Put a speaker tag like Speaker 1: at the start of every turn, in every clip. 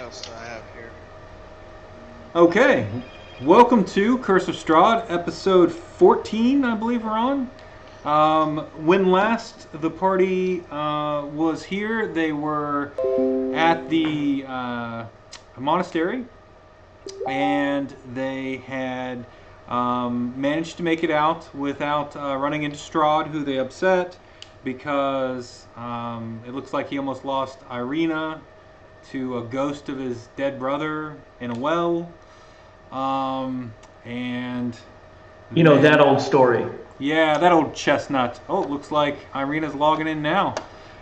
Speaker 1: else do I have here?
Speaker 2: Okay, welcome to Curse of Strahd, episode 14, I believe we're on. When last the party was here, they were at the monastery, and they had managed to make it out without running into Strahd, who they upset because it looks like he almost lost Ireena to a ghost of his dead brother in a well. And
Speaker 3: You know,
Speaker 2: then,
Speaker 3: that old story.
Speaker 2: yeah, that old chestnut. Oh, it looks like Ireena's logging in now.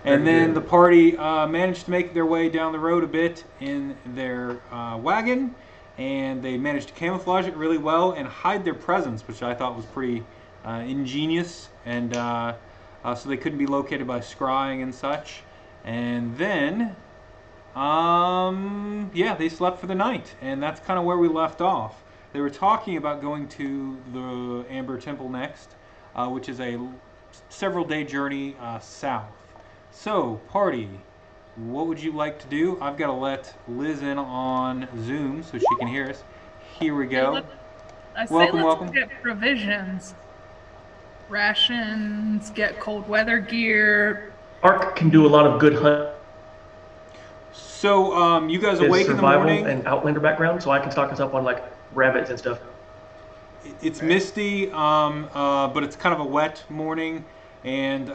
Speaker 2: And
Speaker 3: Very
Speaker 2: then
Speaker 3: good.
Speaker 2: the party managed to make their way down the road a bit in their wagon, and they managed to camouflage it really well and hide their presence, which I thought was pretty ingenious. And so they couldn't be located by scrying and such. And then, yeah, they slept for the night, and that's kind of where we left off. They were talking about going to the Amber Temple next, which is a several day journey south. So, party, what would you like to do? I've got to let Liz in on Zoom so she can hear us. Here we go. Welcome.
Speaker 4: Get provisions, rations, get cold weather gear.
Speaker 3: Ark can do a lot of good hunt.
Speaker 2: So, you guys awake in the
Speaker 3: survival
Speaker 2: morning?
Speaker 3: and Outlander background, so I can stock us up on like rabbits and stuff.
Speaker 2: It's misty, but it's kind of a wet morning, and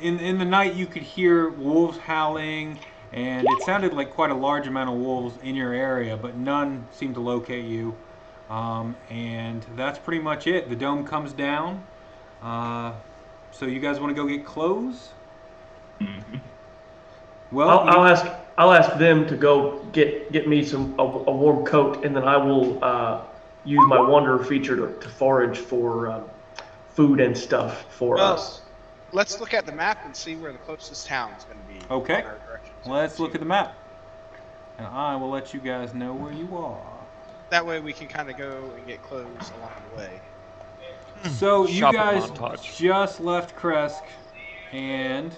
Speaker 2: in the night you could hear wolves howling, and it sounded like quite a large amount of wolves in your area, but none seemed to locate you. And that's pretty much it. The dome comes down. So you guys want to go get clothes?
Speaker 5: Mm-hmm.
Speaker 2: Well,
Speaker 3: I'll ask them to go get me a warm coat, and then I will use my wanderer feature to forage for food and stuff for us.
Speaker 1: Let's look at the map and see where the closest town is going to be.
Speaker 2: Okay.
Speaker 1: on our directions.
Speaker 2: let's look at the map, and I will let you guys know where you are.
Speaker 1: That way we can kind of go and get clothes along the way.
Speaker 2: So you
Speaker 5: Shopping
Speaker 2: guys
Speaker 5: montage.
Speaker 2: just left Kresk and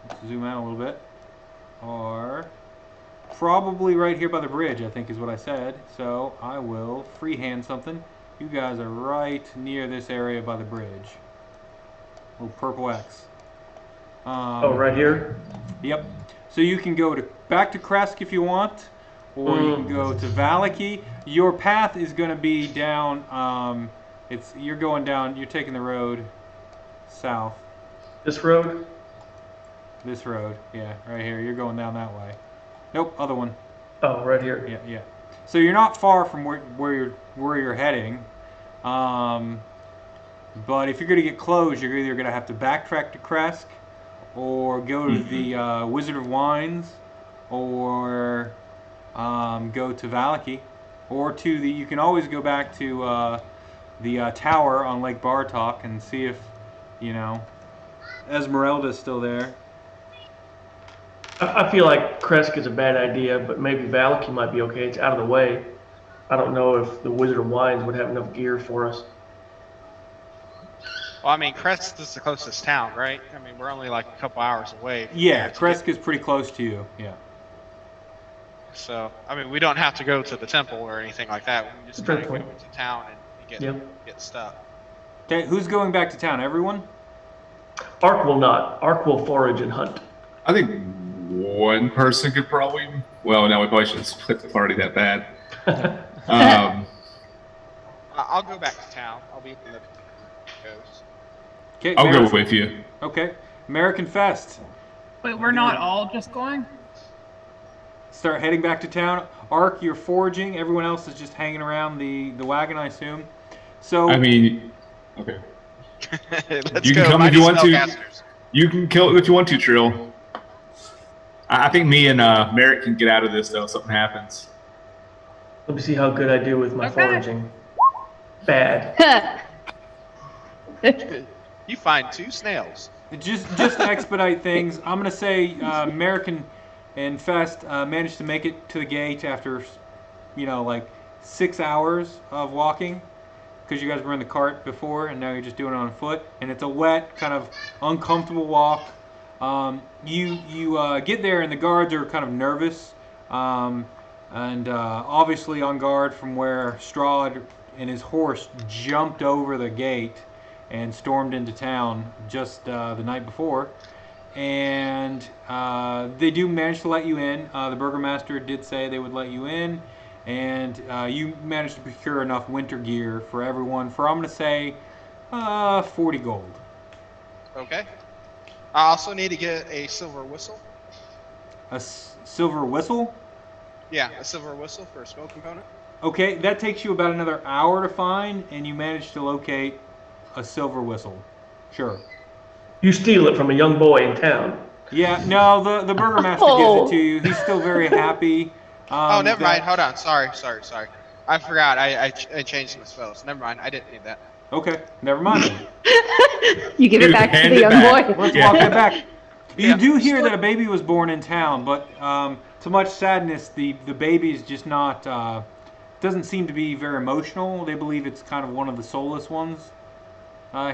Speaker 2: let's zoom out a little bit, are probably right here by the bridge, I think is what I said. So I will freehand something. You guys are right near this area by the bridge. Little purple X.
Speaker 3: Right here?
Speaker 2: Yep. So you can go back to Kresk if you want, or you can go to Valaki. Your path is going to be down. You're going down. You're taking the road south.
Speaker 3: This road?
Speaker 2: This road, yeah, right here. You're going down that way. Nope, other one.
Speaker 3: Oh, right here.
Speaker 2: Yeah. So you're not far from where you're heading. But if you're going to get clothes, you're either going to have to backtrack to Kresk, or go to the Wizard of Wines, or go to Valaki, or you can always go back to the tower on Lake Bartok and see if, Esmeralda's still there.
Speaker 3: I feel like Kresk is a bad idea, but maybe Valaki might be okay. It's out of the way. I don't know if the Wizard of Wines would have enough gear for us.
Speaker 1: Well, I mean, Crest is the closest town, right? I mean, we're only like a couple hours away. from
Speaker 2: Yeah,
Speaker 1: there to
Speaker 2: Kresk
Speaker 1: get-
Speaker 2: is pretty close to you. Yeah.
Speaker 1: So, I mean, we don't have to go to the temple or anything like that. We can just
Speaker 3: Fair
Speaker 1: kind of go
Speaker 3: point.
Speaker 1: into town and get stuff.
Speaker 2: Okay, who's going back to town? Everyone?
Speaker 3: Ark will not. Ark will forage and hunt.
Speaker 5: I think one person could probably. Well, no, we probably shouldn't split the party that bad.
Speaker 1: I'll go back to town. I'll be in the goes.
Speaker 2: Okay,
Speaker 5: I'll go
Speaker 2: Marick-
Speaker 5: with you.
Speaker 2: Okay, American Fest.
Speaker 4: Wait, we're not all just going?
Speaker 2: Start heading back to town. Ark, you're foraging. Everyone else is just hanging around the wagon, I assume. So
Speaker 5: I mean, okay.
Speaker 1: Let's
Speaker 5: You can
Speaker 1: go,
Speaker 5: come if
Speaker 1: mighty
Speaker 5: you want to.
Speaker 1: spellcasters.
Speaker 5: You can kill it if you want to, Trill. I think me and Marick can get out of this though if something happens.
Speaker 3: Let me see how good I do with my
Speaker 4: Okay.
Speaker 3: foraging. Bad.
Speaker 1: You find 2 snails.
Speaker 2: just to expedite things, I'm gonna say American and Fest managed to make it to the gate after, like 6 hours of walking, because you guys were in the cart before and now you're just doing it on foot, and it's a wet, kind of uncomfortable walk. You get there and the guards are kind of nervous, and obviously on guard from where Strahd and his horse jumped over the gate and stormed into town just the night before. And they do manage to let you in. The burgomaster did say they would let you in, and you managed to procure enough winter gear for everyone for, I'm going to say, 40 gold.
Speaker 1: Okay. I also need to get a silver whistle.
Speaker 2: A silver whistle?
Speaker 1: Yeah, a silver whistle for a spell component.
Speaker 2: Okay, that takes you about another hour to find, and you manage to locate a silver whistle. Sure.
Speaker 3: You steal it from a young boy in town.
Speaker 2: Yeah, no, the burgomaster gives it to you. He's still very happy.
Speaker 1: Oh, never mind. Hold on. Sorry. I forgot. I changed my spells. Never mind. I didn't need that.
Speaker 2: Okay, never mind.
Speaker 6: You give it back to the young boy.
Speaker 2: Let's walk it back. You do hear that a baby was born in town, but to much sadness, the baby's just not, doesn't seem to be very emotional. They believe it's kind of one of the soulless ones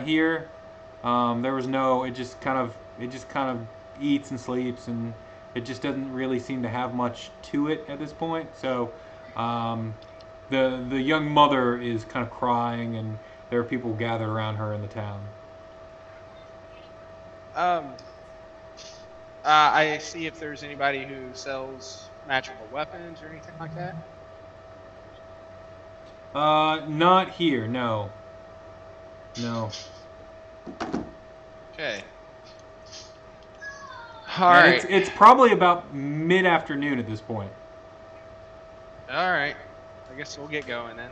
Speaker 2: here. There was no, it just kind of eats and sleeps, and it just doesn't really seem to have much to it at this point. So the young mother is kind of crying, and there are people gathered around her in the town.
Speaker 1: I see if there's anybody who sells magical weapons or anything like that.
Speaker 2: Not here, no. No.
Speaker 1: Okay.
Speaker 2: And
Speaker 1: Alright.
Speaker 2: it's probably about mid-afternoon at this point.
Speaker 1: Alright. I guess we'll get going then.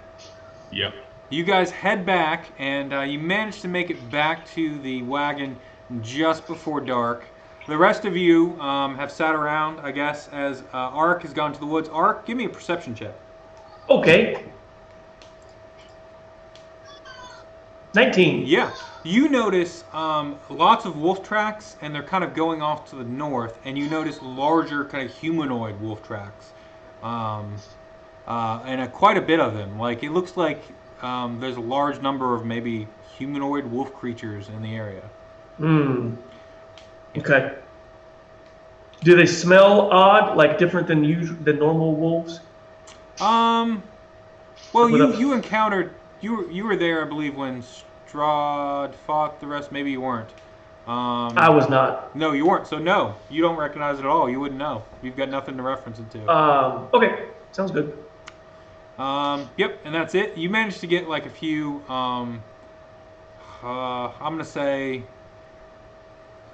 Speaker 5: Yep.
Speaker 2: You guys head back, and you manage to make it back to the wagon just before dark. The rest of you have sat around, I guess, as Ark has gone to the woods. Ark, give me a perception check.
Speaker 3: Okay. 19.
Speaker 2: Yeah. You notice lots of wolf tracks, and they're kind of going off to the north, and you notice larger kind of humanoid wolf tracks. And quite a bit of them. Like, it looks like there's a large number of maybe humanoid wolf creatures in the area.
Speaker 3: Hmm. Okay. Do they smell odd, like different than normal wolves?
Speaker 2: Well, you encountered, you were there, I believe, when Strahd fought the rest. Maybe you weren't.
Speaker 3: I was not.
Speaker 2: No, you weren't. So no, you don't recognize it at all. You wouldn't know. You've got nothing to reference it to.
Speaker 3: Okay, sounds good.
Speaker 2: Yep, and that's it. You managed to get like a few. I'm gonna say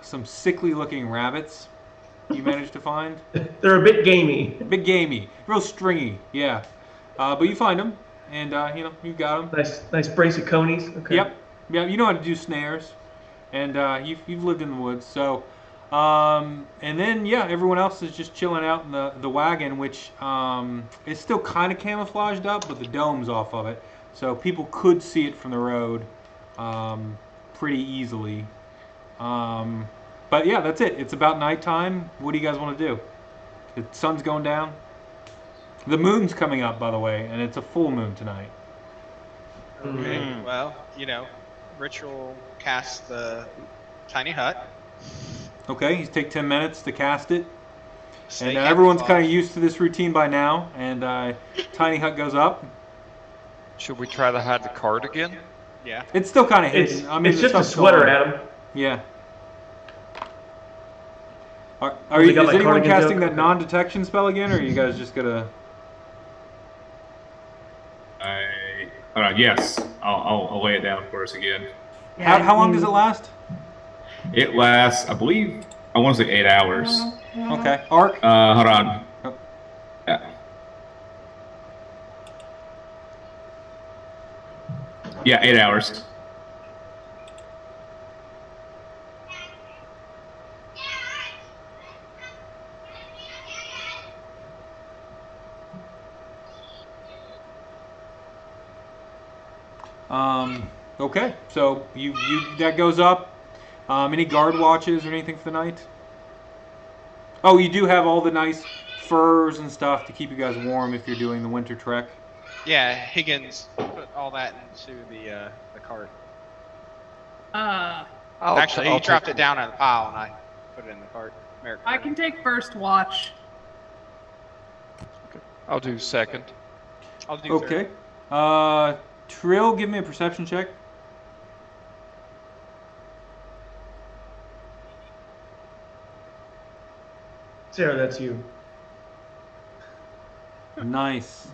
Speaker 2: some sickly-looking rabbits. You managed to find.
Speaker 3: They're a bit gamey.
Speaker 2: Big gamey, real stringy. Yeah, but you find them, and you've got them.
Speaker 3: Nice brace of conies. Okay.
Speaker 2: Yep. Yeah, you know how to do snares, and you've lived in the woods. So, and then everyone else is just chilling out in the wagon, which is still kind of camouflaged up, but the dome's off of it, so people could see it from the road pretty easily. But yeah, that's it. It's about nighttime. What do you guys want to do? The sun's going down. The moon's coming up, by the way, and it's a full moon tonight.
Speaker 1: Okay. Well, Ritual cast the tiny hut.
Speaker 2: Okay, you take 10 minutes to cast it.
Speaker 1: Stay
Speaker 2: And everyone's
Speaker 1: camouflaged.
Speaker 2: kind of used to this routine by now, and tiny hut goes up.
Speaker 7: Should we try to hide the card again?
Speaker 1: Yeah.
Speaker 2: It's still kind of
Speaker 3: It's
Speaker 2: hidden. I mean,
Speaker 3: it's
Speaker 2: the
Speaker 3: just a
Speaker 2: stuff's
Speaker 3: sweater,
Speaker 2: gone.
Speaker 3: Adam.
Speaker 2: Yeah. Are
Speaker 3: You
Speaker 2: you,
Speaker 3: got
Speaker 2: is
Speaker 3: my
Speaker 2: anyone
Speaker 3: cardigan
Speaker 2: casting
Speaker 3: joke?
Speaker 2: that non-detection spell again, or are you guys just gonna?
Speaker 5: Yes. I'll lay it down for us again.
Speaker 2: How long does it last?
Speaker 5: It lasts, I believe, I want to say 8 hours.
Speaker 2: Okay. Arc.
Speaker 5: Hold on.
Speaker 2: Oh.
Speaker 5: Yeah, 8 hours.
Speaker 2: Okay. So you that goes up. Any guard watches or anything for the night? Oh, you do have all the nice furs and stuff to keep you guys warm if you're doing the winter trek.
Speaker 1: Yeah, Higgins put all that into the cart.
Speaker 4: Uh,
Speaker 7: I'll
Speaker 1: Actually, he
Speaker 7: I'll
Speaker 1: dropped
Speaker 7: take-
Speaker 1: it down on the pile, and I put it in the cart. Marick
Speaker 4: I can take first watch.
Speaker 7: I'll do second.
Speaker 1: I'll do
Speaker 2: Okay.
Speaker 1: third.
Speaker 2: Trill, give me a perception check.
Speaker 3: Sarah, that's you.
Speaker 2: Nice.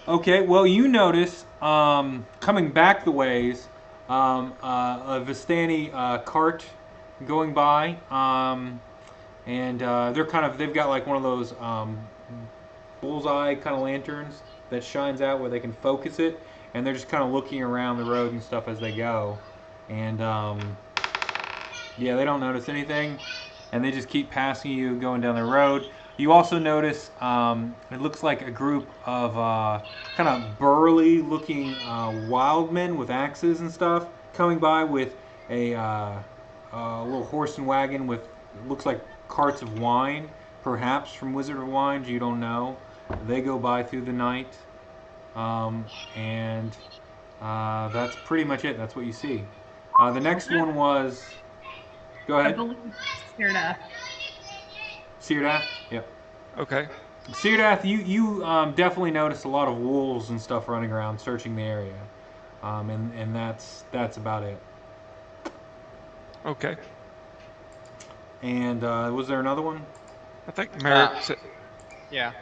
Speaker 2: Okay, well, you notice coming back the ways, a Vistani cart going by, and they've got like one of those bullseye kind of lanterns that shines out where they can focus it, and they're just kind of looking around the road and stuff as they go, and yeah, they don't notice anything, and they just keep passing you going down the road. You also notice it looks like a group of kind of burly-looking wild men with axes and stuff coming by with a little horse and wagon with looks like carts of wine, perhaps from Wizard of Wines. You don't know. They go by through the night, and that's pretty much it. That's what you see. The next one was. Go
Speaker 4: I
Speaker 2: ahead.
Speaker 4: believe Syrdath.
Speaker 2: Syrdath? Yep.
Speaker 7: Okay.
Speaker 2: Syrdath, you definitely noticed a lot of wolves and stuff running around searching the area. And that's about it.
Speaker 7: Okay.
Speaker 2: And was there another one?
Speaker 7: I think Marick said,
Speaker 1: Yeah.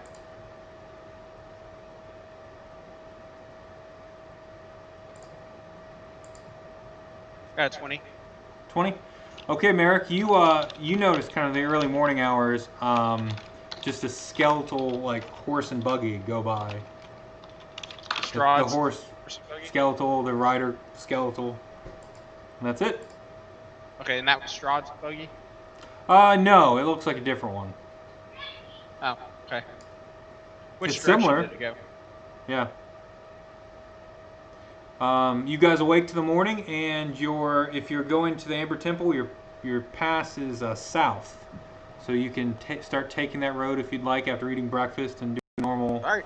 Speaker 1: Got 20.
Speaker 2: 20? Okay, Marick, you noticed kind of the early morning hours, just a skeletal like horse and buggy go by.
Speaker 1: Strahd.
Speaker 2: The horse skeletal, the rider skeletal. And that's it.
Speaker 1: Okay, and that was Strahd's buggy?
Speaker 2: No, it looks like a different one.
Speaker 1: Oh, okay. Which
Speaker 2: It's
Speaker 1: direction
Speaker 2: similar.
Speaker 1: did it go?
Speaker 2: Yeah. You guys awake to the morning, and if you're going to the Amber Temple, your pass is south, so you can start taking that road if you'd like after eating breakfast and do normal.
Speaker 1: All right.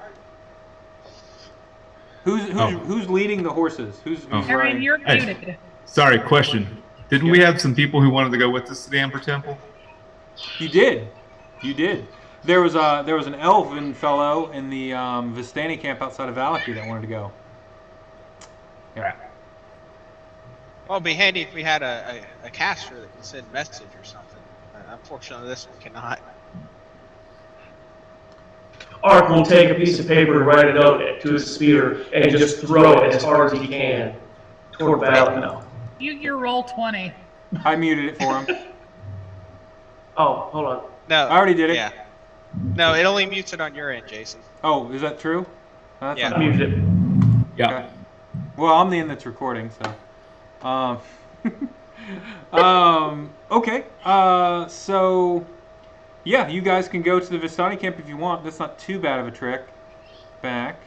Speaker 2: Who's leading the horses? Who's
Speaker 4: Aaron,
Speaker 2: riding?
Speaker 4: you're
Speaker 5: Hey.
Speaker 4: muted.
Speaker 5: Sorry, question. Didn't we have some people who wanted to go with us to the Amber Temple?
Speaker 2: You did. There was an elven fellow in the Vistani camp outside of Valaki that wanted to go. Yeah.
Speaker 1: Well, it'd be handy if we had a caster that can send message or something. Unfortunately, this one cannot.
Speaker 3: Ark will take a piece of paper and write a note to his spear and just throw it as hard as he can toward Valley. No.
Speaker 4: You roll 20.
Speaker 2: I muted it for him.
Speaker 3: Oh, hold on.
Speaker 1: No.
Speaker 2: I already did it.
Speaker 1: Yeah. No, it only mutes it on your end, Jason.
Speaker 2: Oh, is that true? That's
Speaker 1: Yeah.
Speaker 2: not-
Speaker 3: I muted it.
Speaker 5: Yeah.
Speaker 2: Okay. Well, I'm the one that's recording, so. Okay. So, yeah, you guys can go to the Vistani camp if you want. That's not too bad of a trek back.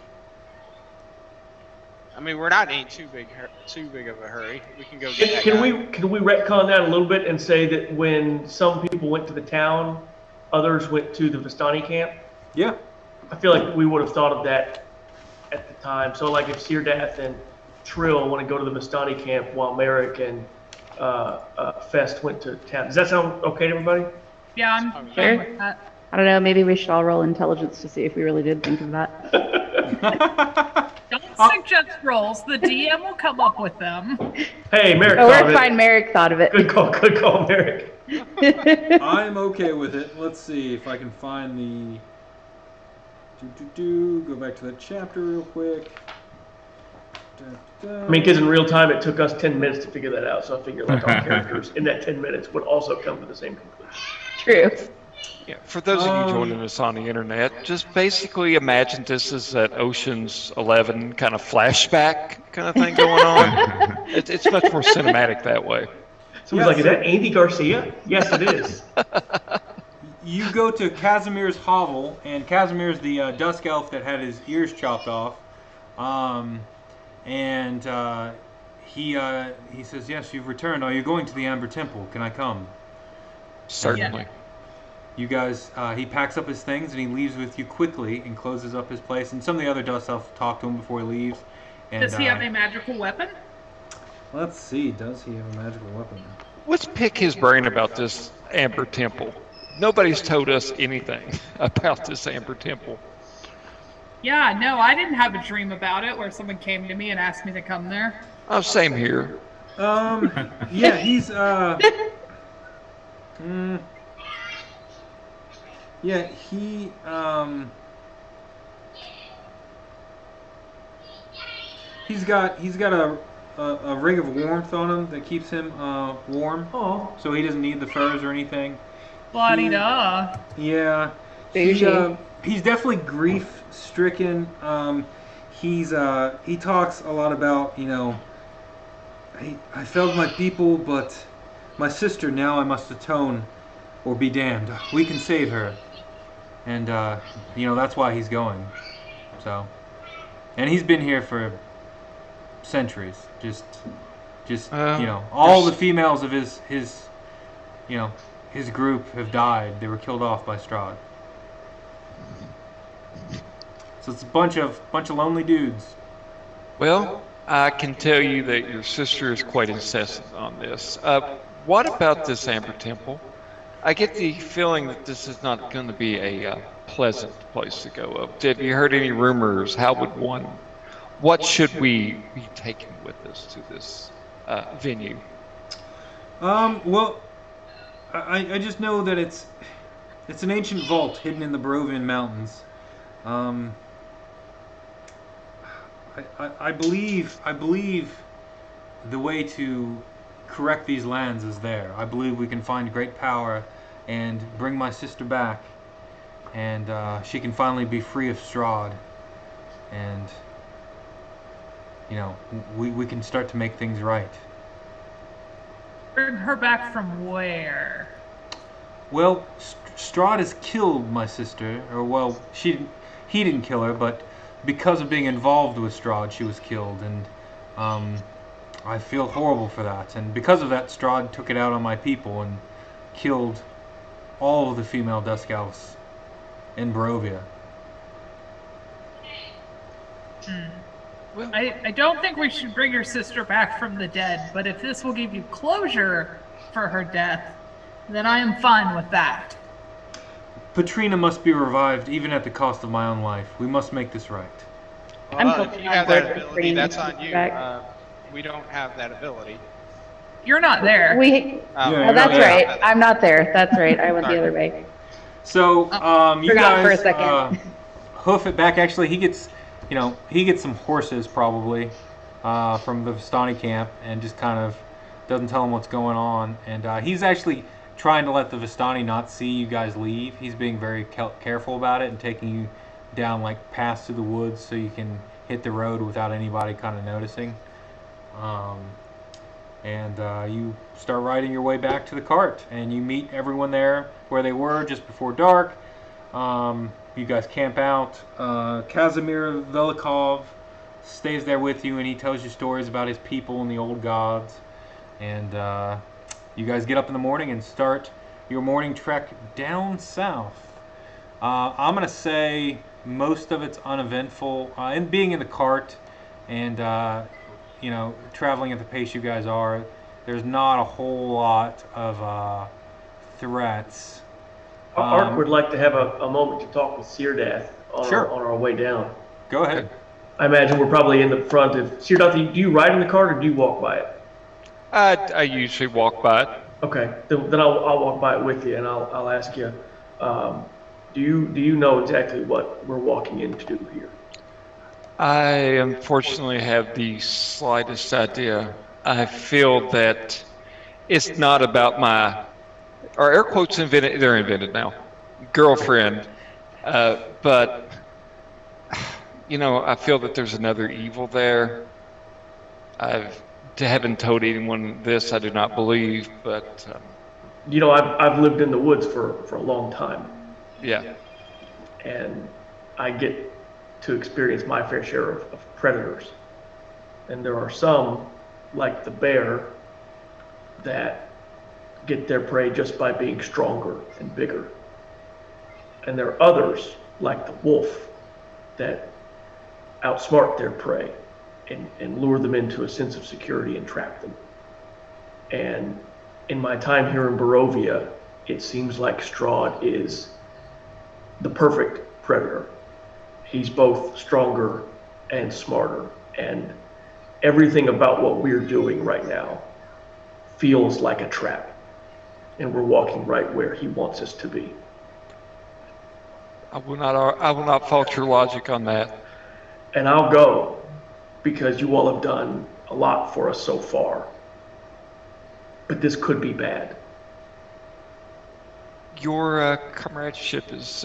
Speaker 1: I mean, we're not in too big of a hurry. We can go get that
Speaker 3: Can
Speaker 1: guy.
Speaker 3: we retcon that a little bit and say that when some people went to the town, others went to the Vistani camp?
Speaker 2: Yeah.
Speaker 3: I feel like we would have thought of that at the time. So, like, if Syrdath and Trill want to go to the Vistani camp while Marick and Fest went to town. Does that sound okay to everybody?
Speaker 4: Yeah, I'm
Speaker 6: Sure.
Speaker 4: fine with that.
Speaker 6: I don't know, maybe we should all roll intelligence to see if we really did think of that.
Speaker 4: Don't suggest rolls. The DM will come up with them.
Speaker 3: Hey, Marick
Speaker 6: Oh,
Speaker 3: thought of
Speaker 6: we're
Speaker 3: it.
Speaker 6: fine. Merrick thought of it.
Speaker 3: Good call, Marick.
Speaker 2: I'm okay with it. Let's see if I can find the. Go back to that chapter real quick.
Speaker 3: I mean, because in real time, it took us 10 minutes to figure that out. So I figured like our characters in that 10 minutes would also come to the same conclusion.
Speaker 6: True.
Speaker 7: yeah, for those of you joining us on the internet, just basically imagine this as that Ocean's 11 kind of flashback kind of thing going on. It's much more cinematic that way.
Speaker 3: So he's like, is that Andy Garcia? Yes, it is.
Speaker 2: You go to Casimir's hovel, and Casimir's the dusk elf that had his ears chopped off. He says, "Yes, you've returned. Are you going to the Amber Temple? Can I come?"
Speaker 7: Certainly.
Speaker 2: You guys, he packs up his things and he leaves with you quickly and closes up his place. And some of the other dust elves talk to him before he leaves. And,
Speaker 4: Does he have a magical weapon?
Speaker 2: Let's see. Does he have a magical weapon?
Speaker 7: Let's pick his brain about this. Amber Temple. Nobody's told us anything about this Amber Temple.
Speaker 4: Yeah, no, I didn't have a dream about it where someone came to me and asked me to come there.
Speaker 7: Oh, same here.
Speaker 2: Yeah, he's yeah, he's got a ring of warmth on him that keeps him warm.
Speaker 3: Oh,
Speaker 2: So he doesn't need the furs or anything.
Speaker 4: La-di-da.
Speaker 2: Yeah.
Speaker 6: Bougie.
Speaker 2: He's definitely grief stricken. He talks a lot about, I failed my people, but my sister, now I must atone or be damned. We can save her. And that's why he's going. So, and he's been here for centuries. Just all the females of his group have died. They were killed off by Strahd. So it's a bunch of lonely dudes.
Speaker 7: Well, I can tell you that your sister is quite incessant on this. What about this Amber Temple? I get the feeling that this is not going to be a pleasant place to go up. Have you heard any rumors? What should we be taking with us to this venue?
Speaker 2: Well, I just know that it's an ancient vault hidden in the Barovian mountains. I believe the way to correct these lands is there. I believe we can find great power and bring my sister back, and she can finally be free of Strahd, and we can start to make things right.
Speaker 4: Bring her back from where?
Speaker 2: Well, Strahd has killed my sister, or well, he didn't kill her, but because of being involved with Strahd, she was killed, and I feel horrible for that. And because of that, Strahd took it out on my people and killed all of the female Dusk Elves in Barovia.
Speaker 4: Well, I don't think we should bring your sister back from the dead, but if this will give you closure for her death, then I am fine with that.
Speaker 2: Patrina must be revived, even at the cost of my own life. We must make this right.
Speaker 6: I'm
Speaker 1: Well,
Speaker 6: totally
Speaker 1: if you
Speaker 6: on
Speaker 1: have
Speaker 6: board
Speaker 1: that
Speaker 6: with
Speaker 1: ability,
Speaker 6: bringing
Speaker 1: that's
Speaker 6: her
Speaker 1: on you.
Speaker 6: back.
Speaker 1: We don't have that ability.
Speaker 4: You're not there.
Speaker 6: We.
Speaker 2: Yeah,
Speaker 6: Oh, that's
Speaker 2: yeah.
Speaker 6: right. I'm not there. That's right. I went the other way.
Speaker 2: So, you
Speaker 6: Forgot
Speaker 2: guys
Speaker 6: for a second.
Speaker 2: hoof it back. Actually, he gets some horses probably from the Vistani camp, and just kind of doesn't tell them what's going on. And he's actually trying to let the Vistani not see you guys leave. He's being very careful about it and taking you down like past through the woods so you can hit the road without anybody kind of noticing. And you start riding your way back to the cart, and you meet everyone there where they were just before dark. You guys camp out. Casimir Velikov stays there with you, and he tells you stories about his people and the old gods. And you guys get up in the morning and start your morning trek down south. I'm going to say most of it's uneventful. And being in the cart and, traveling at the pace you guys are, there's not a whole lot of threats.
Speaker 3: Art would like to have a moment to talk with Syrdath on,
Speaker 2: Sure.
Speaker 3: on our way down.
Speaker 2: Go ahead.
Speaker 3: I imagine we're probably in the front of Syrdath. Do you ride in the cart or do you walk by it?
Speaker 7: I usually walk by it.
Speaker 3: Okay, then I'll walk by it with you, and I'll ask you. Do you know exactly what we're walking in to do here?
Speaker 7: I unfortunately have the slightest idea. I feel that it's not about our air quotes invented, they're invented now, girlfriend. But, I feel that there's another evil there. Haven't told anyone this, I do not believe, but...
Speaker 3: I've lived in the woods for a long time.
Speaker 7: Yeah.
Speaker 3: And I get to experience my fair share of predators. And there are some, like the bear, that get their prey just by being stronger and bigger. And there are others, like the wolf, that outsmart their prey and lure them into a sense of security and trap them. And in my time here in Barovia, it seems like Strahd is the perfect predator. He's both stronger and smarter, and everything about what we're doing right now feels like a trap, and we're walking right where he wants us to be.
Speaker 7: I will not fault your logic on that.
Speaker 3: And I'll go because you all have done a lot for us so far. But this could be bad.
Speaker 7: Your comradeship is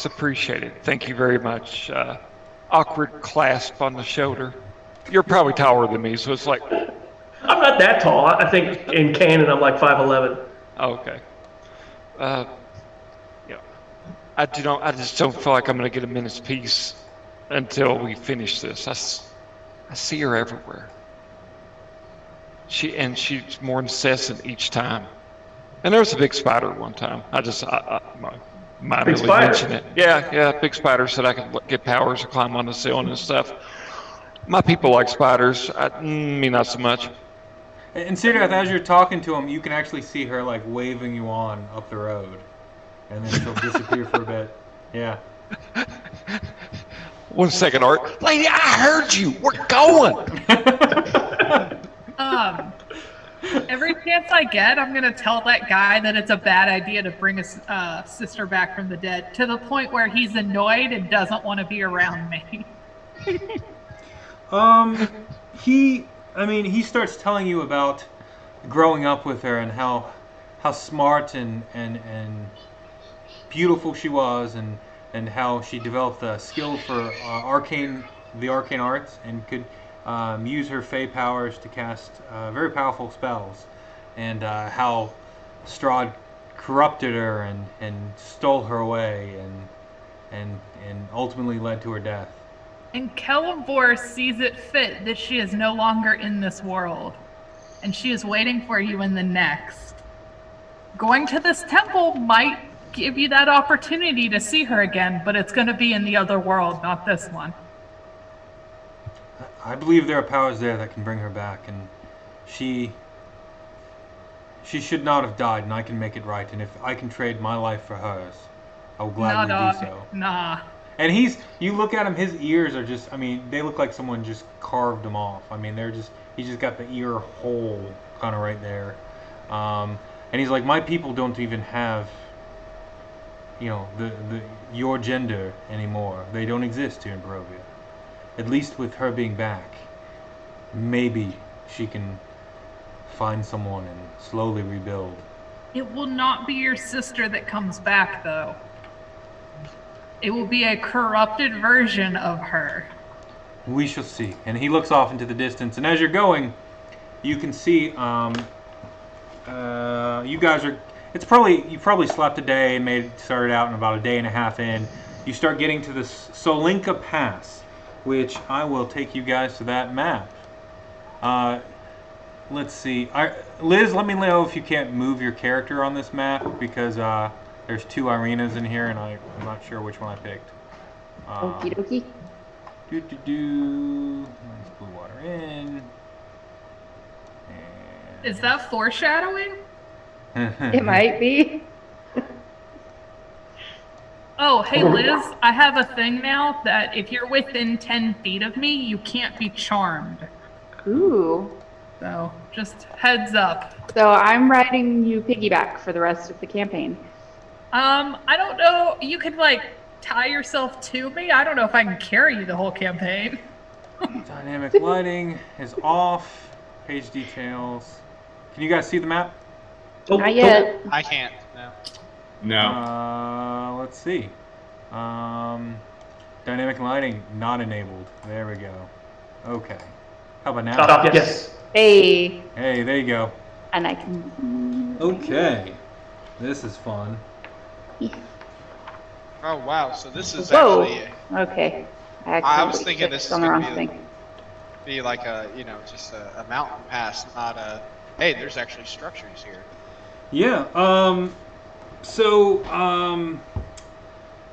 Speaker 7: appreciated. Thank you very much. Awkward clasp on the shoulder. You're probably taller than me, so it's like,
Speaker 3: I'm not that tall. I think in canon I'm like 5'11".
Speaker 7: oh, okay. Yeah. I just don't feel like I'm gonna get a minute's peace until we finish this. I see her everywhere. She's more incessant each time. And there was a big spider one time. My mind
Speaker 3: Big
Speaker 7: really
Speaker 3: spider?
Speaker 7: mentioned it. Yeah, big spider said I could get powers to climb on the ceiling and stuff. My people like spiders. Me not so much.
Speaker 2: And Syrdath, as you're talking to him, you can actually see her like waving you on up the road, and then she'll disappear for a bit. Yeah.
Speaker 7: 1 second, Art. Lady, I heard you. We're going.
Speaker 4: Every chance I get, I'm gonna tell that guy that it's a bad idea to bring his sister back from the dead, to the point where he's annoyed and doesn't want to be around me.
Speaker 2: He starts telling you about growing up with her and how smart and beautiful she was, and how she developed a skill for the arcane arts, and could use her fey powers to cast very powerful spells, and how Strahd corrupted her and stole her away, and ultimately led to her death.
Speaker 4: And Celeborn sees it fit that she is no longer in this world, and she is waiting for you in the next. Going to this temple might give you that opportunity to see her again, but it's going to be in the other world, not this one.
Speaker 2: I believe there are powers there that can bring her back, and she should not have died, and I can make it right. And if I can trade my life for hers, I will gladly do so.
Speaker 4: Nah.
Speaker 2: And you look at him, his ears are just, they look like someone just carved them off. He's just got the ear hole kind of right there. And he's like, my people don't even have, your gender anymore. They don't exist here in Barovia. At least with her being back, maybe she can find someone and slowly rebuild.
Speaker 4: It will not be your sister that comes back, though. It will be a corrupted version of her.
Speaker 2: We shall see. And he looks off into the distance, and as you're going, you can see you guys are. You probably slept a day and started out in about a day and a half in. You start getting to this Solinka Pass, which I will take you guys to that map. Let's see. Liz, let me know if you can't move your character on this map, because there's 2 Ireenas in here, and I'm not sure which one I picked.
Speaker 6: Okie dokie.
Speaker 2: Nice blue water in.
Speaker 4: Is that foreshadowing?
Speaker 6: It might be.
Speaker 4: Oh, hey Liz, I have a thing now that if you're within 10 feet of me, you can't be charmed.
Speaker 6: Ooh.
Speaker 4: So, just heads up.
Speaker 6: So I'm riding you piggyback for the rest of the campaign.
Speaker 4: I don't know. You could, tie yourself to me. I don't know if I can carry you the whole campaign.
Speaker 2: Dynamic lighting is off. Page details. Can you guys see the map?
Speaker 6: Not yet.
Speaker 1: I can't. No.
Speaker 5: No.
Speaker 2: Let's see. Dynamic lighting not enabled. There we go. Okay. How about now?
Speaker 3: Yes.
Speaker 6: Hey.
Speaker 2: Hey, there you go.
Speaker 6: And I can.
Speaker 2: Okay. This is fun.
Speaker 1: Oh wow! So this is
Speaker 6: Whoa.
Speaker 1: actually.
Speaker 6: Okay.
Speaker 1: I was thinking this is
Speaker 6: on the
Speaker 1: gonna
Speaker 6: wrong thing.
Speaker 1: be like just a mountain pass, not a. Hey, there's actually structures here.
Speaker 2: Yeah.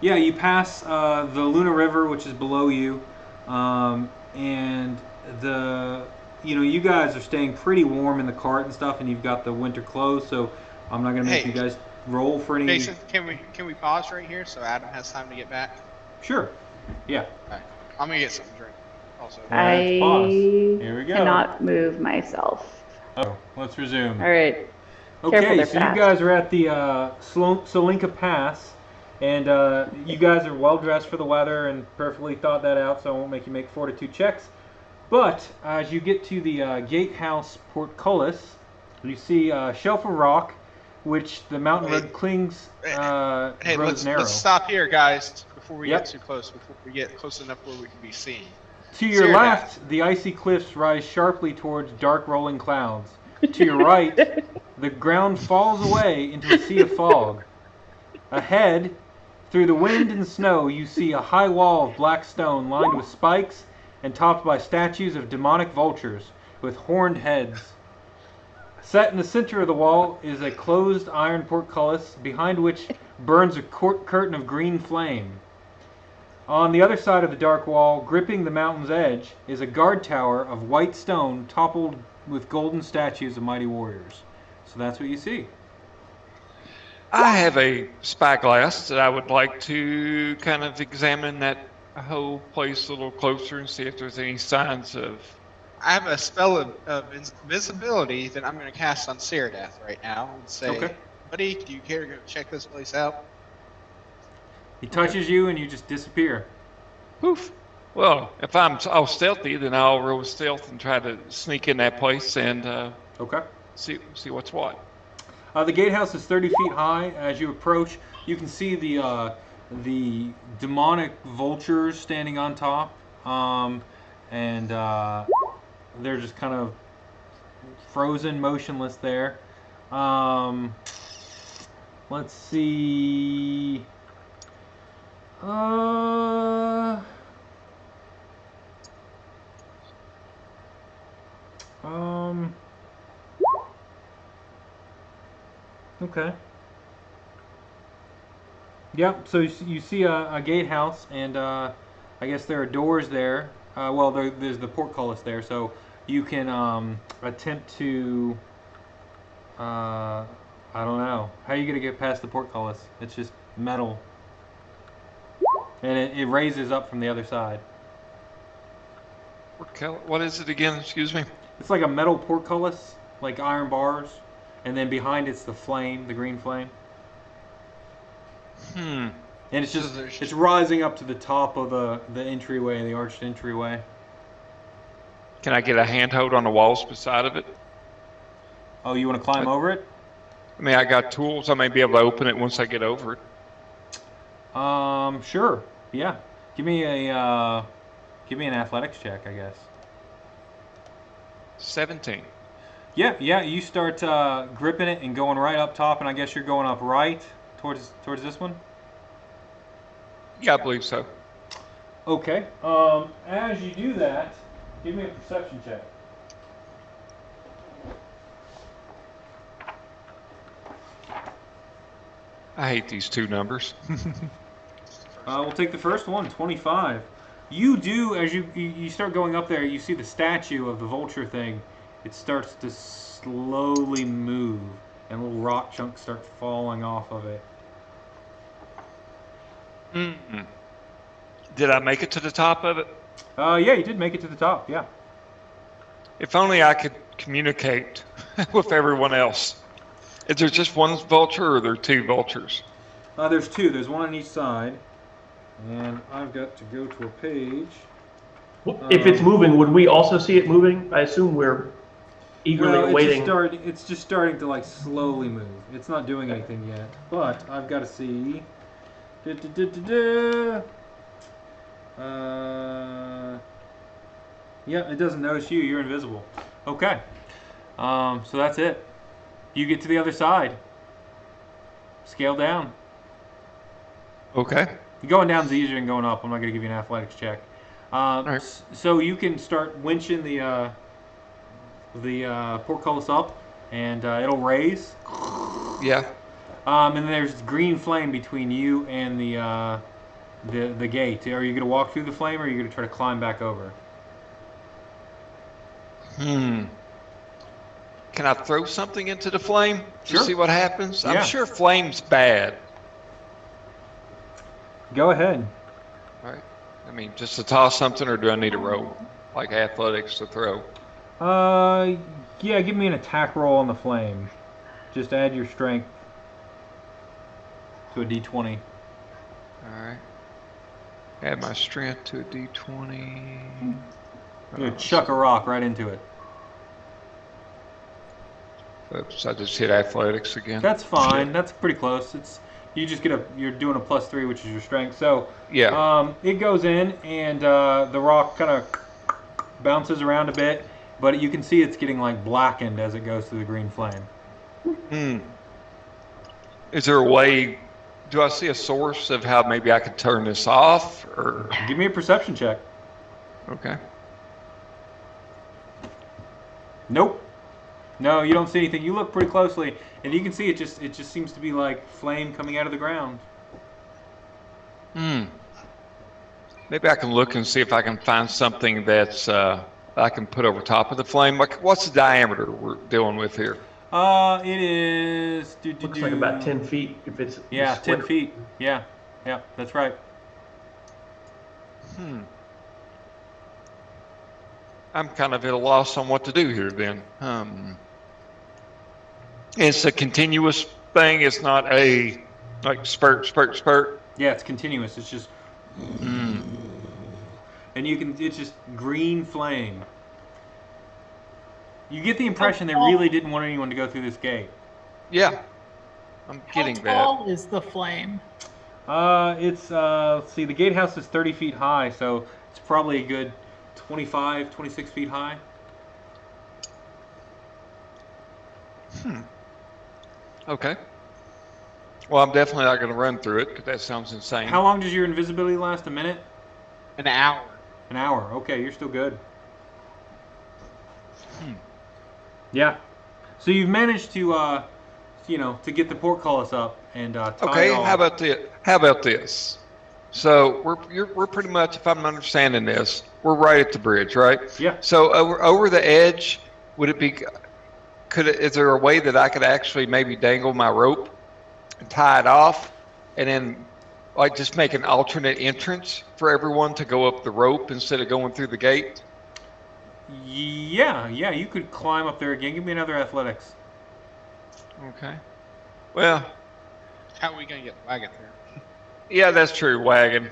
Speaker 2: You pass the Luna River, which is below you, and you guys are staying pretty warm in the cart and stuff, and you've got the winter clothes, so I'm not gonna make
Speaker 1: Hey.
Speaker 2: you guys roll for any.
Speaker 1: Jason, can we pause right here so Adam has time to get back?
Speaker 2: Sure. Yeah.
Speaker 1: Alright. I'm gonna get something to drink. Also.
Speaker 2: Let's pause.
Speaker 6: I
Speaker 2: Here we go.
Speaker 6: cannot move myself.
Speaker 2: Oh, let's resume.
Speaker 6: All right. Careful,
Speaker 2: Okay,
Speaker 6: they're
Speaker 2: so
Speaker 6: fast.
Speaker 2: you guys are at the Solinka Pass, and you guys are well dressed for the weather and perfectly thought that out, so I won't make you make fortitude checks. But as you get to the gatehouse portcullis, you see a shelf of rock, which the mountain road clings
Speaker 1: Hey,
Speaker 2: grows narrow.
Speaker 1: let's stop here, guys, before we
Speaker 2: Yep.
Speaker 1: get too close. Before we get close enough where we can be seen.
Speaker 2: To your
Speaker 1: Syrdath.
Speaker 2: left, the icy cliffs rise sharply towards dark rolling clouds. To your right, the ground falls away into a sea of fog. Ahead, through the wind and snow, you see a high wall of black stone lined with spikes and topped by statues of demonic vultures with horned heads. Set in the center of the wall is a closed iron portcullis, behind which burns a curtain of green flame. On the other side of the dark wall, gripping the mountain's edge, is a guard tower of white stone toppled with golden statues of mighty warriors. So that's what you see.
Speaker 7: I have a spyglass that I would like to kind of examine that whole place a little closer and see if there's any signs of.
Speaker 1: I have a spell of invisibility that I'm going to cast on Syrdath right now and say,
Speaker 2: Okay.
Speaker 1: buddy, do you care to go check this place out?
Speaker 2: He touches you and you just disappear.
Speaker 7: Poof. Well, if I'm all stealthy, then I'll roll stealth and try to sneak in that place and
Speaker 2: Okay.
Speaker 7: see what's what.
Speaker 2: The gatehouse is 30 feet high. As you approach, you can see the demonic vultures standing on top, and they're just kind of frozen, motionless there. Let's see. Okay. Yep. So you see a gatehouse, and I guess there are doors there. Well, there's the portcullis there, so you can attempt to. I don't know. How are you gonna get past the portcullis? It's just metal, and it raises up from the other side.
Speaker 7: What is it again? Excuse me.
Speaker 2: It's like a metal portcullis, like iron bars, and then behind it's the flame, the green flame. And it's just it's rising up to the top of the entryway, the arched entryway.
Speaker 7: Can I get a handhold on the walls beside of it?
Speaker 2: Oh, you want to climb over it?
Speaker 7: I mean, I got tools. I may be able to open it once I get over it.
Speaker 2: Sure. Yeah. Give me an athletics check, I guess.
Speaker 7: 17.
Speaker 2: Yeah. You start gripping it and going right up top, and I guess you're going up right towards this one.
Speaker 7: Yeah, I believe so.
Speaker 2: Okay. As you do that, give me a perception check.
Speaker 7: I hate these two numbers.
Speaker 2: We'll take the first one, 25. You do, as you start going up there, you see the statue of the vulture thing. It starts to slowly move, and little rock chunks start falling off of it.
Speaker 7: Did I make it to the top of it?
Speaker 2: Yeah, you did make it to the top, yeah.
Speaker 7: If only I could communicate with everyone else. Is there just one vulture or are there two vultures?
Speaker 2: There's two. There's one on each side. And I've got to go to a page.
Speaker 3: If it's moving, would we also see it moving? I assume we're eagerly waiting.
Speaker 2: It's just starting to like slowly move. It's not doing anything yet. But I've got to see. Yeah, it doesn't notice you. You're invisible. Okay. So that's it. You get to the other side. Scale down.
Speaker 7: Okay.
Speaker 2: Going down is easier than going up. I'm not going to give you an athletics check.
Speaker 7: Right.
Speaker 2: So you can start winching the portcullis up, and it'll raise.
Speaker 7: Yeah.
Speaker 2: And then there's green flame between you and the gate. Are you going to walk through the flame, or are you going to try to climb back over?
Speaker 7: Kind can I throw something into the flame to
Speaker 2: Sure.
Speaker 7: see what happens?
Speaker 2: Yeah.
Speaker 7: I'm sure flame's bad.
Speaker 2: Go ahead.
Speaker 7: Right. I mean, just to toss something, or do I need a roll, like athletics to throw?
Speaker 2: Yeah, give me an attack roll on the flame. Just add your strength to a d20.
Speaker 7: All right. Add my strength to a d20.
Speaker 2: You're gonna chuck a rock right into it.
Speaker 7: Oops, I just hit athletics again.
Speaker 2: That's fine.
Speaker 7: Shit.
Speaker 2: That's pretty close. You just get you're doing a +3, which is your strength. So
Speaker 7: Yeah.
Speaker 2: it goes in, and the rock kind of bounces around a bit, but you can see it's getting like blackened as it goes through the green flame.
Speaker 7: Is there a way? Do I see a source of how maybe I could turn this off? Or
Speaker 2: Give me a perception check.
Speaker 7: okay.
Speaker 2: Nope. No, you don't see anything. You look pretty closely, and you can see it just seems to be like flame coming out of the ground.
Speaker 7: Maybe I can look and see if I can find something that's I can put over top of the flame. Like, what's the diameter we're dealing with here?
Speaker 2: It is.
Speaker 3: Looks like about 10 feet if it's.
Speaker 2: Yeah,
Speaker 3: just
Speaker 2: 10
Speaker 3: square.
Speaker 2: feet. Yeah, that's right.
Speaker 7: I'm kind of at a loss on what to do here then. It's a continuous thing. It's not a like spurt, spurt, spurt.
Speaker 2: Yeah, it's continuous. It's just, and it's just green flame. You get the impression they really didn't want anyone to go through this gate.
Speaker 7: Yeah, I'm getting
Speaker 4: How
Speaker 7: that.
Speaker 4: tall is the flame?
Speaker 2: Let's see, the gatehouse is 30 feet high, so it's probably a good 25, 26 feet high.
Speaker 7: Okay. Well, I'm definitely not going to run through it because that sounds insane.
Speaker 2: How long does your invisibility last? A minute?
Speaker 1: An hour.
Speaker 2: An hour. Okay, you're still good. Yeah. So you've managed to, to get the portcullis up and tie
Speaker 7: Okay,
Speaker 2: it all.
Speaker 7: how about this? How about this? So we're pretty much, if I'm understanding this, we're right at the bridge, right?
Speaker 2: Yeah.
Speaker 7: So over the edge, would it be? Is there a way that I could actually maybe dangle my rope and tie it off, and then like just make an alternate entrance for everyone to go up the rope instead of going through the gate?
Speaker 2: Yeah, you could climb up there again. Give me another athletics.
Speaker 7: Okay. Well,
Speaker 1: How are we gonna get the wagon there?
Speaker 7: yeah, that's true. Wagon.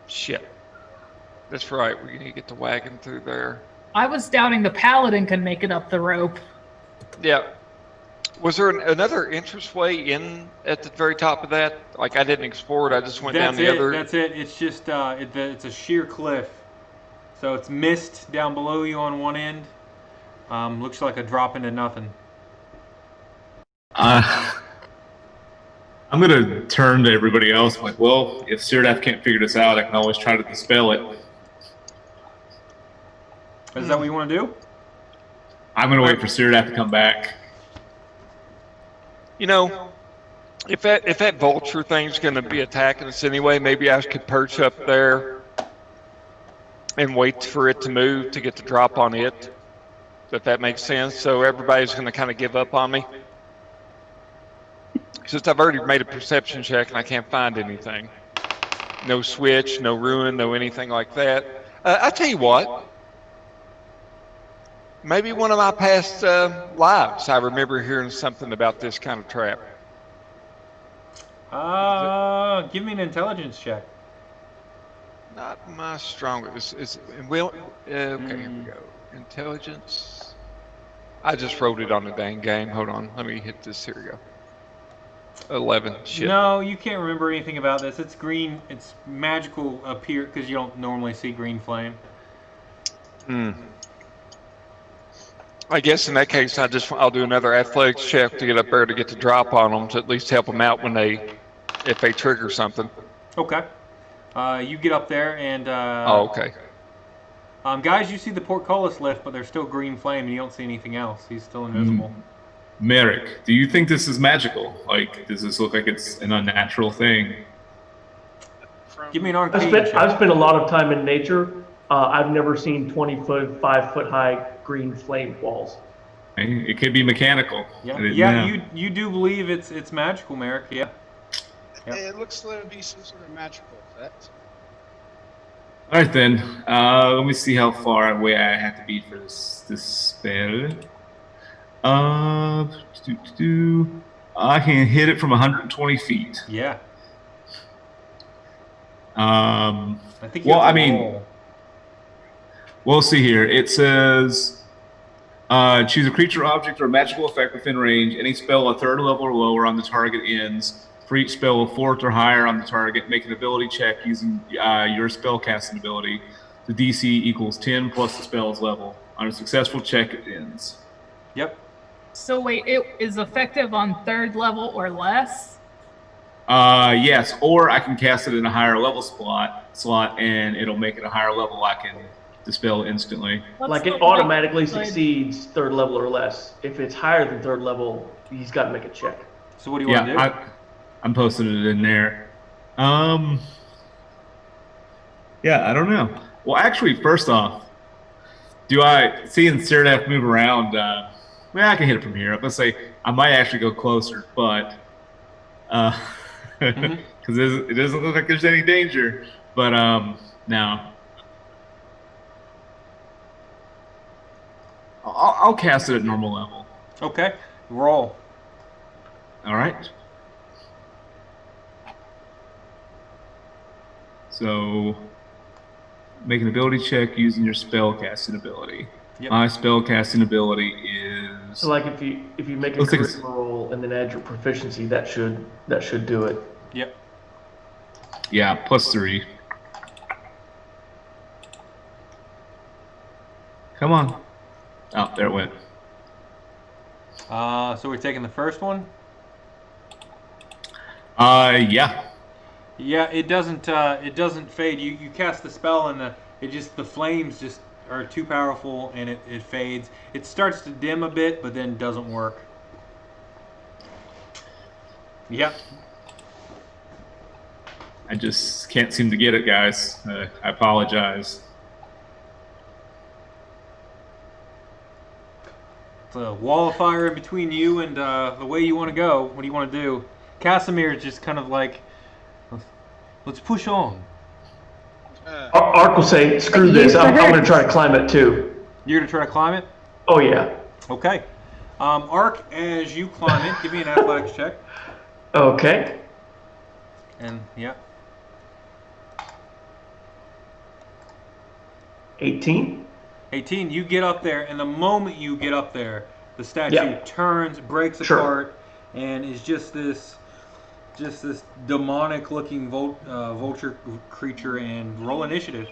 Speaker 7: Shit. That's right. We need to get the wagon through there.
Speaker 4: I was doubting the paladin can make it up the rope.
Speaker 7: Yeah. Was there another entranceway in at the very top of that? Like I didn't explore it. I just went down the other.
Speaker 2: That's it. It's just it's a sheer cliff, so it's mist down below you on one end. Looks like a drop into nothing.
Speaker 5: I'm gonna turn to everybody else. Like, well, if Syrdath can't figure this out, I can always try to dispel it.
Speaker 2: Is that what you want to do?
Speaker 5: I'm gonna wait for Syrdath to come back.
Speaker 7: You know, if that vulture thing's going to be attacking us anyway, maybe I could perch up there and wait for it to move to get the drop on it. If that makes sense. So everybody's going to kind of give up on me. Since I've already made a perception check and I can't find anything. No switch, no ruin, no anything like that. I tell you what. Maybe one of my past lives, I remember hearing something about this kind of trap.
Speaker 2: Give me an intelligence check.
Speaker 7: Not my strongest. Okay, here we go. Intelligence. I just wrote it on the dang game. Hold on. Let me hit this. Here we go. 11. Shit.
Speaker 2: No, you can't remember anything about this. It's green. It's magical up here because you don't normally see green flame.
Speaker 7: I guess in that case, I'll do another athletics check to get up there to get the drop on them to at least help them out if they trigger something.
Speaker 2: Okay. You get up there and.
Speaker 7: Oh, okay.
Speaker 2: Guys, you see the portcullis lift, but there's still green flame, and you don't see anything else. He's still invisible.
Speaker 5: Marick, do you think this is magical? Like, does this look like it's an unnatural thing?
Speaker 2: Give me an arcane check.
Speaker 3: I've spent a lot of time in nature. I've never seen 20-foot, 5-foot high green flame walls.
Speaker 5: It could be mechanical.
Speaker 2: Yeah,
Speaker 5: I didn't
Speaker 2: yeah.
Speaker 5: know.
Speaker 2: You do believe it's magical, Marick? Yeah. Yep.
Speaker 1: It looks to be some sort of magical effect.
Speaker 5: All right then. Let me see how far away I have to be for this spell. I can hit it from 120 feet.
Speaker 2: Yeah.
Speaker 5: I
Speaker 2: think.
Speaker 5: Well, I mean,
Speaker 2: roll.
Speaker 5: we'll see here. It says, choose a creature, object, or magical effect within range. Any spell a third level or lower on the target ends. For each spell, a fourth or higher on the target, make an ability check using your spell casting ability. The DC equals 10 plus the spell's level. On a successful check, it ends.
Speaker 2: Yep.
Speaker 4: So wait, it is effective on third level or less?
Speaker 5: Yes, or I can cast it in a higher level slot, and it'll make it a higher level I can dispel instantly.
Speaker 3: Like it automatically succeeds third level or less. If it's higher than third level, he's got to make a check.
Speaker 2: So what do you want to do?
Speaker 5: I'm posting it in there. Yeah, I don't know. Well, actually, first off, seeing Syrdath move around, I can hit it from here. I'm going to say I might actually go closer, but because it doesn't look like there's any danger. But no. I'll cast it at normal level.
Speaker 2: Okay. Roll.
Speaker 5: All right. So, make an ability check using your spell casting ability.
Speaker 2: Yep.
Speaker 5: My spell casting ability is.
Speaker 3: So like if you make a
Speaker 5: Let's take a
Speaker 3: charisma roll and then add your proficiency, that should do it.
Speaker 2: Yep.
Speaker 5: Yeah, +3. Come on. Oh, there it went.
Speaker 2: So we're taking the first one.
Speaker 5: Yeah.
Speaker 2: Yeah, it doesn't fade. You cast the spell and the flames just are too powerful and it fades. It starts to dim a bit, but then doesn't work. Yep.
Speaker 5: I just can't seem to get it, guys. I apologize.
Speaker 2: It's a wall of fire in between you and the way you want to go. What do you want to do? Casimir is just kind of like, let's push on.
Speaker 3: Ark will say, screw this, I'm going to try to climb it too.
Speaker 2: You're going to try to climb it?
Speaker 3: Oh yeah.
Speaker 2: Okay. Ark, as you climb it, give me an athletics check.
Speaker 3: Okay.
Speaker 2: And, yeah.
Speaker 3: 18.
Speaker 2: 18, you get up there, and the moment you get up there, the statue turns, breaks apart, and is just this demonic-looking vulture creature. And roll initiative.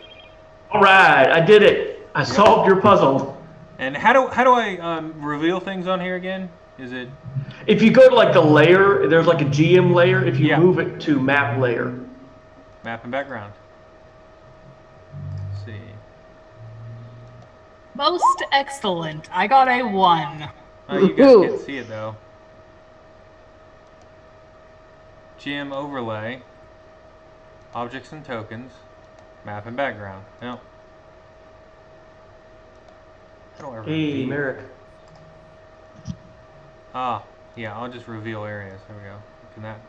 Speaker 3: All right, I did it. I solved your puzzle.
Speaker 2: And how do I reveal things on here again? Is it?
Speaker 3: If you go to like the layer, there's like a GM layer. If you move it to map layer.
Speaker 2: Map and background. Let's see.
Speaker 4: Most excellent. I got a 1.
Speaker 2: You guys can't see it though. GM overlay. Objects and tokens. Map and background. No.
Speaker 3: Hey, Marick.
Speaker 2: Ah, yeah, I'll just reveal areas. There we go. Can that?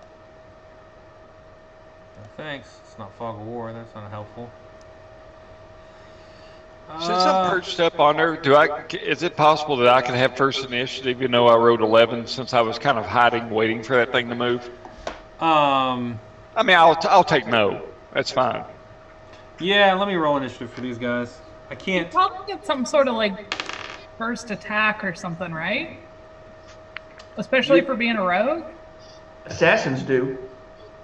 Speaker 2: No, thanks. It's not Fog of War. That's not helpful.
Speaker 7: Since I'm perched up on there, is it possible that I can have first initiative even though I rolled 11 since I was kind of hiding, waiting for that thing to move? I mean, I'll take no. That's fine.
Speaker 2: Yeah, let me roll initiative for these guys. I can't.
Speaker 4: You probably get some sort of like first attack or something, right? Especially for being a rogue?
Speaker 3: Assassins do.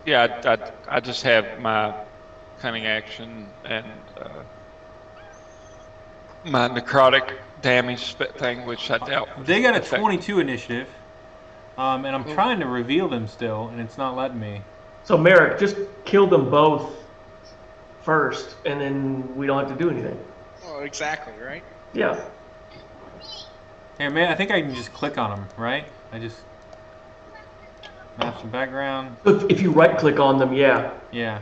Speaker 7: Yeah, I just have my cunning action and my necrotic damage thing, which I doubt.
Speaker 2: They got a 22 initiative, and I'm trying to reveal them still, and it's not letting me.
Speaker 3: So Marick, just kill them both first, and then we don't have to do anything.
Speaker 1: Oh, exactly, right?
Speaker 3: Yeah.
Speaker 2: Here, man, I think I can just click on them, right? I just map some background.
Speaker 3: If you right-click on them, yeah.
Speaker 2: Yeah.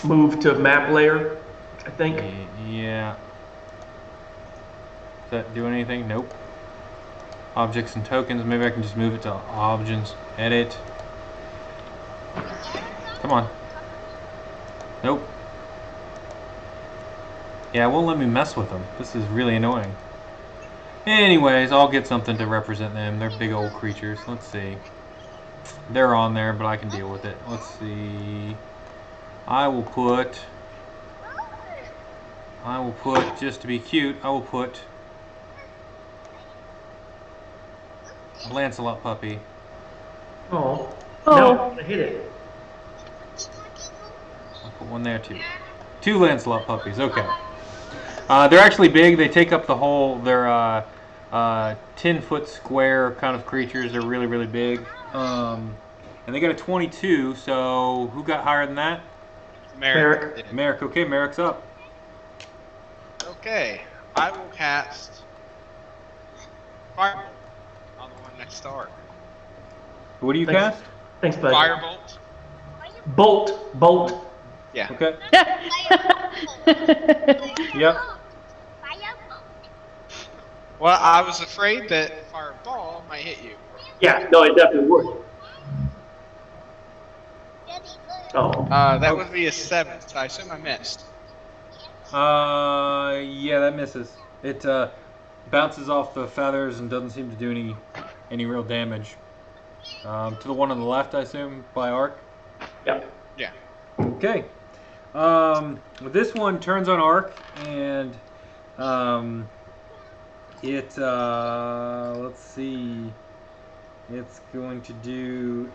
Speaker 3: Move to map layer, I think.
Speaker 2: Yeah. Does that do anything? Nope. Objects and tokens. Maybe I can just move it to options. Edit. Come on. Nope. Yeah, it won't let me mess with them. This is really annoying. Anyways, I'll get something to represent them. They're big old creatures. Let's see. They're on there, but I can deal with it. Let's see. I will put, just to be cute, I will put a Lancelot puppy.
Speaker 3: Oh.
Speaker 6: Oh.
Speaker 3: No, I hit it.
Speaker 2: I'll put one there too. 2 Lancelot puppies. Okay. They're actually big. They take up the whole. They're 10-foot square kind of creatures. They're really, really big. And they got a 22. So who got higher than that?
Speaker 1: Marick. did it.
Speaker 2: Marick. Okay, Marick's up.
Speaker 1: Okay, I will cast Firebolt on the one next to Ark.
Speaker 2: What do you
Speaker 3: Thanks.
Speaker 2: cast?
Speaker 3: Thanks, bud.
Speaker 1: Firebolt.
Speaker 3: Bolt.
Speaker 1: Yeah.
Speaker 2: Okay. Yep.
Speaker 1: Well, I was afraid that Fireball might hit you.
Speaker 3: Yeah, no, it definitely would. Oh.
Speaker 1: That would be a 7, so I assume I missed.
Speaker 2: Yeah, that misses. It bounces off the feathers and doesn't seem to do any real damage. To the one on the left, I assume, by Ark.
Speaker 3: Yeah.
Speaker 1: Yeah.
Speaker 2: Okay. This one turns on Ark and let's see. It's going to do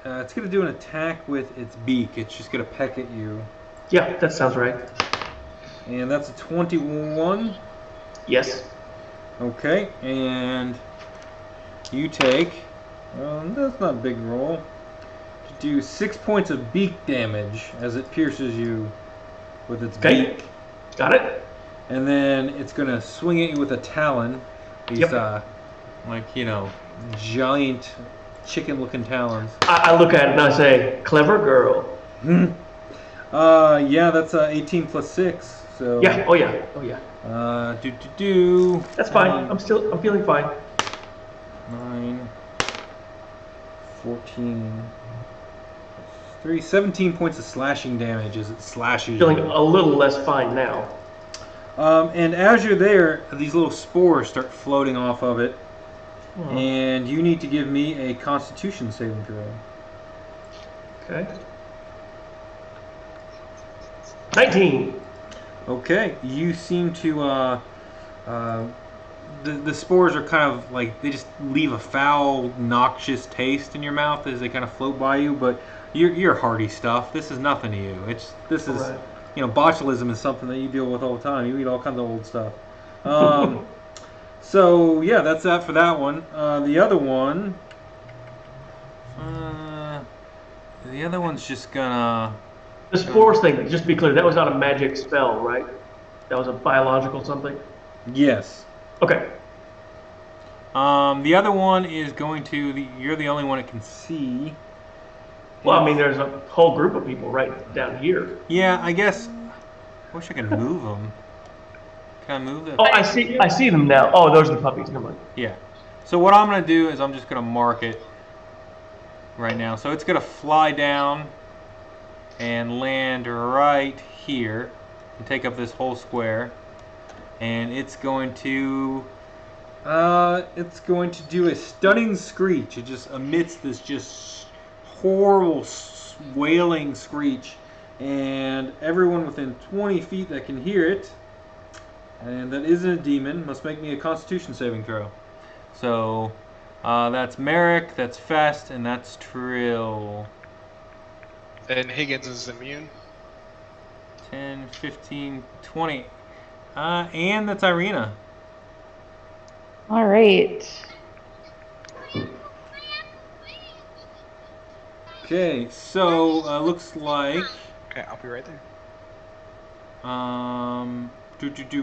Speaker 2: it's going to do an attack with its beak. It's just going to peck at you.
Speaker 3: Yeah, that sounds right.
Speaker 2: And that's a 21.
Speaker 3: Yes.
Speaker 2: Okay, and you take, that's not a big roll. You do 6 points of beak damage as it pierces you with its
Speaker 3: Okay.
Speaker 2: beak.
Speaker 3: Got it?
Speaker 2: And then it's going to swing at you with a talon. These,
Speaker 3: Yep.
Speaker 2: giant chicken-looking talons.
Speaker 3: I look at it and I say, clever girl.
Speaker 2: Yeah, that's 18 plus 6. So.
Speaker 3: Yeah, oh yeah. That's fine. I'm feeling fine.
Speaker 2: 9, 14, 3, 17 points of slashing damage as it slashes
Speaker 3: Feeling
Speaker 2: you.
Speaker 3: a little less fine now.
Speaker 2: And as you're there, these little spores start floating off of it.
Speaker 3: Oh.
Speaker 2: And you need to give me a Constitution saving throw.
Speaker 3: Okay. 19.
Speaker 2: Okay, you seem to, the spores are kind of like, they just leave a foul, noxious taste in your mouth as they kind of float by you, but you're hardy stuff. This is nothing to you. This is,
Speaker 3: Right.
Speaker 2: botulism is something that you deal with all the time. You eat all kinds of old stuff. So, yeah, that's that for that one. The other one's just gonna...
Speaker 3: The spores thing, just to be clear, that was not a magic spell, right? That was a biological something?
Speaker 2: Yes.
Speaker 3: Okay.
Speaker 2: The other one is going to... You're the only one it can see.
Speaker 3: Well, I mean, there's a whole group of people right down here.
Speaker 2: Yeah, I guess... I wish I could move them. Can I move them?
Speaker 3: Oh, I see them now. Oh, those are the puppies. Never mind.
Speaker 2: Yeah. So what I'm going to do is I'm just going to mark it right now. So it's going to fly down and land right here and take up this whole square. And it's going to do a stunning screech. It just emits this just horrible wailing screech. And everyone within 20 feet that can hear it, and that isn't a demon, must make me a Constitution saving throw. So that's Marick, that's Fest, and that's Trill.
Speaker 1: And Higgins is immune.
Speaker 2: 10, 15, 20. And that's Ireena.
Speaker 6: All right.
Speaker 2: Okay, so looks like
Speaker 1: Okay, I'll be right there.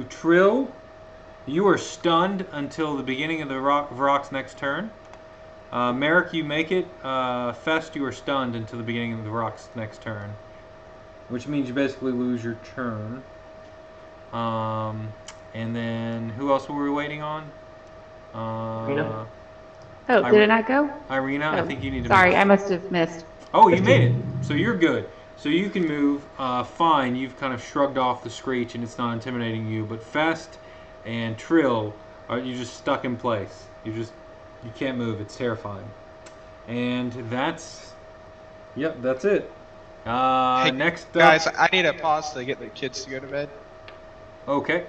Speaker 2: Trill, you are stunned until the beginning of the Varrock's next turn. Marick, you make it. Fest, you are stunned until the beginning of the Varrock's next turn. which means you basically lose your turn. And then who else were we waiting on?
Speaker 3: Ireena.
Speaker 6: Oh, did it not go?
Speaker 2: Ireena, I
Speaker 6: Oh,
Speaker 2: think you need to
Speaker 6: sorry,
Speaker 2: move.
Speaker 6: I must have missed.
Speaker 2: Oh, you made it. So you're good. So you can move. Fine, you've kind of shrugged off the screech and it's not intimidating you. But Fest and Trill, you're just stuck in place. You can't move. It's terrifying. And that's it.
Speaker 1: Hey,
Speaker 2: Next up,
Speaker 1: guys, I need a pause to get the kids to go to bed.
Speaker 2: Okay.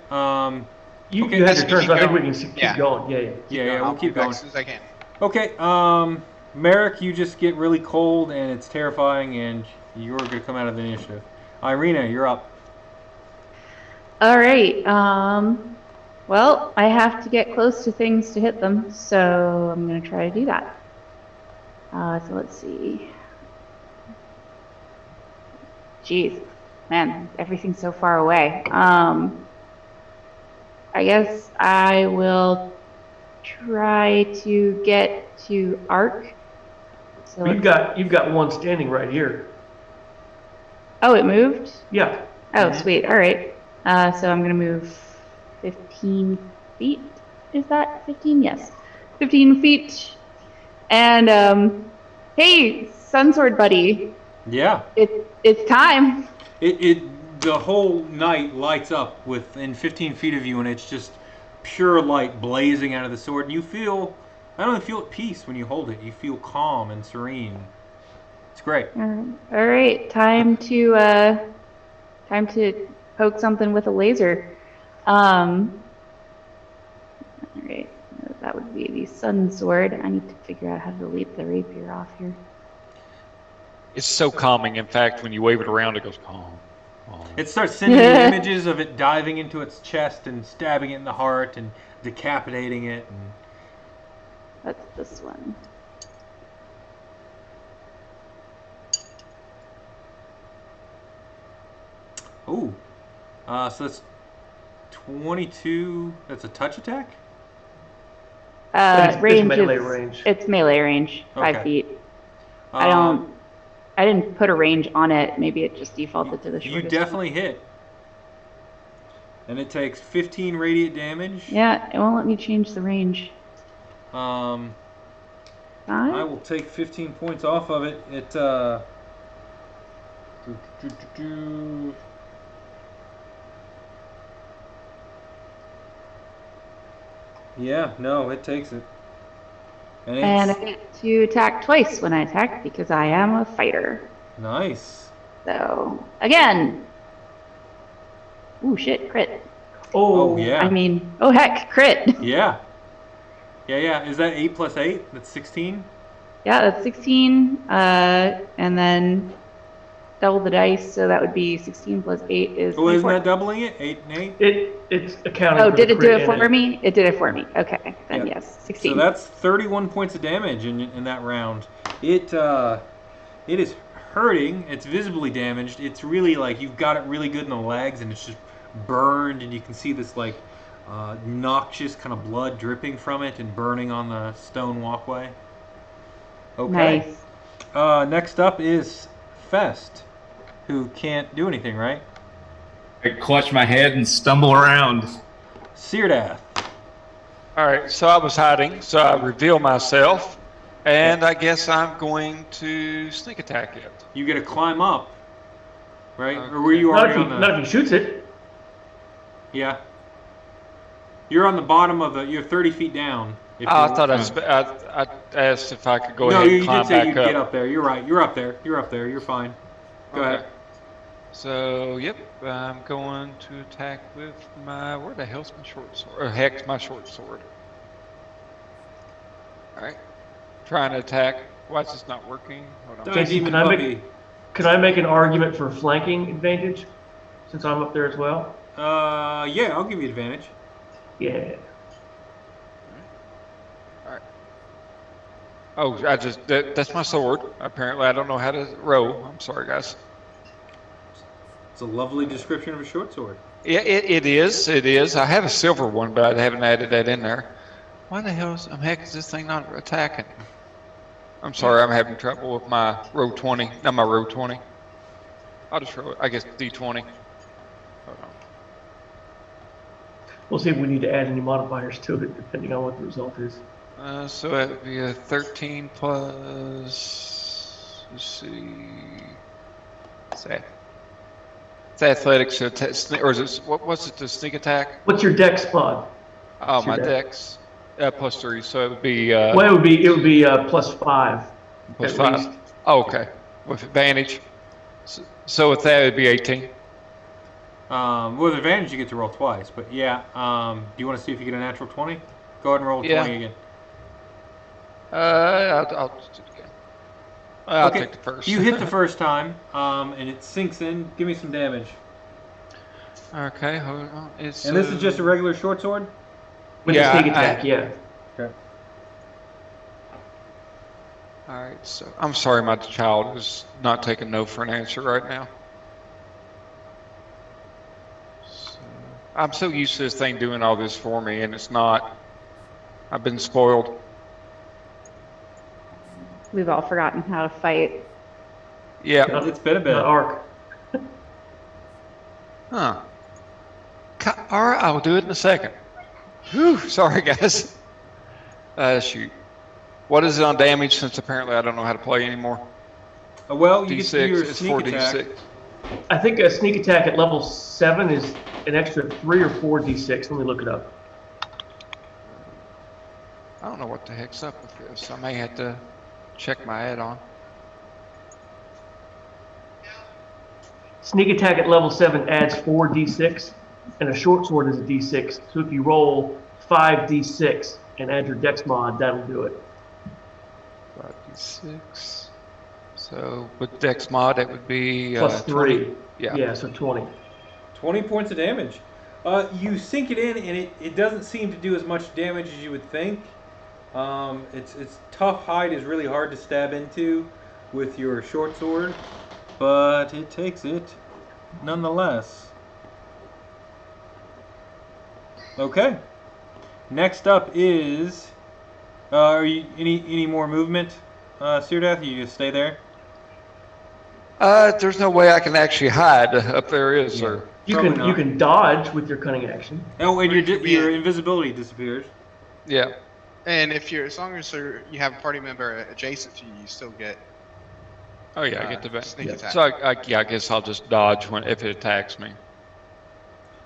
Speaker 3: You
Speaker 2: Okay,
Speaker 3: had
Speaker 1: let's
Speaker 3: your turn,
Speaker 1: keep
Speaker 3: so I think we
Speaker 1: going.
Speaker 3: can keep
Speaker 1: Yeah.
Speaker 3: going. Yeah.
Speaker 2: Yeah,
Speaker 1: I'll
Speaker 2: we'll keep
Speaker 1: be back
Speaker 2: going.
Speaker 1: as soon as I can.
Speaker 2: Okay. Marick, you just get really cold and it's terrifying, and you're gonna come out of the initiative. Ireena, you're up.
Speaker 6: All right. Well, I have to get close to things to hit them, so I'm going to try to do that. So let's see. Jeez, man, everything's so far away. I guess I will try to get to Arc. So
Speaker 3: Well, you've got one standing right here.
Speaker 6: Oh, it moved?
Speaker 3: Yeah.
Speaker 6: Oh, sweet. All right. So I'm going to move 15 feet. Is that 15? Yes. 15 feet. And, hey, Sunsword buddy.
Speaker 2: Yeah.
Speaker 6: It's time.
Speaker 2: The whole night lights up within 15 feet of you, and it's just pure light blazing out of the sword. And you feel, not only feel at peace when you hold it, you feel calm and serene. It's great.
Speaker 6: All right. Time to poke something with a laser. All right. That would be the Sun Sword. I need to figure out how to delete the rapier off here.
Speaker 7: It's so calming. In fact, when you wave it around, it goes calm.
Speaker 2: It starts sending you images of it diving into its chest and stabbing it in the heart and decapitating it. And
Speaker 6: That's this one.
Speaker 2: ooh, so that's 22. That's a touch attack.
Speaker 3: It's
Speaker 6: Range
Speaker 3: melee
Speaker 6: is,
Speaker 3: range.
Speaker 6: It's melee range, 5
Speaker 2: Okay.
Speaker 6: feet.
Speaker 2: Um,
Speaker 6: I didn't put a range on it. Maybe it just defaulted to the
Speaker 2: You
Speaker 6: shortest.
Speaker 2: definitely hit. And it takes 15 radiant damage.
Speaker 6: Yeah, it won't let me change the range.
Speaker 2: I
Speaker 6: 5?
Speaker 2: will take 15 points off of it. Yeah, no, it takes it. And
Speaker 6: And I
Speaker 2: it's
Speaker 6: get to attack twice when I attack because I am a fighter.
Speaker 2: nice.
Speaker 6: So, again. Ooh, shit, crit.
Speaker 2: Oh, yeah.
Speaker 6: I mean, oh heck, crit.
Speaker 2: Yeah. Yeah. Is that 8 plus 8? That's 16?
Speaker 6: Yeah, that's 16. And then double the dice, so that would be 16 plus 8 is
Speaker 2: Oh, isn't
Speaker 6: 24.
Speaker 2: that doubling it? 8 and 8?
Speaker 3: It's accounting
Speaker 6: Oh,
Speaker 3: for
Speaker 6: did
Speaker 3: the
Speaker 6: it do
Speaker 3: crit
Speaker 6: it
Speaker 3: in
Speaker 6: for me? It did it for me. Okay, then
Speaker 2: Yeah.
Speaker 6: yes, 16.
Speaker 2: So that's 31 points of damage in that round. It is hurting. It's visibly damaged. It's really like you've got it really good in the legs, and it's just burned, and you can see this like noxious kind of blood dripping from it and burning on the stone walkway. Okay.
Speaker 6: Nice.
Speaker 2: Next up is Fest, who can't do anything, right?
Speaker 5: I clutch my head and stumble around.
Speaker 2: Syrdath.
Speaker 7: All right, so I was hiding, so I reveal myself, and I guess I'm going to sneak attack it.
Speaker 2: You get to climb up, right?
Speaker 7: Okay.
Speaker 2: Or were you
Speaker 3: Not
Speaker 2: already
Speaker 3: if,
Speaker 2: on
Speaker 3: he,
Speaker 2: the?
Speaker 3: not if he shoots it.
Speaker 2: Yeah. You're on the bottom of the. You're 30 feet down. If
Speaker 7: I
Speaker 2: you're-
Speaker 7: thought I asked if I could go
Speaker 2: No,
Speaker 7: ahead and
Speaker 2: you
Speaker 7: climb
Speaker 2: did say
Speaker 7: back
Speaker 2: you'd
Speaker 7: up.
Speaker 2: get up there. You're right. You're up there. You're up there. You're fine. Go
Speaker 7: Okay.
Speaker 2: ahead.
Speaker 7: So, yep, I'm going to attack with my, where the hell's my short sword? Oh, heck's my short sword. All right, trying to attack. Why is this not working? Hold on.
Speaker 3: Jason,
Speaker 2: Demon
Speaker 3: can I make-
Speaker 2: puppy.
Speaker 3: Can I make an argument for flanking advantage since I'm up there as well?
Speaker 2: Yeah, I'll give you advantage.
Speaker 3: Yeah.
Speaker 7: Oh, that's my sword. Apparently, I don't know how to row. I'm sorry, guys.
Speaker 2: It's a lovely description of a short sword.
Speaker 7: Yeah, it is. It is. I have a silver one, but I haven't added that in there. Why the heck is this thing not attacking? I'm sorry, I'm having trouble with my row 20. Not my row 20. I'll just roll it. I guess D20. Hold on.
Speaker 3: We'll see if we need to add any modifiers to it, depending on what the result is.
Speaker 7: So that would be a 13 plus. Let's see. It's athletics, or is it what was it? The sneak attack?
Speaker 3: What's your dex mod?
Speaker 7: Oh,
Speaker 3: What's
Speaker 7: my
Speaker 3: your
Speaker 7: dex plus 3, so it would be
Speaker 3: Well, it would be plus 5.
Speaker 7: plus
Speaker 3: at
Speaker 7: 5.
Speaker 3: least.
Speaker 7: Oh, okay, with advantage. So with that, it'd be 18.
Speaker 2: With advantage, you get to roll twice. But yeah, do you want to see if you get a natural 20? Go ahead and roll a 20 again.
Speaker 7: I'll just do it again. I'll
Speaker 2: Okay,
Speaker 7: take the first.
Speaker 2: You hit the first time, and it sinks in. Give me some damage.
Speaker 7: Okay, hold on.
Speaker 2: And this is just a regular short sword?
Speaker 3: With the sneak attack, yeah.
Speaker 2: Okay.
Speaker 7: All right, so I'm sorry, my child is not taking no for an answer right now. So, I'm so used to this thing doing all this for me, and it's not. I've been spoiled.
Speaker 6: We've all forgotten how to fight.
Speaker 7: Yeah.
Speaker 2: It's been a bit.
Speaker 3: Not arc.
Speaker 7: Huh. All right, I'll do it in a second. Whew, sorry, guys. Shoot. What is it on damage, since apparently I don't know how to play anymore?
Speaker 2: Well, you get to do
Speaker 7: D6,
Speaker 2: your
Speaker 7: it's
Speaker 2: sneak attack.
Speaker 7: 4d6.
Speaker 3: I think a sneak attack at level 7 is an extra 3 or 4 d6. Let me look it up.
Speaker 7: I don't know what the heck's up with this. I may have to check my add-on.
Speaker 3: Sneak attack at level 7 adds 4 d6, and a short sword is a d6. So if you roll 5 d6 and add your dex mod, that'll do it.
Speaker 7: 5d6. So with Dex mod, it would be
Speaker 3: Plus 3.
Speaker 7: 20. Yeah.
Speaker 3: Yeah, so 20.
Speaker 2: 20 points of damage. You sink it in, and it doesn't seem to do as much damage as you would think. Its tough hide is really hard to stab into with your short sword, but it takes it nonetheless. Okay. Next up is, are you any more movement, Syrdath? You just stay there.
Speaker 7: There's no way I can actually hide up there, is there?
Speaker 3: You
Speaker 2: Probably
Speaker 3: can
Speaker 2: not.
Speaker 3: you can dodge with your cunning action.
Speaker 2: Oh, and
Speaker 1: Or you could be
Speaker 2: your
Speaker 1: in-
Speaker 2: invisibility disappears.
Speaker 7: Yeah.
Speaker 1: And if you're, as long as you have a party member adjacent to you, you still get
Speaker 7: Oh yeah, I get the back.
Speaker 1: sneak attack.
Speaker 7: So I guess I'll just dodge if it attacks me.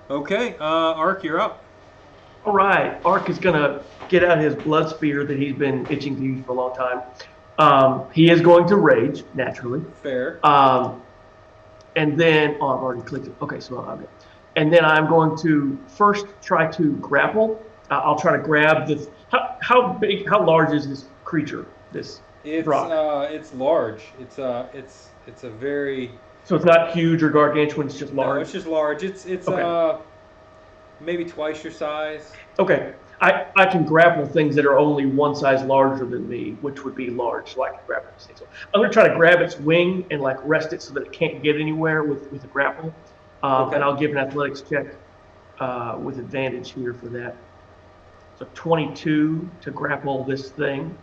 Speaker 2: Okay, Ark, you're up.
Speaker 3: All right, Ark is gonna get out his blood spear that he's been itching to use for a long time. He is going to rage naturally.
Speaker 2: Fair.
Speaker 3: And then, oh, I've already clicked it. Okay, so okay. And then I'm going to first try to grapple. I'll try to grab this. How large is this creature? This rock?
Speaker 2: It's large. It's a very.
Speaker 3: So it's not huge or gargantuan. It's just
Speaker 2: No,
Speaker 3: large.
Speaker 2: it's just large. It's
Speaker 3: Okay.
Speaker 2: Maybe twice your size.
Speaker 3: Okay. I can grapple things that are only one size larger than me, which would be large, so I can grab these things. So I'm going to try to grab its wing and like rest it so that it can't get anywhere with a grapple.
Speaker 2: Okay.
Speaker 3: And I'll give an athletics check with advantage here for that. So 22 to grapple this thing.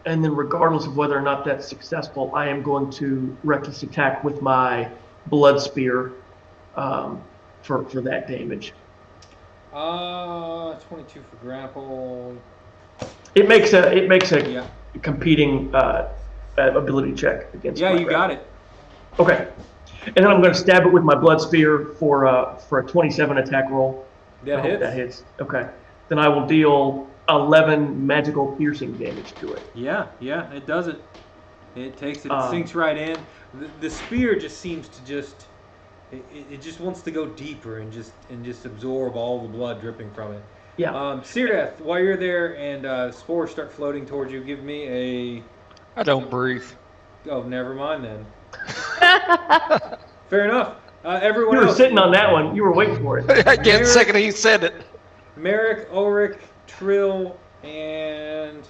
Speaker 3: And then regardless of whether or not that's successful, I am going to reckless attack with my blood spear for that damage.
Speaker 2: 22 for grapple.
Speaker 3: It makes a
Speaker 2: Yeah.
Speaker 3: competing ability check against.
Speaker 2: Yeah,
Speaker 3: my
Speaker 2: you
Speaker 3: grapple.
Speaker 2: got it.
Speaker 3: Okay, and then I'm going to stab it with my blood spear for a 27 attack roll. I
Speaker 2: That
Speaker 3: hope
Speaker 2: hits.
Speaker 3: That hits. Okay, then I will deal 11 magical piercing damage to it.
Speaker 2: Yeah, it does it. It takes it. It sinks right in. The spear just seems to just. It just wants to go deeper and just absorb all the blood dripping from it.
Speaker 3: Yeah.
Speaker 2: Syrdath, while you're there and spores start floating towards you, give me a.
Speaker 7: I don't breathe.
Speaker 2: Oh, never mind then. Fair enough. Everyone
Speaker 3: You were
Speaker 2: else.
Speaker 3: sitting on that one. You were waiting for it.
Speaker 7: I get the second he said it.
Speaker 2: Marick, Ulrich, Trill, and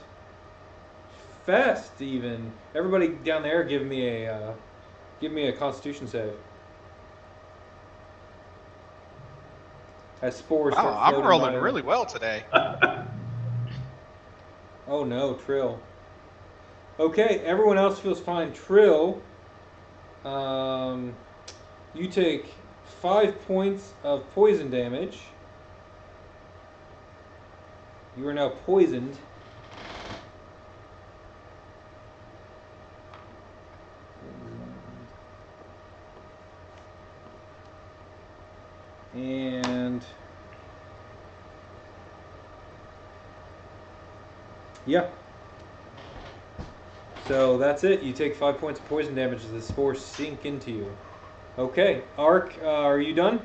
Speaker 2: Fest. Even everybody down there, give me a Constitution save. As spores start
Speaker 1: Wow, I'm
Speaker 2: floating
Speaker 1: rolling
Speaker 2: by.
Speaker 1: really well today.
Speaker 2: Oh no, Trill. Okay, everyone else feels fine. Trill, you take 5 points of poison damage. You are now poisoned. And yeah. So that's it. You take 5 points of poison damage as the spores sink into you. Okay, Ark, are you done?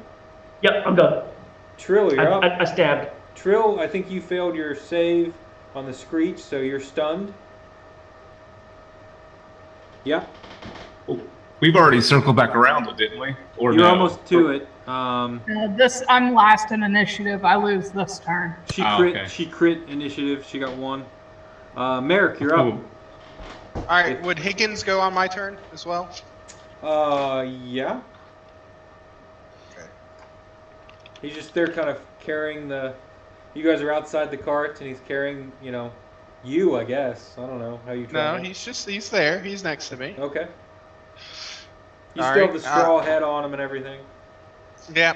Speaker 3: Yep, I'm done.
Speaker 2: Trill, you're up.
Speaker 3: I stabbed.
Speaker 2: Trill, I think you failed your save on the screech, so you're stunned. Yeah,
Speaker 5: We've already circled back around, though, didn't we? Or
Speaker 2: you're
Speaker 5: no?
Speaker 2: almost to it.
Speaker 4: I'm last in initiative. I lose this turn.
Speaker 2: She
Speaker 5: Oh,
Speaker 2: crit.
Speaker 5: okay.
Speaker 2: She crit initiative. She got 1. Marick, you're up.
Speaker 5: Cool.
Speaker 1: All right, would Higgins go on my turn as well?
Speaker 2: Yeah.
Speaker 1: Okay.
Speaker 2: He's just there, kind of carrying the. You guys are outside the cart, and he's carrying, you. I guess. I don't know how you.
Speaker 1: No,
Speaker 2: travel.
Speaker 1: he's there. He's next to me.
Speaker 2: Okay. You
Speaker 1: All
Speaker 2: still
Speaker 1: right,
Speaker 2: have the straw head on him and everything.
Speaker 1: Yeah.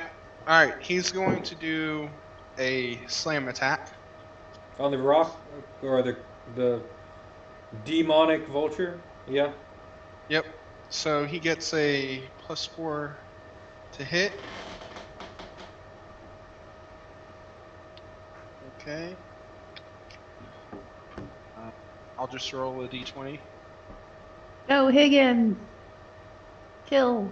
Speaker 1: All right, he's going to do a slam attack.
Speaker 2: On the rock, or the demonic vulture. Yeah.
Speaker 1: Yep. So he gets a +4 to hit. Okay. I'll just roll a d20.
Speaker 6: Go Higgins. Kill.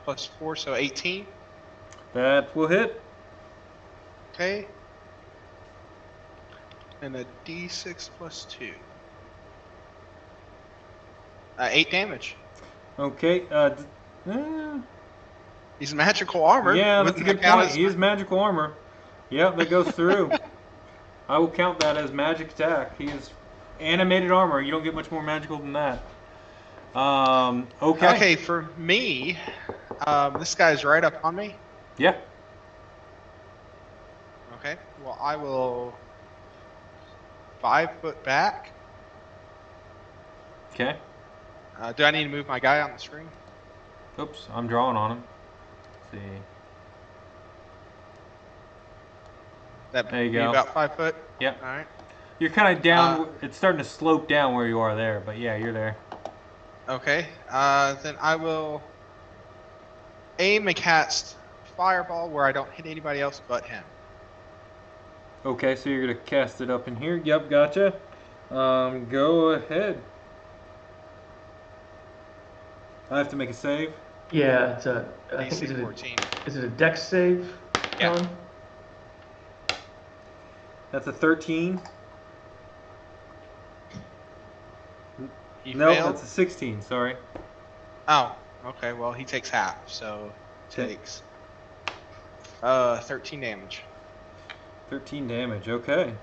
Speaker 1: +4, so 18.
Speaker 2: That will hit.
Speaker 1: Okay. And a d6 +2. 8 damage.
Speaker 2: Okay.
Speaker 1: He's magical armor.
Speaker 2: Yeah, that's a
Speaker 1: Wouldn't
Speaker 2: good
Speaker 1: that count
Speaker 2: point.
Speaker 1: as-
Speaker 2: He is magical armor. Yep, that goes through. I will count that as magic attack. He is animated armor. You don't get much more magical than that. Okay.
Speaker 1: Okay, for me, this guy's right up on me.
Speaker 2: Yeah.
Speaker 1: Okay. Well, I will 5 foot back.
Speaker 2: Okay.
Speaker 1: Do I need to move my guy on the screen?
Speaker 2: Oops, I'm drawing on him. Let's see.
Speaker 1: That
Speaker 2: There you
Speaker 1: be
Speaker 2: go.
Speaker 1: about 5 foot.
Speaker 2: Yep.
Speaker 1: All right.
Speaker 2: You're kind of down. It's starting to slope down where you are there, but yeah, you're there.
Speaker 1: Okay. Then I will aim and cast fireball where I don't hit anybody else but him.
Speaker 2: Okay, so you're gonna cast it up in here. Yep, gotcha. Go ahead. I have to make a save.
Speaker 3: Yeah, it's a. I think
Speaker 1: DC 14.
Speaker 3: is it a dex save?
Speaker 1: Yeah.
Speaker 3: John?
Speaker 2: That's a 13.
Speaker 1: He
Speaker 2: No,
Speaker 1: failed.
Speaker 2: that's a 16. Sorry.
Speaker 1: Oh. Okay. Well, he takes half, so
Speaker 2: Okay.
Speaker 1: takes 13 damage.
Speaker 2: 13 damage. Okay.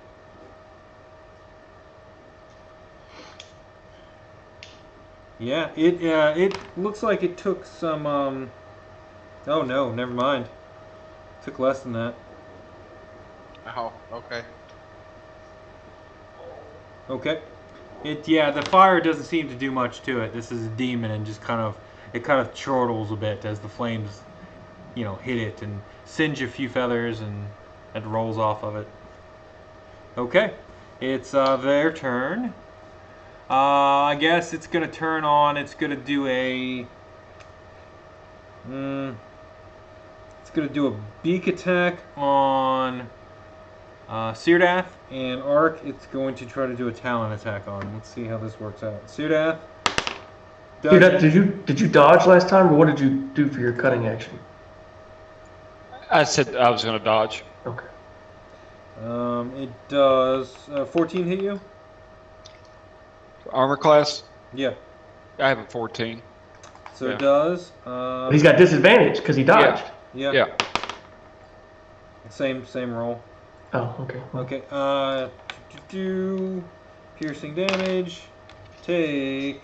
Speaker 2: Yeah, it looks like it took some. Oh no, never mind. Took less than that.
Speaker 1: Oh. Okay.
Speaker 2: Okay. The fire doesn't seem to do much to it. This is a demon, and just kind of chortles a bit as the flames, hit it and singe a few feathers, and it rolls off of it. Okay, it's their turn. I guess it's gonna turn on. It's gonna do a. It's gonna do a beak attack on Syrdath, and Ark. It's going to try to do a talon attack on him. Let's see how this works out. Syrdath.
Speaker 3: Did you dodge last time, or what did you do for your cutting action?
Speaker 7: I said I was going to dodge.
Speaker 3: Okay.
Speaker 2: It does 14 hit you?
Speaker 7: Armor class?
Speaker 2: Yeah.
Speaker 7: I have a 14.
Speaker 2: So
Speaker 7: Yeah.
Speaker 2: it does.
Speaker 3: But he's got disadvantage because he dodged.
Speaker 2: Yeah.
Speaker 7: Yeah.
Speaker 2: Same roll.
Speaker 3: Oh, okay.
Speaker 2: Okay. Piercing damage. Take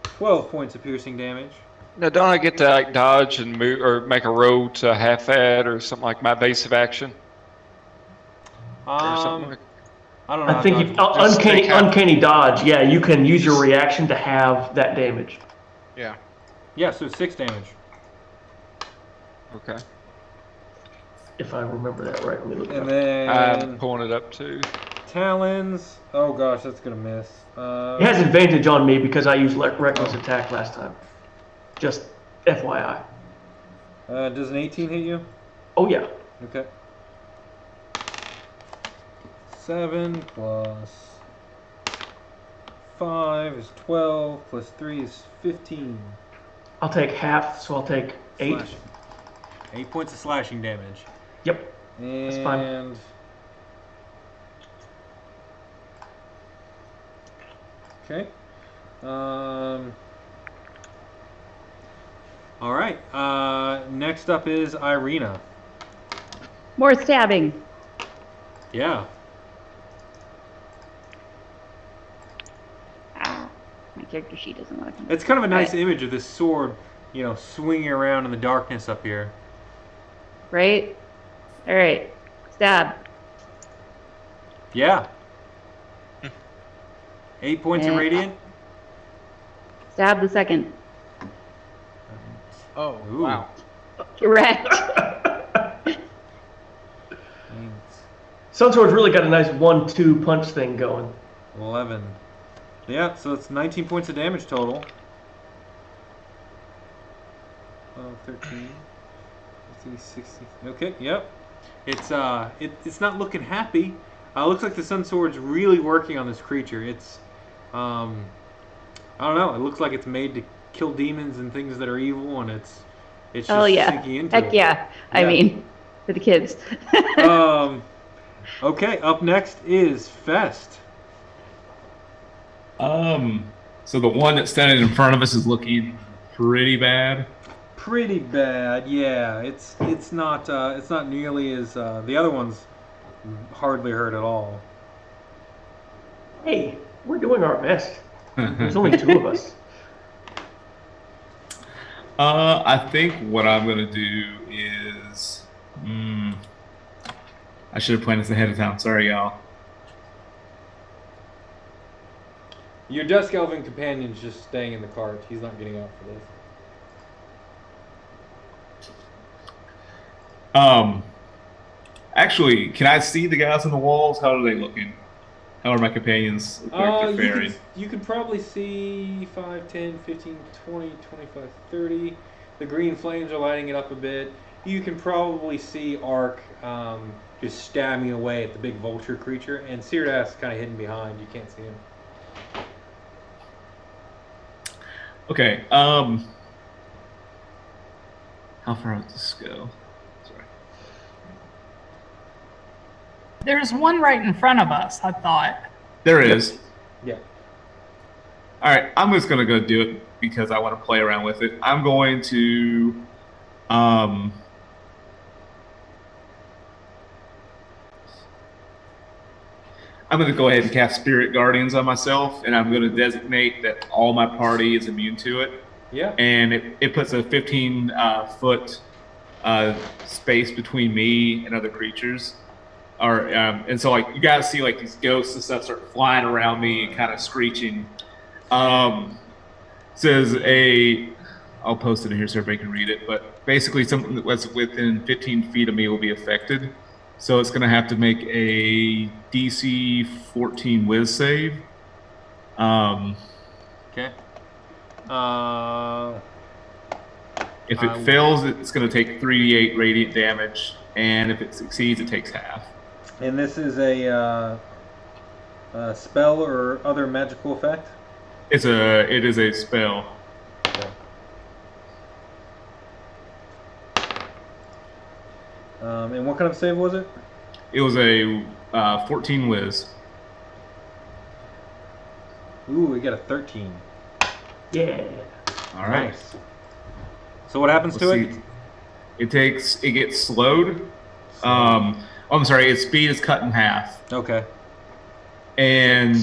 Speaker 2: 12 points of piercing damage.
Speaker 7: Now, don't I get to dodge and move or make a roll to half that or something like my evasive action? Or something like
Speaker 2: I don't know.
Speaker 3: I think
Speaker 2: how
Speaker 3: you,
Speaker 2: dodge-
Speaker 1: Just
Speaker 3: uncanny,
Speaker 1: take half.
Speaker 3: uncanny dodge. Yeah, you can use your reaction to have that damage.
Speaker 1: Yeah.
Speaker 2: Yeah, so 6 damage.
Speaker 7: Okay.
Speaker 3: If I remember that right, let me look it
Speaker 2: And
Speaker 3: up.
Speaker 2: then
Speaker 7: I'm pulling it up too.
Speaker 2: talons. Oh gosh, that's gonna miss.
Speaker 3: It has advantage on me because I used reckless attack last time. Just FYI.
Speaker 2: Does an 18 hit you?
Speaker 3: Oh yeah.
Speaker 2: Okay. 7 plus 5 is 12 plus 3 is 15.
Speaker 3: I'll take half, so I'll take 8.
Speaker 2: Slashing. 8 points of slashing damage.
Speaker 3: Yep.
Speaker 2: And
Speaker 3: That's fine.
Speaker 2: Okay. All right. Next up is Ireena.
Speaker 6: More stabbing.
Speaker 2: Yeah.
Speaker 6: Ah, my character sheet doesn't want to come.
Speaker 2: It's kind of a nice
Speaker 6: Right.
Speaker 2: image of this sword, swinging around in the darkness up here.
Speaker 6: Right? All right. Stab.
Speaker 2: Yeah. 8 points of
Speaker 6: And-
Speaker 2: radiant.
Speaker 6: Stab the second.
Speaker 1: Oh,
Speaker 2: Ooh.
Speaker 1: wow.
Speaker 6: Correct.
Speaker 3: Sunsword's really got a nice 1-2 punch thing going.
Speaker 2: 11. Yeah, so it's 19 points of damage total. 13, 15, 16. Okay, yep. It's not looking happy. Looks like the Sun Sword's really working on this creature. It's I don't know. It looks like it's made to kill demons and things that are evil, and it's just
Speaker 6: Oh yeah.
Speaker 2: sinking into
Speaker 6: Heck
Speaker 2: it.
Speaker 6: yeah. I
Speaker 2: Yeah.
Speaker 6: mean, for the kids.
Speaker 2: Okay, up next is Fest.
Speaker 5: So the one that's standing in front of us is looking pretty bad.
Speaker 2: Pretty bad, yeah. It's not nearly as the other one's hardly hurt at all.
Speaker 3: Hey, we're doing our best. There's only 2 of us.
Speaker 5: I think what I'm gonna do is, I should have planned this ahead of time. Sorry, y'all.
Speaker 2: Your Dusk Elven companion's just staying in the cart. He's not getting out for this.
Speaker 5: Actually, can I see the guys on the walls? How are they looking? How are my companions like they're faring?
Speaker 2: You can probably see 5, 10, 15, 20, 25, 30. The green flames are lighting it up a bit. You can probably see Ark just stabbing away at the big vulture creature, and Syrdath's kind of hidden behind. You can't see him.
Speaker 5: Okay. How far out does this go? Sorry.
Speaker 4: There's one right in front of us, I thought.
Speaker 5: There is.
Speaker 2: Yeah.
Speaker 5: All right. I'm just gonna go do it because I want to play around with it. I'm going to, I'm going to go ahead and cast Spirit Guardians on myself, and I'm going to designate that all my party is immune to it.
Speaker 2: Yeah.
Speaker 5: And it puts a 15-foot space between me and other creatures. And so, like, you guys see, like, these ghosts and stuff start flying around me and kind of screeching. Says I'll post it in here so everybody can read it, but basically something that's within 15 feet of me will be affected. So it's going to have to make a DC 14 Wiz save.
Speaker 2: Okay.
Speaker 5: If it fails, it's going to take 3d8 radiant damage, and if it succeeds, it takes half.
Speaker 2: And this is a spell or other magical effect?
Speaker 5: It is a spell.
Speaker 2: Okay. And what kind of save was it?
Speaker 5: It was a 14 Wiz.
Speaker 2: Ooh, we got a 13.
Speaker 3: Yeah.
Speaker 5: All right.
Speaker 2: Nice. So what happens to it?
Speaker 5: It gets slowed. I'm sorry, its speed is cut in half.
Speaker 2: Okay.
Speaker 5: And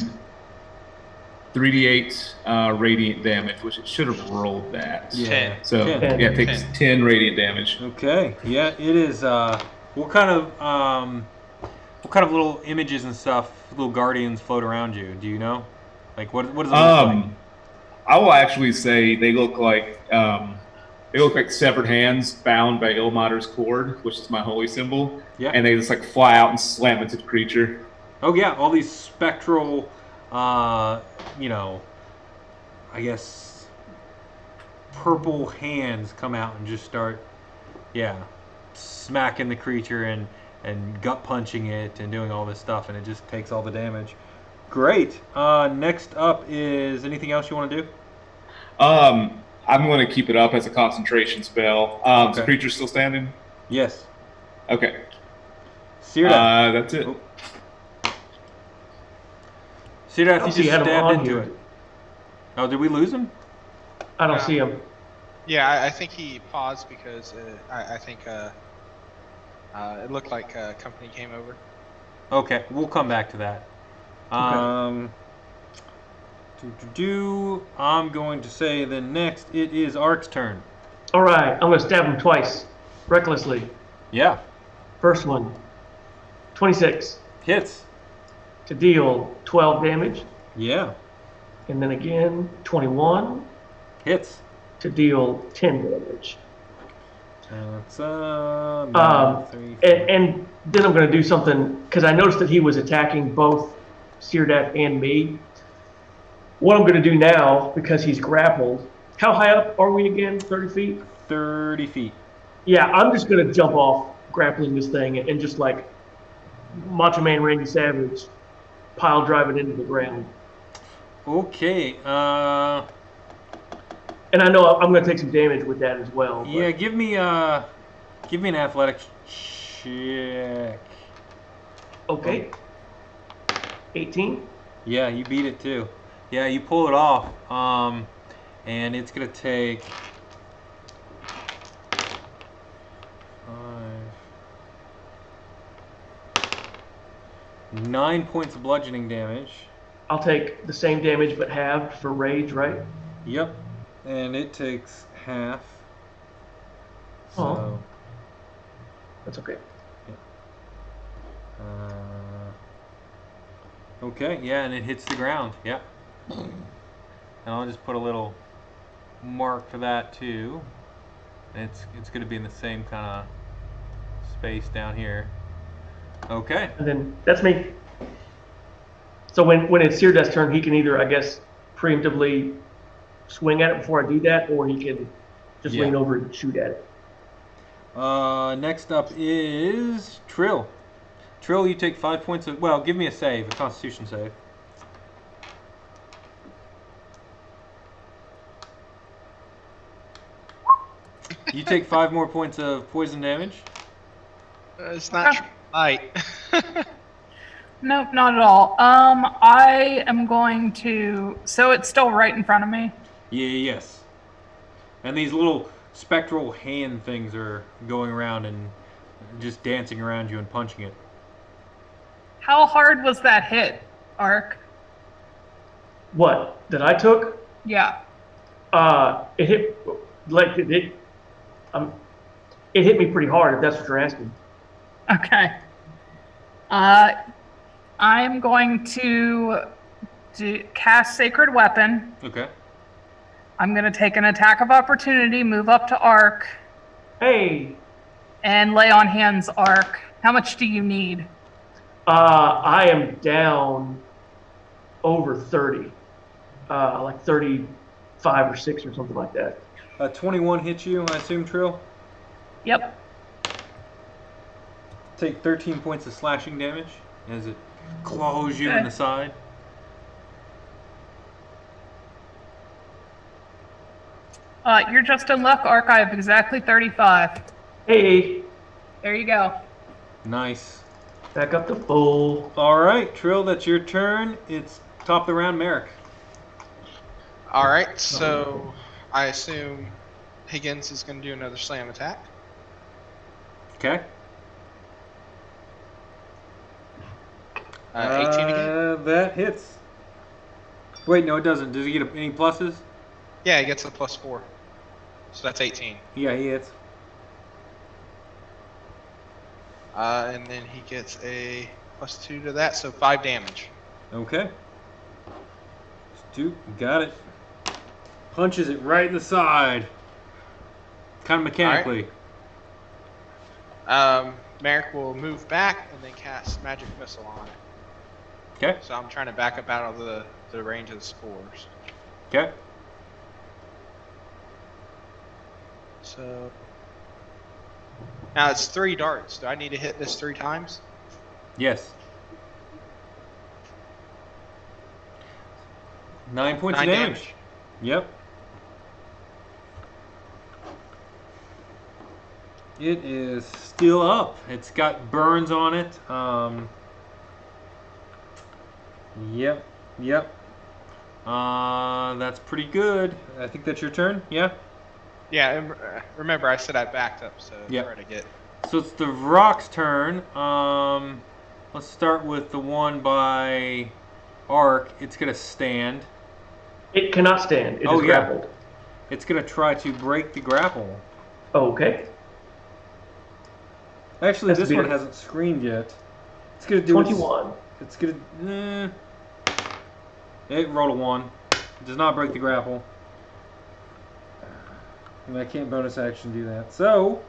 Speaker 5: 3d8 radiant damage, which it should have rolled that.
Speaker 2: Yeah.
Speaker 5: So
Speaker 2: 10.
Speaker 5: yeah, it takes 10 radiant damage.
Speaker 2: Okay. Yeah, it is. What kind of what kind of little images and stuff, little guardians float around you? Do you know? Like what does it look like?
Speaker 5: I will actually say they look like severed hands bound by Ilmater's cord, which is my holy symbol.
Speaker 2: Yeah.
Speaker 5: And they just like fly out and slam into the creature.
Speaker 2: Oh yeah, all these spectral, I guess, purple hands come out and just start, smacking the creature and gut punching it and doing all this stuff, and it just takes all the damage. Great. Next up is anything else you want to do?
Speaker 5: I'm going to keep it up as a concentration spell. Is the creature still standing?
Speaker 2: Yes.
Speaker 5: Okay.
Speaker 2: Syrdath.
Speaker 5: That's it.
Speaker 2: Oh. Syrdath, you just
Speaker 3: had him
Speaker 2: stabbed
Speaker 3: on
Speaker 2: into
Speaker 3: here.
Speaker 2: it. Oh, did we lose him?
Speaker 3: I don't see him.
Speaker 1: Yeah, I think he paused because I think it looked like company came over.
Speaker 2: Okay, we'll come back to that. I'm going to say then next it is Ark's turn.
Speaker 3: All right, I'm gonna stab him twice, recklessly.
Speaker 2: Yeah,
Speaker 3: First one, 26
Speaker 2: hits.
Speaker 3: to deal 12 damage,
Speaker 2: Yeah,
Speaker 3: and then again 21
Speaker 2: hits.
Speaker 3: to deal 10 damage.
Speaker 2: That's
Speaker 3: And then I'm gonna do something because I noticed that he was attacking both Syrdath and me. What I'm gonna do now, because he's grappled, how high up are we again? 30 feet?
Speaker 2: 30 feet.
Speaker 3: Yeah, I'm just gonna jump off grappling this thing and just like Macho Man Randy Savage pile drive it into the ground.
Speaker 2: Okay.
Speaker 3: And I know I'm gonna take some damage with that as well. But
Speaker 2: Yeah, give me an athletics check.
Speaker 3: okay. 18.
Speaker 2: Yeah, you beat it too. Yeah, you pull it off. And it's gonna take 9 points of bludgeoning damage.
Speaker 3: I'll take the same damage but halved for rage, right?
Speaker 2: Yep. And it takes half. So,
Speaker 3: Oh. That's okay.
Speaker 2: okay, yeah, and it hits the ground. Yep. And I'll just put a little mark for that too. It's going to be in the same kind of space down here. Okay.
Speaker 3: And then that's me. So when it's Syrdath's turn, he can either, I guess, preemptively swing at it before I do that, or he can just lean over and shoot at it.
Speaker 2: Next up is Trill. Trill, you take 5 points of... Well, give me a save, a Constitution save. You take 5 more points of poison damage.
Speaker 1: It's not light.
Speaker 4: Nope, not at all. I am going to. So it's still right in front of me.
Speaker 2: Yeah, yes. And these little spectral hand things are going around and just dancing around you and punching it.
Speaker 4: How hard was that hit, Ark?
Speaker 3: What that I took?
Speaker 4: Yeah.
Speaker 3: It hit like it hit me pretty hard. If that's what you're asking.
Speaker 4: Okay. I'm going to cast Sacred Weapon.
Speaker 2: Okay.
Speaker 4: I'm going to take an attack of opportunity, move up to Ark,
Speaker 3: Hey,
Speaker 4: and lay on hands, Ark. How much do you need?
Speaker 3: I am down over 30, like 35 or 6 or something like that.
Speaker 2: 21 hits you, I assume, Trill?
Speaker 4: Yep.
Speaker 2: Take 13 points of slashing damage as it claws you in the side.
Speaker 4: You're just in luck, Ark. I have exactly 35.
Speaker 3: Hey,
Speaker 4: There you go.
Speaker 2: Nice.
Speaker 3: back up to full.
Speaker 2: All right, Trill, that's your turn. It's top of the round, Marick.
Speaker 1: All right, so I assume Higgins is going to do another slam attack.
Speaker 2: Okay.
Speaker 1: 18 again?
Speaker 2: That hits. Wait, no, it doesn't. Does he get any pluses?
Speaker 1: Yeah, he gets a +4. So that's 18.
Speaker 2: Yeah, he hits.
Speaker 1: And then he gets a plus 2 to that, so 5 damage.
Speaker 2: Okay. Got it. Punches it right in the side. Kind of mechanically.
Speaker 1: Marick will move back and then cast Magic Missile on it.
Speaker 2: Okay.
Speaker 1: So I'm trying to back up out of the range of the spores.
Speaker 2: Okay.
Speaker 1: So now it's 3 darts. Do I need to hit this 3 times?
Speaker 2: Yes. 9 points
Speaker 1: 9
Speaker 2: of damage. Yep. It is still up. It's got burns on it. Yep. That's pretty good. I think that's your turn. Yeah.
Speaker 1: Yeah. And remember, I said I backed up, so
Speaker 2: Yep.
Speaker 1: try to get.
Speaker 2: So it's the Rock's turn. Let's start with the one by Arc. It's gonna stand.
Speaker 3: It cannot stand. It is
Speaker 2: Oh, yeah.
Speaker 3: grappled.
Speaker 2: It's gonna try to break the grapple.
Speaker 3: Okay.
Speaker 2: Actually,
Speaker 3: That's
Speaker 2: this
Speaker 3: beat
Speaker 2: one
Speaker 3: it.
Speaker 2: hasn't screamed yet. It's gonna do
Speaker 3: 21.
Speaker 2: It's gonna. It rolled a 1. It does not break the grapple. And I can't bonus action do that. So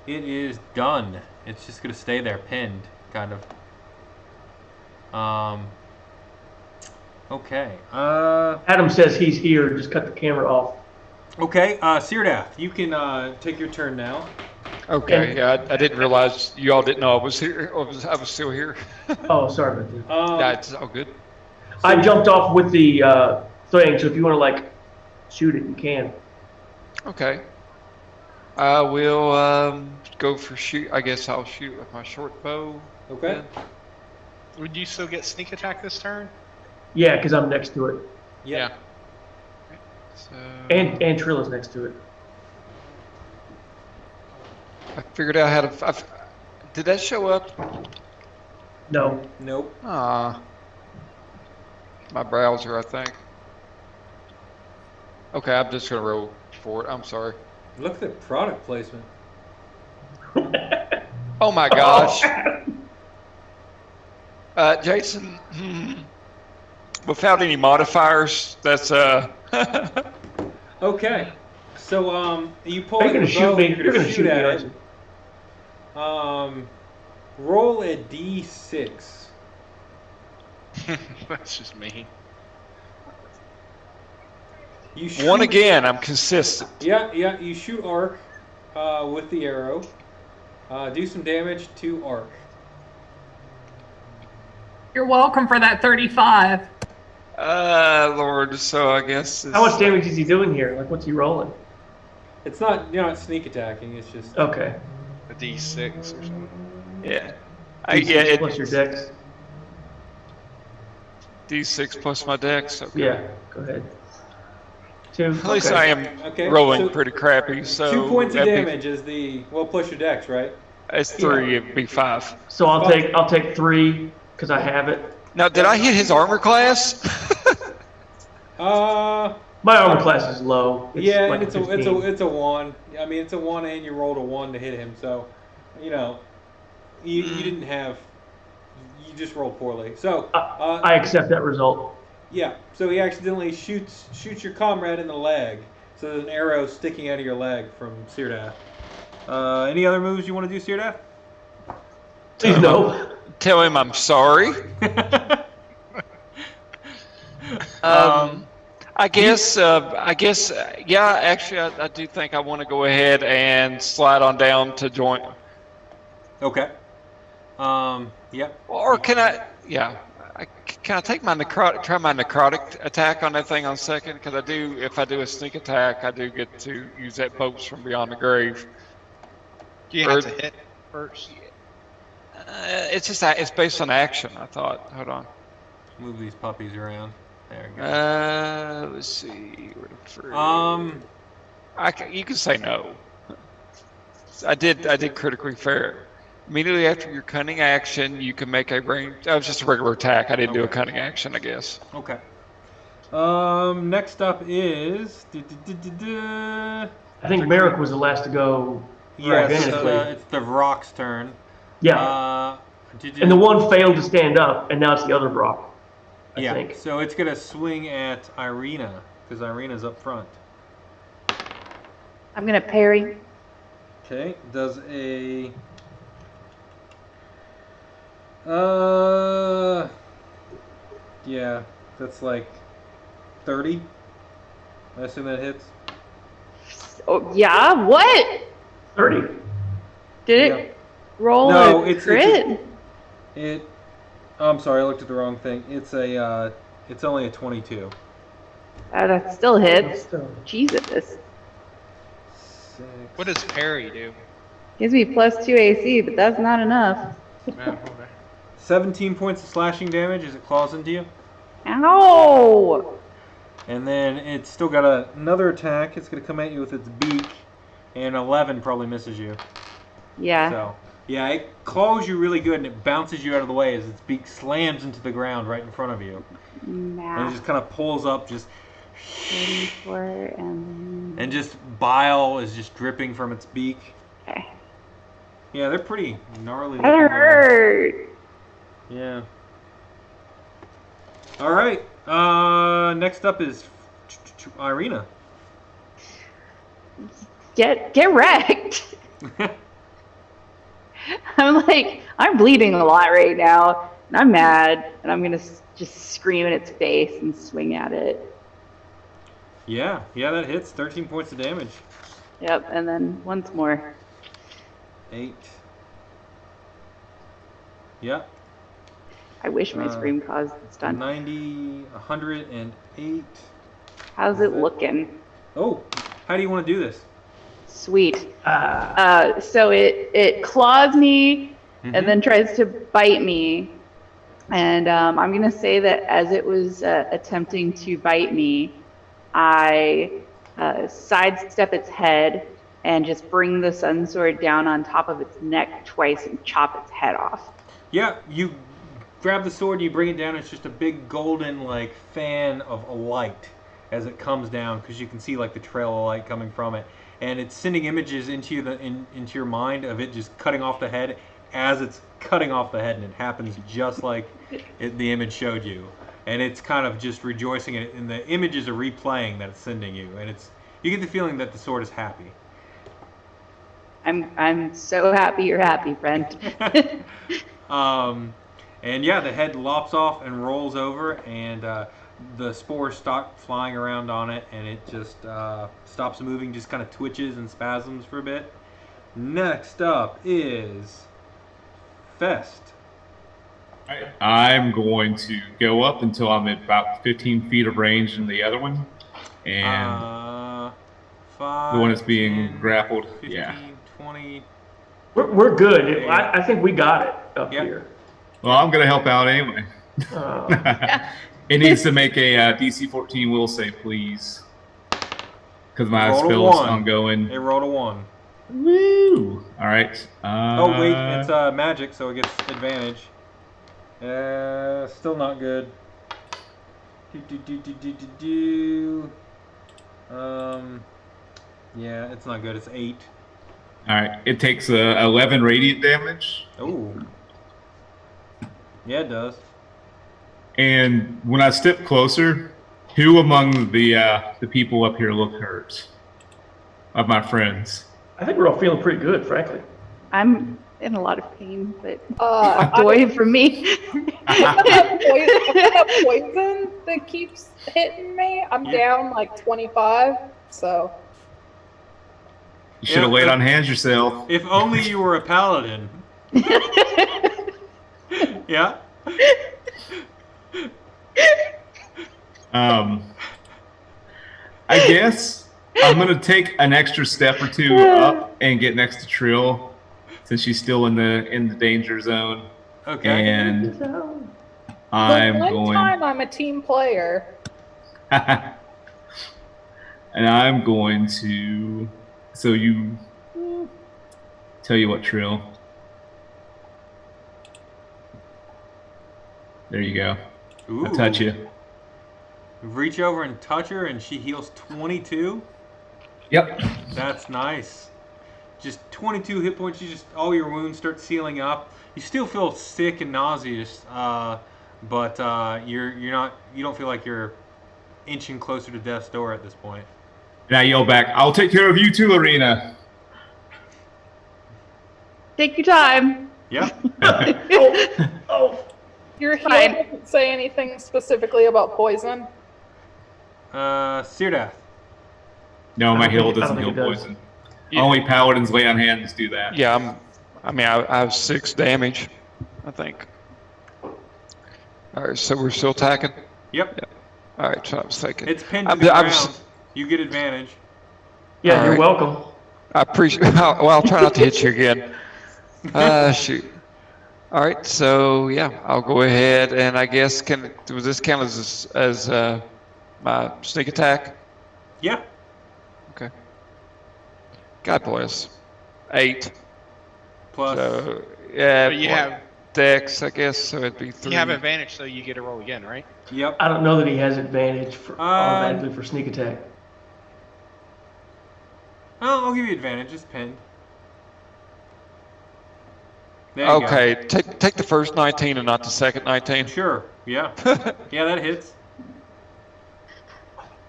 Speaker 2: it is done. It's just gonna stay there, pinned, kind of. Okay.
Speaker 3: Adam says he's here. Just cut the camera off.
Speaker 2: Okay. Syrdath, you can take your turn now.
Speaker 7: Okay, yeah, I didn't realize you all didn't know I was here. I was still here.
Speaker 3: Oh, sorry about that.
Speaker 7: That's all good.
Speaker 3: I jumped off with the thing, so if you want to like shoot it, you can.
Speaker 7: Okay. I will go for shoot. I guess I'll shoot with my short bow.
Speaker 2: Okay.
Speaker 7: then.
Speaker 1: Would you still get sneak attack this turn?
Speaker 3: Yeah, because I'm next to it,
Speaker 1: Yeah.
Speaker 7: So
Speaker 3: and Trill is next to it.
Speaker 7: I figured out how to. Did that show up?
Speaker 3: No.
Speaker 2: Nope.
Speaker 7: My browser, I think. Okay, I'm just gonna roll for it. I'm sorry.
Speaker 2: Look at the product placement.
Speaker 7: Oh my gosh. Jason, without any modifiers, that's
Speaker 2: Okay. So you pull
Speaker 3: Are
Speaker 2: out
Speaker 3: you
Speaker 2: your
Speaker 3: gonna shoot
Speaker 2: bow,
Speaker 3: me?
Speaker 2: you're
Speaker 3: You're
Speaker 2: gonna
Speaker 3: gonna
Speaker 2: shoot
Speaker 3: shoot me,
Speaker 2: at
Speaker 3: aren't
Speaker 2: it.
Speaker 3: you?
Speaker 2: Roll a d6.
Speaker 1: That's just me.
Speaker 2: You shoot,
Speaker 7: one again. I'm consistent.
Speaker 2: Yeah, you shoot Arc with the arrow. Do some damage to Arc.
Speaker 4: You're welcome for that 35.
Speaker 7: Lord, so I guess
Speaker 3: How much damage is he doing here? Like, what's he rolling?
Speaker 2: It's not, you're not sneak attacking. It's just
Speaker 3: Okay.
Speaker 1: A D6 or something.
Speaker 7: Yeah.
Speaker 3: D6 plus your dex.
Speaker 7: D6 plus my dex. Okay.
Speaker 3: Yeah. Go ahead. 2.
Speaker 7: At least
Speaker 3: okay.
Speaker 7: I am
Speaker 2: Okay,
Speaker 7: rolling
Speaker 2: so
Speaker 7: pretty crappy. So
Speaker 2: 2 points of
Speaker 7: that'd be-
Speaker 2: damage is the plus your dex, right?
Speaker 7: It's 3. It'd be 5.
Speaker 3: So I'll take 3 because I have it.
Speaker 7: Now, did I hit his armor class?
Speaker 3: My armor class is low.
Speaker 2: Yeah,
Speaker 3: like
Speaker 2: and it's a
Speaker 3: 15.
Speaker 2: it's a 1. I mean, it's a 1, and you rolled a 1 to hit him. So, you didn't have. You just rolled poorly. So
Speaker 3: I accept that result.
Speaker 2: yeah. So he accidentally shoots your comrade in the leg. So there's an arrow sticking out of your leg from Syrdath. Any other moves you want to do, Syrdath?
Speaker 3: Please no.
Speaker 7: Tell him I'm sorry. I guess, yeah, actually, I do think I want to go ahead and slide on down to join.
Speaker 2: Okay. Yep.
Speaker 7: Or can I, yeah, can I take my try my necrotic attack on that thing on second? Because if I do a sneak attack, I do get to use that bolts from beyond the grave.
Speaker 1: Do you have to hit first?
Speaker 7: It's based on action, I thought. Hold on.
Speaker 2: Move these puppies around. There you go.
Speaker 7: Let's see. You can say no. I did critically fair. Immediately after your cunning action, you can make a range. That was just a regular attack. I didn't do a cunning action, I guess.
Speaker 2: Okay. Next up is.
Speaker 3: I think Marick was the last to go.
Speaker 2: Yes,
Speaker 3: organically.
Speaker 2: it's the Rock's turn.
Speaker 3: Yeah. And the one failed to stand up, and now it's the other Brock. I think.
Speaker 2: So it's gonna swing at Ireena because Ireena's up front.
Speaker 6: I'm gonna parry.
Speaker 2: Okay, does a yeah, that's like 30. I assume that hits.
Speaker 6: Oh yeah, what?
Speaker 3: 30.
Speaker 6: Did it roll
Speaker 2: No,
Speaker 6: a crit?
Speaker 2: I'm sorry, I looked at the wrong thing. It's only a 22.
Speaker 6: That still hits. Jesus.
Speaker 1: What does parry do?
Speaker 6: Gives me +2 AC, but that's not enough.
Speaker 2: 17 points of slashing damage as it claws into you.
Speaker 6: Ow!
Speaker 2: And then it's still got another attack. It's going to come at you with its beak. And 11 probably misses you.
Speaker 6: Yeah.
Speaker 2: So, yeah, it claws you really good and it bounces you out of the way as its beak slams into the ground right in front of you. And it just kind of pulls up, just...
Speaker 6: 34
Speaker 2: and just bile is just dripping from its beak.
Speaker 6: Okay.
Speaker 2: Yeah, they're pretty gnarly.
Speaker 6: That hurt.
Speaker 2: Yeah. All right. Next up is Ireena.
Speaker 6: Get wrecked. I'm bleeding a lot right now, and I'm mad, and I'm gonna just scream in its face and swing at it.
Speaker 2: Yeah, that hits. 13 points of damage.
Speaker 6: Yep, and then once more.
Speaker 2: 8. Yeah.
Speaker 6: I wish my scream caused stun.
Speaker 2: 90, 108.
Speaker 6: How's it looking?
Speaker 2: Oh, how do you want to do this?
Speaker 6: Sweet. So it claws me and then tries to bite me. And I'm going to say that as it was attempting to bite me, I sidestep its head and just bring the sunsword down on top of its neck twice and chop its head off.
Speaker 2: Yeah, you grab the sword, you bring it down. It's just a big golden fan of a light as it comes down, because you can see the trail of light coming from it, and it's sending images into your mind of it just cutting off the head as it's cutting off the head, and it happens just like the image showed you. And it's kind of just rejoicing in it, and the images are replaying that it's sending you, and you get the feeling that the sword is happy.
Speaker 6: I'm so happy you're happy, friend.
Speaker 2: And yeah, the head lops off and rolls over, and the spores stop flying around on it, and it just stops moving, just kind of twitches and spasms for a bit. Next up is Fest.
Speaker 5: I'm going to go up until I'm at about 15 feet of range in the other one. And
Speaker 2: 5,
Speaker 5: the one that's being
Speaker 2: 10,
Speaker 5: grappled.
Speaker 2: 15,
Speaker 5: Yeah.
Speaker 2: 20.
Speaker 3: We're good. I think we got it up here.
Speaker 5: Well, I'm going to help out anyway. It needs to make a DC 14 will save, please. Because my spell is ongoing.
Speaker 2: It rolled a 1.
Speaker 5: Woo! All right.
Speaker 2: Oh, wait, it's magic, so it gets advantage. Still not good. Yeah, it's not good. It's 8.
Speaker 5: All right. It takes 11 radiant damage.
Speaker 2: Oh. Yeah, it does.
Speaker 5: And when I step closer, who among the people up here look hurt? Of my friends?
Speaker 3: I think we're all feeling pretty good, frankly.
Speaker 6: I'm in a lot of pain, but joy for me.
Speaker 8: I have poison that keeps hitting me. I'm down 25, so.
Speaker 5: You should have laid on hands yourself.
Speaker 2: If only you were a paladin. Yeah?
Speaker 5: I guess I'm going to take an extra step or two up and get next to Trill, since she's still in the danger zone.
Speaker 2: Okay.
Speaker 5: And I'm
Speaker 8: one
Speaker 5: going.
Speaker 8: time I'm a team player.
Speaker 5: And I'm going to. So you. Tell you what, Trill. There you go.
Speaker 2: Ooh.
Speaker 5: I touch you.
Speaker 2: Reach over and touch her, and she heals 22.
Speaker 5: Yep.
Speaker 2: That's nice. just 22 hit points. All your wounds start sealing up. You still feel sick and nauseous, but you don't feel like you're inching closer to death's door at this point.
Speaker 5: And I yell back, "I'll take care of you too, Ireena."
Speaker 6: Take your time.
Speaker 2: Yep.
Speaker 3: Oh,
Speaker 8: Your heal
Speaker 6: Fine.
Speaker 8: doesn't say anything specifically about poison.
Speaker 2: Syrdath.
Speaker 5: No, my
Speaker 3: I don't
Speaker 5: heal
Speaker 3: think
Speaker 5: doesn't heal
Speaker 3: it does.
Speaker 5: poison. Only paladins lay on hands do that.
Speaker 7: Yeah, I have 6 damage, I think. All right, so we're still attacking.
Speaker 2: Yep.
Speaker 7: All right, so I was thinking.
Speaker 2: It's pinned to
Speaker 7: I'm-
Speaker 2: the
Speaker 7: I'm
Speaker 2: ground.
Speaker 7: s-
Speaker 2: You get advantage.
Speaker 3: yeah,
Speaker 7: All
Speaker 3: you're
Speaker 7: right.
Speaker 3: welcome.
Speaker 7: I appreciate. Well, I'll try not to hit you again. Shoot. All right, so yeah, I'll go ahead and I guess does this count as my sneak attack?
Speaker 2: Yeah.
Speaker 7: Okay. God bless. 8.
Speaker 2: Plus.
Speaker 7: So yeah,
Speaker 1: But you
Speaker 7: point
Speaker 1: have
Speaker 7: Dex, I guess. So it'd be 3.
Speaker 1: you have advantage, so you get to roll again, right?
Speaker 2: Yep.
Speaker 3: I don't know that he has advantage automatically for sneak attack.
Speaker 2: Oh, I'll give you advantage. It's pinned. There you
Speaker 7: Okay, take the first 19 and not the second 19.
Speaker 2: go. Sure. Yeah. Yeah, that hits.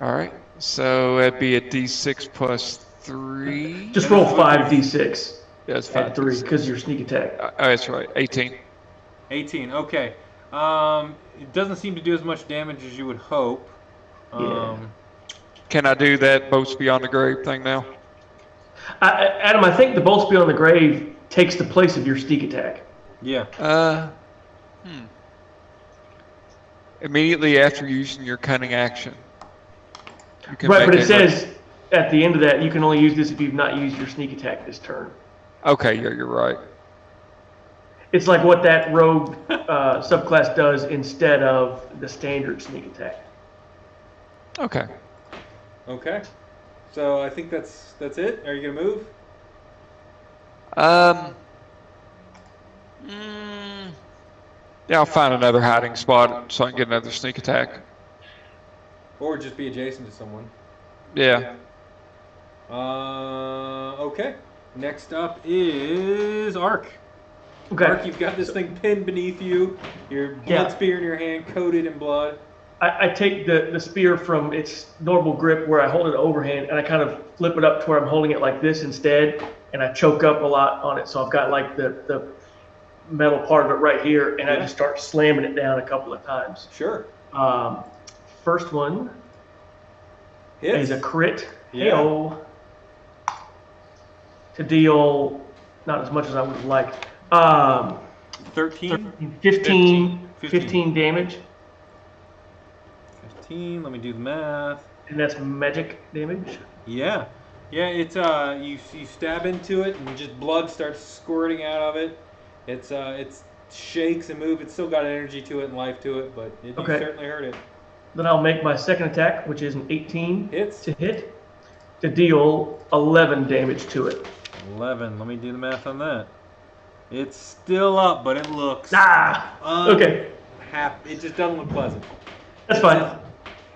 Speaker 7: All right, so it'd be a D6 plus 3.
Speaker 3: Just roll 5d6
Speaker 7: Yeah, it's
Speaker 3: at 3
Speaker 7: 5.
Speaker 3: because your sneak attack.
Speaker 7: Oh, that's right, 18.
Speaker 2: 18. Okay. It doesn't seem to do as much damage as you would hope.
Speaker 7: Can I do that bolts beyond the grave thing now?
Speaker 3: Adam, I think the bolts beyond the grave takes the place of your sneak attack.
Speaker 2: Yeah.
Speaker 7: Immediately after using your cunning action. You can
Speaker 3: Right,
Speaker 7: make
Speaker 3: but it says at the end of that, you can only use this if you've not used your sneak attack this turn.
Speaker 7: Okay, yeah, you're right.
Speaker 3: It's like what that rogue subclass does instead of the standard sneak attack.
Speaker 7: Okay.
Speaker 2: Okay. So I think that's it. Are you gonna move?
Speaker 7: Yeah, I'll find another hiding spot so I can get another sneak attack.
Speaker 2: Or just be adjacent to someone?
Speaker 7: Yeah.
Speaker 2: Okay. Next up is Ark.
Speaker 3: Okay.
Speaker 2: Ark, you've got this thing pinned beneath you. Your blood
Speaker 3: Yeah.
Speaker 2: spear in your hand, coated in blood.
Speaker 3: I take the spear from its normal grip where I hold it overhand and I kind of flip it up to where I'm holding it like this instead, and I choke up a lot on it. So I've got like the metal part of it right here, and I just start slamming it down a couple of times.
Speaker 2: Sure.
Speaker 3: First one
Speaker 2: Hits.
Speaker 3: is a crit.
Speaker 2: Yeah.
Speaker 3: Heyo. To deal not as much as I would like.
Speaker 2: 13.
Speaker 3: 15 damage,
Speaker 2: 15. Let me do the math.
Speaker 3: and that's magic damage.
Speaker 2: Yeah. Yeah, it's you stab into it and just blood starts squirting out of it. It's shakes and moves. It's still got energy to it and life to it, but you
Speaker 3: Okay.
Speaker 2: certainly hurt it.
Speaker 3: Then I'll make my second attack, which is an 18
Speaker 2: Hits.
Speaker 3: to hit, to deal 11 damage to it.
Speaker 2: 11. Let me do the math on that. It's still up, but it looks
Speaker 3: Okay,
Speaker 2: it just doesn't look pleasant.
Speaker 3: that's fine.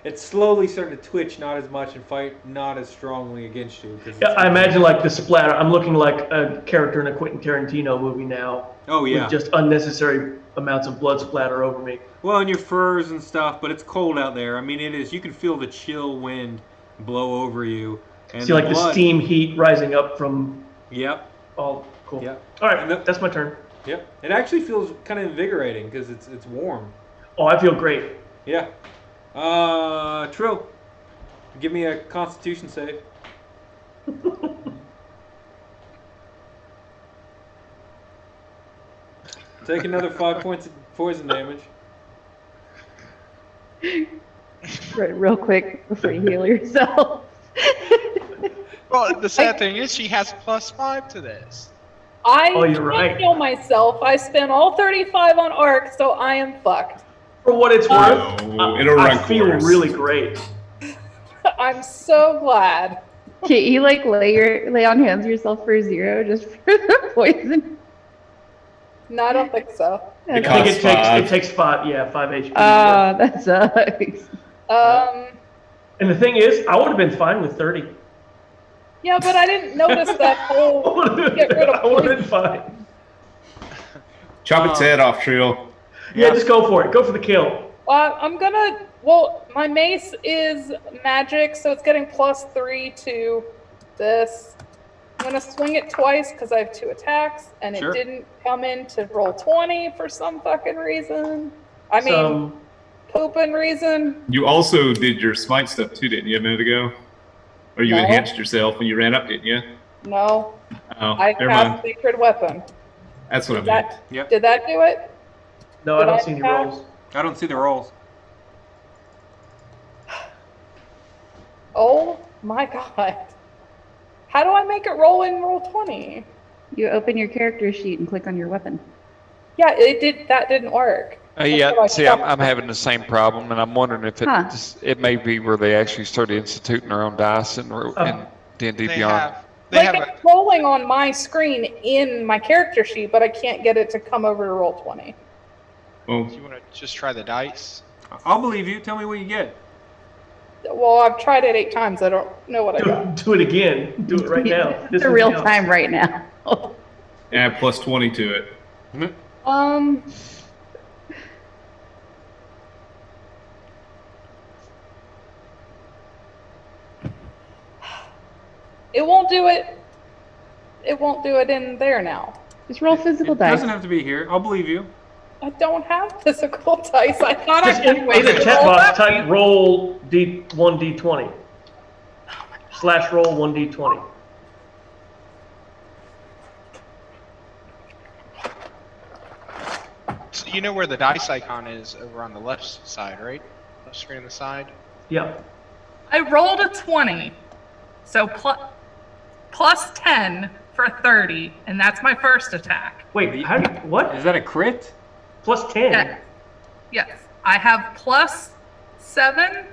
Speaker 2: It's slowly starting to twitch, not as much, and fight not as strongly against you. 'Cause
Speaker 3: Yeah, I imagine like the splatter. I'm looking like a character in a Quentin Tarantino movie now.
Speaker 2: Oh yeah.
Speaker 3: With just unnecessary amounts of blood splatter over me.
Speaker 2: Well, and your furs and stuff, but it's cold out there. I mean, it is. You can feel the chill wind blow over you. And
Speaker 3: See like the
Speaker 2: blood-
Speaker 3: steam heat rising up from
Speaker 2: Yep.
Speaker 3: all. Cool.
Speaker 2: Yep.
Speaker 3: All
Speaker 2: And
Speaker 3: right, that's my turn.
Speaker 2: Yep. It actually feels kind of invigorating because it's warm.
Speaker 3: Oh, I feel great.
Speaker 2: Yeah. Trill, give me a Constitution save. Take another 5 points of poison damage.
Speaker 6: Right, real quick before you heal yourself.
Speaker 1: Well, the sad thing is she has +5 to this.
Speaker 8: I
Speaker 3: Oh, you're
Speaker 8: can't
Speaker 3: right.
Speaker 8: heal myself. I spent all 35 on Arc, so I am fucked.
Speaker 3: For what it's worth,
Speaker 5: No, it'll
Speaker 3: I
Speaker 5: run
Speaker 3: feel
Speaker 5: course.
Speaker 3: really great.
Speaker 8: I'm so glad.
Speaker 6: Can't you like lay on hands yourself for 0 just for the poison?
Speaker 8: No, I don't think so.
Speaker 3: I
Speaker 5: Because-
Speaker 3: think it takes 5 HP.
Speaker 6: That sucks.
Speaker 8: Um,
Speaker 3: And the thing is, I would have been fine with 30.
Speaker 8: Yeah, but I didn't notice that whole get rid
Speaker 3: I
Speaker 8: of
Speaker 3: would have been
Speaker 8: poison.
Speaker 3: fine.
Speaker 5: Chop its head off, Trill.
Speaker 3: Yeah, just go for it. Go for the kill.
Speaker 8: I'm gonna. Well, my mace is magic, so it's getting +3 to this. I'm gonna swing it twice because I have 2 attacks, and
Speaker 2: Sure.
Speaker 8: it didn't come in to roll 20 for some fucking reason. I mean,
Speaker 3: Some
Speaker 8: pooping reason.
Speaker 5: You also did your smite stuff too, didn't you, a minute ago? Or you
Speaker 8: No.
Speaker 5: enhanced yourself when you ran up, didn't you?
Speaker 8: No,
Speaker 5: Oh,
Speaker 8: I
Speaker 5: never
Speaker 8: have
Speaker 5: mind.
Speaker 8: sacred weapon.
Speaker 5: That's what I meant.
Speaker 2: Yep.
Speaker 8: Did that do it?
Speaker 3: no, I don't see any
Speaker 8: Did I
Speaker 3: rolls.
Speaker 2: I don't see the rolls.
Speaker 8: Oh my god! How do I make it roll in roll 20?
Speaker 6: You open your character sheet and click on your weapon.
Speaker 8: Yeah, it did. That didn't work.
Speaker 7: Yeah, see, I'm having the same problem, and I'm wondering if it
Speaker 6: Huh.
Speaker 7: it may be where they actually started instituting their own dice and D&D
Speaker 1: They
Speaker 7: Beyond.
Speaker 1: have. They
Speaker 8: Like
Speaker 1: have
Speaker 8: it's rolling on my screen in my character sheet, but I can't get it to come over to roll 20.
Speaker 5: Well,
Speaker 1: Do you want to just try the dice?
Speaker 2: I'll believe you. Tell me what you get.
Speaker 8: Well, I've tried it 8 times. I don't know what I got.
Speaker 3: Do it again. Do it right now.
Speaker 6: It's a real time right now.
Speaker 5: add +20 to it.
Speaker 8: It won't do it. It won't do it in there now.
Speaker 6: Just roll physical
Speaker 2: It
Speaker 6: dice.
Speaker 2: doesn't have to be here. I'll believe you.
Speaker 8: I don't have physical dice. I thought
Speaker 3: Just
Speaker 8: I
Speaker 3: in
Speaker 8: could
Speaker 3: the chat box, type roll D1D20. / roll 1D20.
Speaker 1: So you know where the dice icon is over on the left side, right? Left screen on the side.
Speaker 3: Yeah.
Speaker 4: I rolled a 20, so plus 10 for 30, and that's my first attack.
Speaker 3: Wait, how do you, what?
Speaker 2: Is that a crit?
Speaker 3: Plus 10?
Speaker 4: Yeah. Yes, I have +7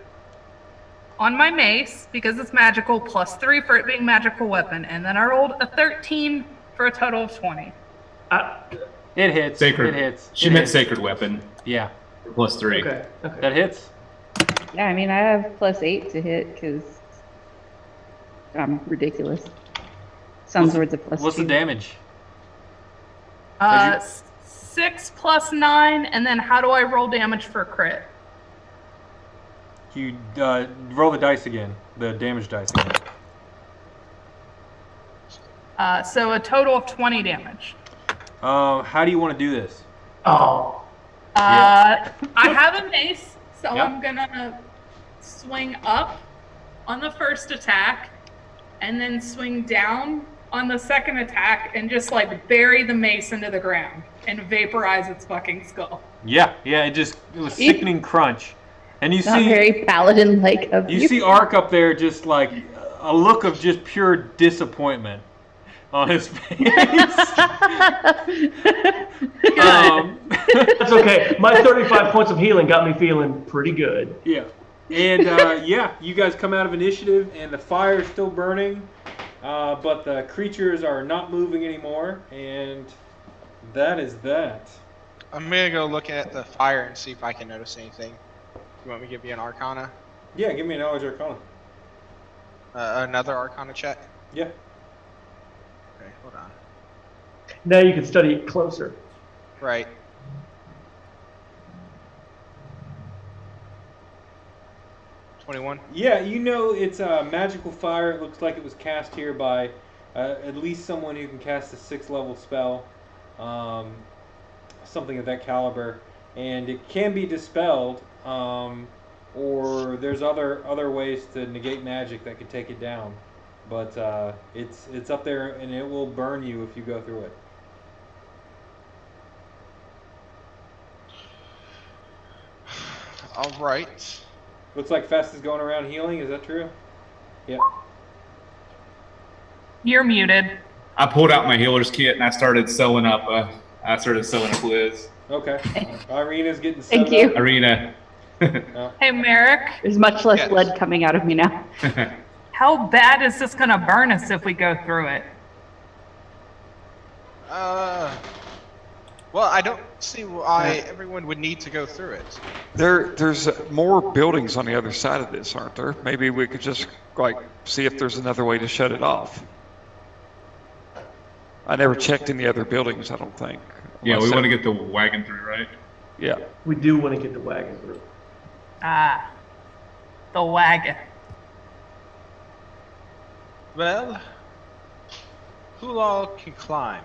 Speaker 4: on my mace because it's magical, +3 for it being magical weapon, and then I rolled a 13 for a total of 20.
Speaker 2: It hits.
Speaker 5: Sacred.
Speaker 2: It hits.
Speaker 5: She
Speaker 2: It
Speaker 5: meant
Speaker 2: hits.
Speaker 5: sacred weapon.
Speaker 2: Yeah.
Speaker 5: +3.
Speaker 3: Okay. Okay.
Speaker 2: That hits.
Speaker 6: Yeah, I mean, I have +8 to hit because I'm ridiculous. Some swords are +2.
Speaker 2: What's the damage?
Speaker 4: 6 + 9, and then how do I roll damage for a crit?
Speaker 2: You roll the dice again. The damage dice again.
Speaker 4: So a total of 20 damage.
Speaker 2: How do you want to do this?
Speaker 3: Oh.
Speaker 4: I have a mace, so
Speaker 2: Yep.
Speaker 4: I'm gonna swing up on the first attack, and then swing down on the second attack, and just like bury the mace into the ground and vaporize its fucking skull.
Speaker 2: Yeah. It was sickening crunch. And you
Speaker 6: Not
Speaker 2: see
Speaker 6: very paladin-like of you.
Speaker 2: you see Ark up there just like a look of just pure disappointment on his face.
Speaker 3: That's okay. My 35 points of healing got me feeling pretty good.
Speaker 2: Yeah. And you guys come out of initiative and the fire is still burning, but the creatures are not moving anymore, and that is that.
Speaker 1: I'm gonna go look at the fire and see if I can notice anything. You want me to give you an Arcana?
Speaker 2: Yeah, give me an knowledge arcana.
Speaker 1: Another Arcana check?
Speaker 2: Yeah.
Speaker 1: Okay, hold on.
Speaker 3: Now you can study it closer.
Speaker 1: Right. $21.
Speaker 2: Yeah, you know it's a magical fire. It looks like it was cast here by at least someone who can cast a 6th level spell, something of that caliber, and it can be dispelled, or there's other ways to negate magic that could take it down. But it's up there, and it will burn you if you go through it.
Speaker 1: All right.
Speaker 2: Looks like Fest is going around healing. Is that true? Yeah.
Speaker 4: You're muted.
Speaker 5: I pulled out my healer's kit and I started sewing up. Liz.
Speaker 2: Okay. Ireena's getting set
Speaker 6: Thank you.
Speaker 2: up.
Speaker 5: Ireena.
Speaker 4: Hey, Marick,
Speaker 6: There's much less
Speaker 1: Yes.
Speaker 6: blood coming out of me now.
Speaker 4: how bad is this gonna burn us if we go through it?
Speaker 1: Well, I don't see why everyone would need to go through it.
Speaker 7: There's more buildings on the other side of this, aren't there? Maybe we could just like see if there's another way to shut it off. I never checked in the other buildings, I don't think.
Speaker 5: Yeah, we
Speaker 7: Unless
Speaker 5: want to get the wagon through, right?
Speaker 7: Yeah.
Speaker 3: We do want to get the wagon through.
Speaker 4: Ah, the wagon.
Speaker 1: Well, who all can climb?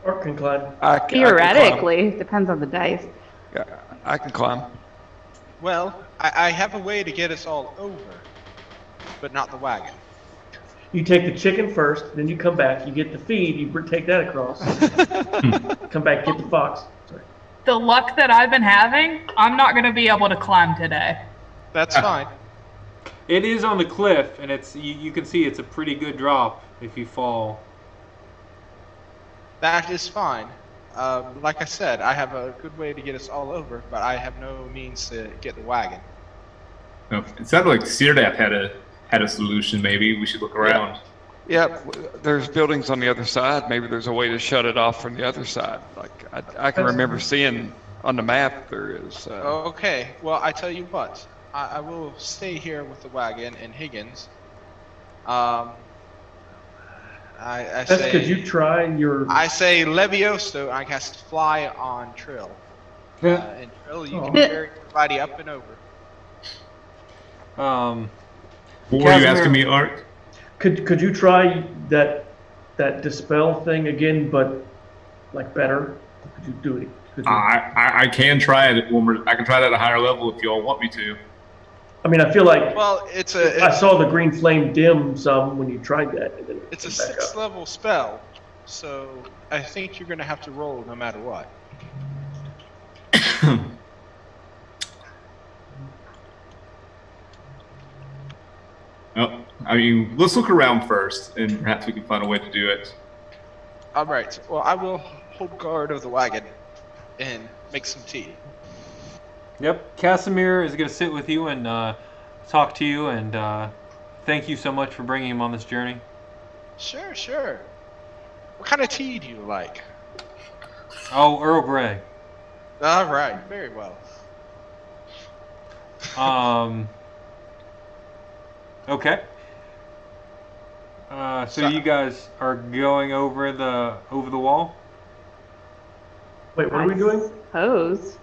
Speaker 3: Or can climb.
Speaker 7: I can
Speaker 6: Theoretically, depends on the dice.
Speaker 7: climb. Yeah, I can climb.
Speaker 1: Well, I have a way to get us all over, but not the wagon.
Speaker 3: You take the chicken first, then you come back, you get the feed, you take that across. Come back, get the fox. Sorry.
Speaker 4: The luck that I've been having, I'm not going to be able to climb today.
Speaker 1: That's fine.
Speaker 2: It is on the cliff, and it's you can see it's a pretty good drop if you fall.
Speaker 1: That is fine. Like I said, I have a good way to get us all over, but I have no means to get the wagon.
Speaker 5: No, it sounded like Syrdath had a solution. Maybe we should look around.
Speaker 7: Yeah, there's buildings on the other side. Maybe there's a way to shut it off from the other side. Like I can remember seeing on the map there is.
Speaker 1: Okay, well, I tell you what. I will stay here with the wagon and Higgins. I
Speaker 3: That's
Speaker 1: say.
Speaker 3: because you try your.
Speaker 1: I say Levioso. I cast Fly on Trill. And Trill, you can carry everybody up and over.
Speaker 5: What were you asking me, Art?
Speaker 3: Could you try that dispel thing again, but like better? Could you do it?
Speaker 5: I can try it I can try it at a higher level if you all want me to.
Speaker 3: I mean, I feel like
Speaker 1: Well,
Speaker 3: I saw the green flame dim some when you tried that. And then
Speaker 1: it's a
Speaker 3: came back up.
Speaker 1: 6th level spell, so I think you're gonna have to roll no matter what.
Speaker 5: Oh, I mean, let's look around first, and perhaps we can find a way to do it.
Speaker 1: All right. Well, I will hold guard of the wagon and make some tea.
Speaker 2: Yep, Casimir is going to sit with you and talk to you, and thank you so much for bringing him on this journey.
Speaker 1: Sure, sure. What kind of tea do you like?
Speaker 2: Oh, Earl Grey.
Speaker 1: All right. Very well.
Speaker 2: Okay. So you guys are going over the wall?
Speaker 3: Wait, what are we doing?
Speaker 6: Suppose.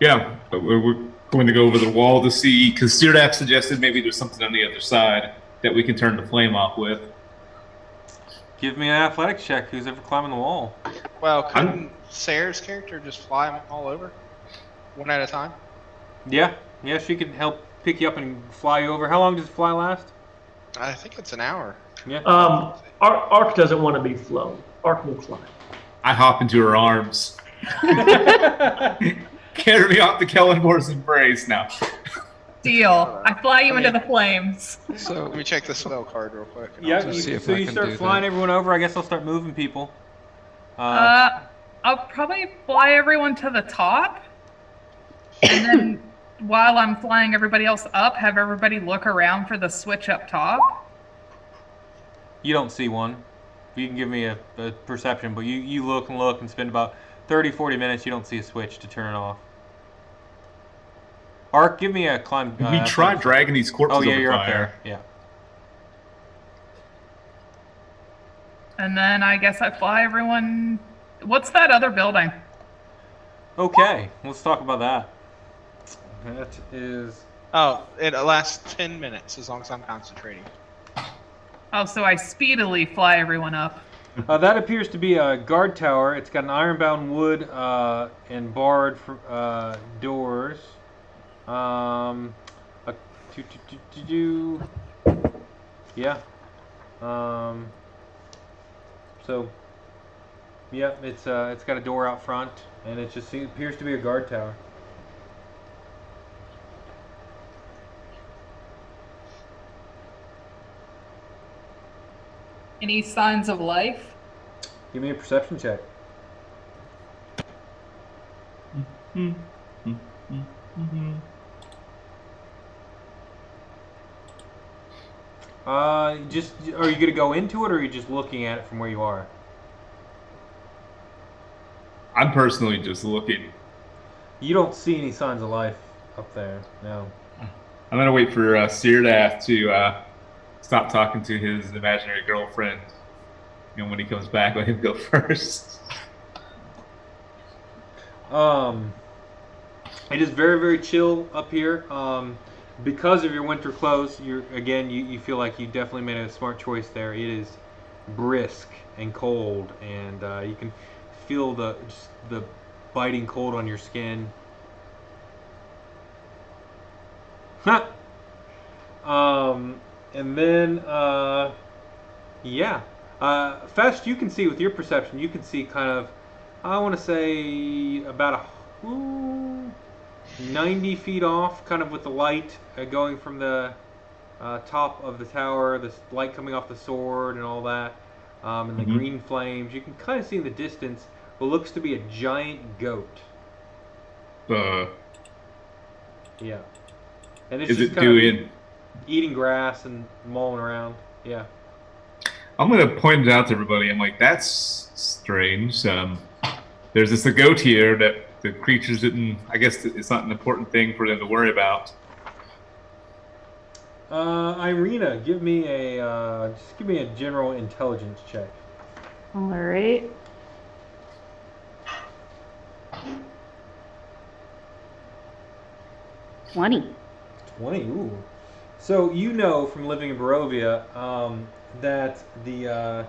Speaker 5: Yeah, but we're going to go over the wall to see, because Syrdath suggested maybe there's something on the other side that we can turn the flame off with.
Speaker 2: Give me an athletics check. Who's ever climbing the wall?
Speaker 1: Well, couldn't Sarah's character just fly them all over, one at a time?
Speaker 2: Yeah, she can help pick you up and fly you over. How long does fly last?
Speaker 1: I think it's an hour.
Speaker 2: Yeah.
Speaker 3: Ark doesn't want to be flown. Ark will climb.
Speaker 5: I hop into her arms. Carry me off the Kellenbor's embrace now.
Speaker 4: Deal. I fly you into the flames.
Speaker 7: So
Speaker 1: Let me check the spell card real quick.
Speaker 2: Yeah,
Speaker 7: just see if
Speaker 2: so
Speaker 7: I
Speaker 2: you
Speaker 7: can
Speaker 2: start
Speaker 7: do
Speaker 2: flying
Speaker 7: that.
Speaker 2: everyone over. I guess I'll start moving people.
Speaker 4: I'll probably fly everyone to the top, and then while I'm flying everybody else up, have everybody look around for the switch up top.
Speaker 2: You don't see one. You can give me a perception, but you look and spend about 30-40 minutes. You don't see a switch to turn it off. Ark, give me a climb.
Speaker 5: We tried dragging these corpses
Speaker 2: Oh yeah,
Speaker 5: over
Speaker 2: you're
Speaker 5: fire.
Speaker 2: up there. Yeah.
Speaker 4: And then I guess I fly everyone. What's that other building?
Speaker 2: Okay, let's talk about that. That is.
Speaker 1: Oh, it lasts 10 minutes as long as I'm concentrating.
Speaker 4: Oh, so I speedily fly everyone up.
Speaker 2: That appears to be a guard tower. It's got an ironbound wood and barred doors. Yeah. So, yeah, it's got a door out front, and it appears to be a guard tower.
Speaker 8: Any signs of life?
Speaker 2: Give me a perception check. Are you gonna go into it, or are you just looking at it from where you are?
Speaker 5: I'm personally just looking.
Speaker 2: You don't see any signs of life up there. No.
Speaker 5: I'm gonna wait for Syrdath to stop talking to his imaginary girlfriend. And when he comes back, let him go first.
Speaker 2: It is very, very chill up here. Because of your winter clothes, you feel like you definitely made a smart choice there. It is brisk and cold, and you can feel the biting cold on your skin. Huh. And then Fest, you can see with your perception, you can see kind of, I want to say about 90 feet off, kind of with the light going from the top of the tower, the light coming off the sword and all that, and the green flames. You can kind of see in the distance what looks to be a giant goat. Yeah. And it's
Speaker 5: Is
Speaker 2: just
Speaker 5: it
Speaker 2: kind of
Speaker 5: doing?
Speaker 2: eating grass and mulling around. Yeah.
Speaker 5: I'm gonna point it out to everybody. I'm like, that's strange. There's a goat here that the creatures didn't. I guess it's not an important thing for them to worry about.
Speaker 2: Ireena, give me a general intelligence check.
Speaker 6: All right. $20.
Speaker 2: 20. Ooh. So you know from living in Barovia that the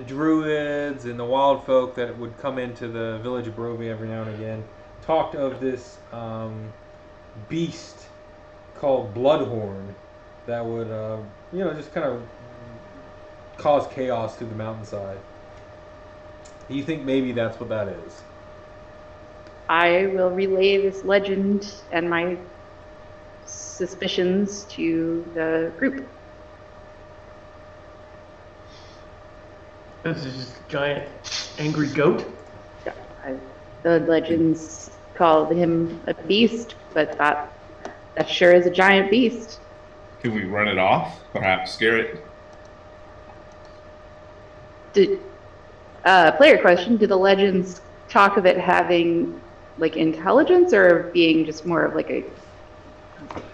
Speaker 2: druids and the wild folk that would come into the village of Barovia every now and again talked of this beast called Bloodhorn that would just kind of cause chaos through the mountainside. Do you think maybe that's what that is?
Speaker 6: I will relay this legend and my suspicions to the group.
Speaker 3: This is just a giant angry goat.
Speaker 6: The legends called him a beast, but that sure is a giant beast.
Speaker 5: Can we run it off? Perhaps scare it?
Speaker 6: Player question, do the legends talk of it having like intelligence or being just more of like a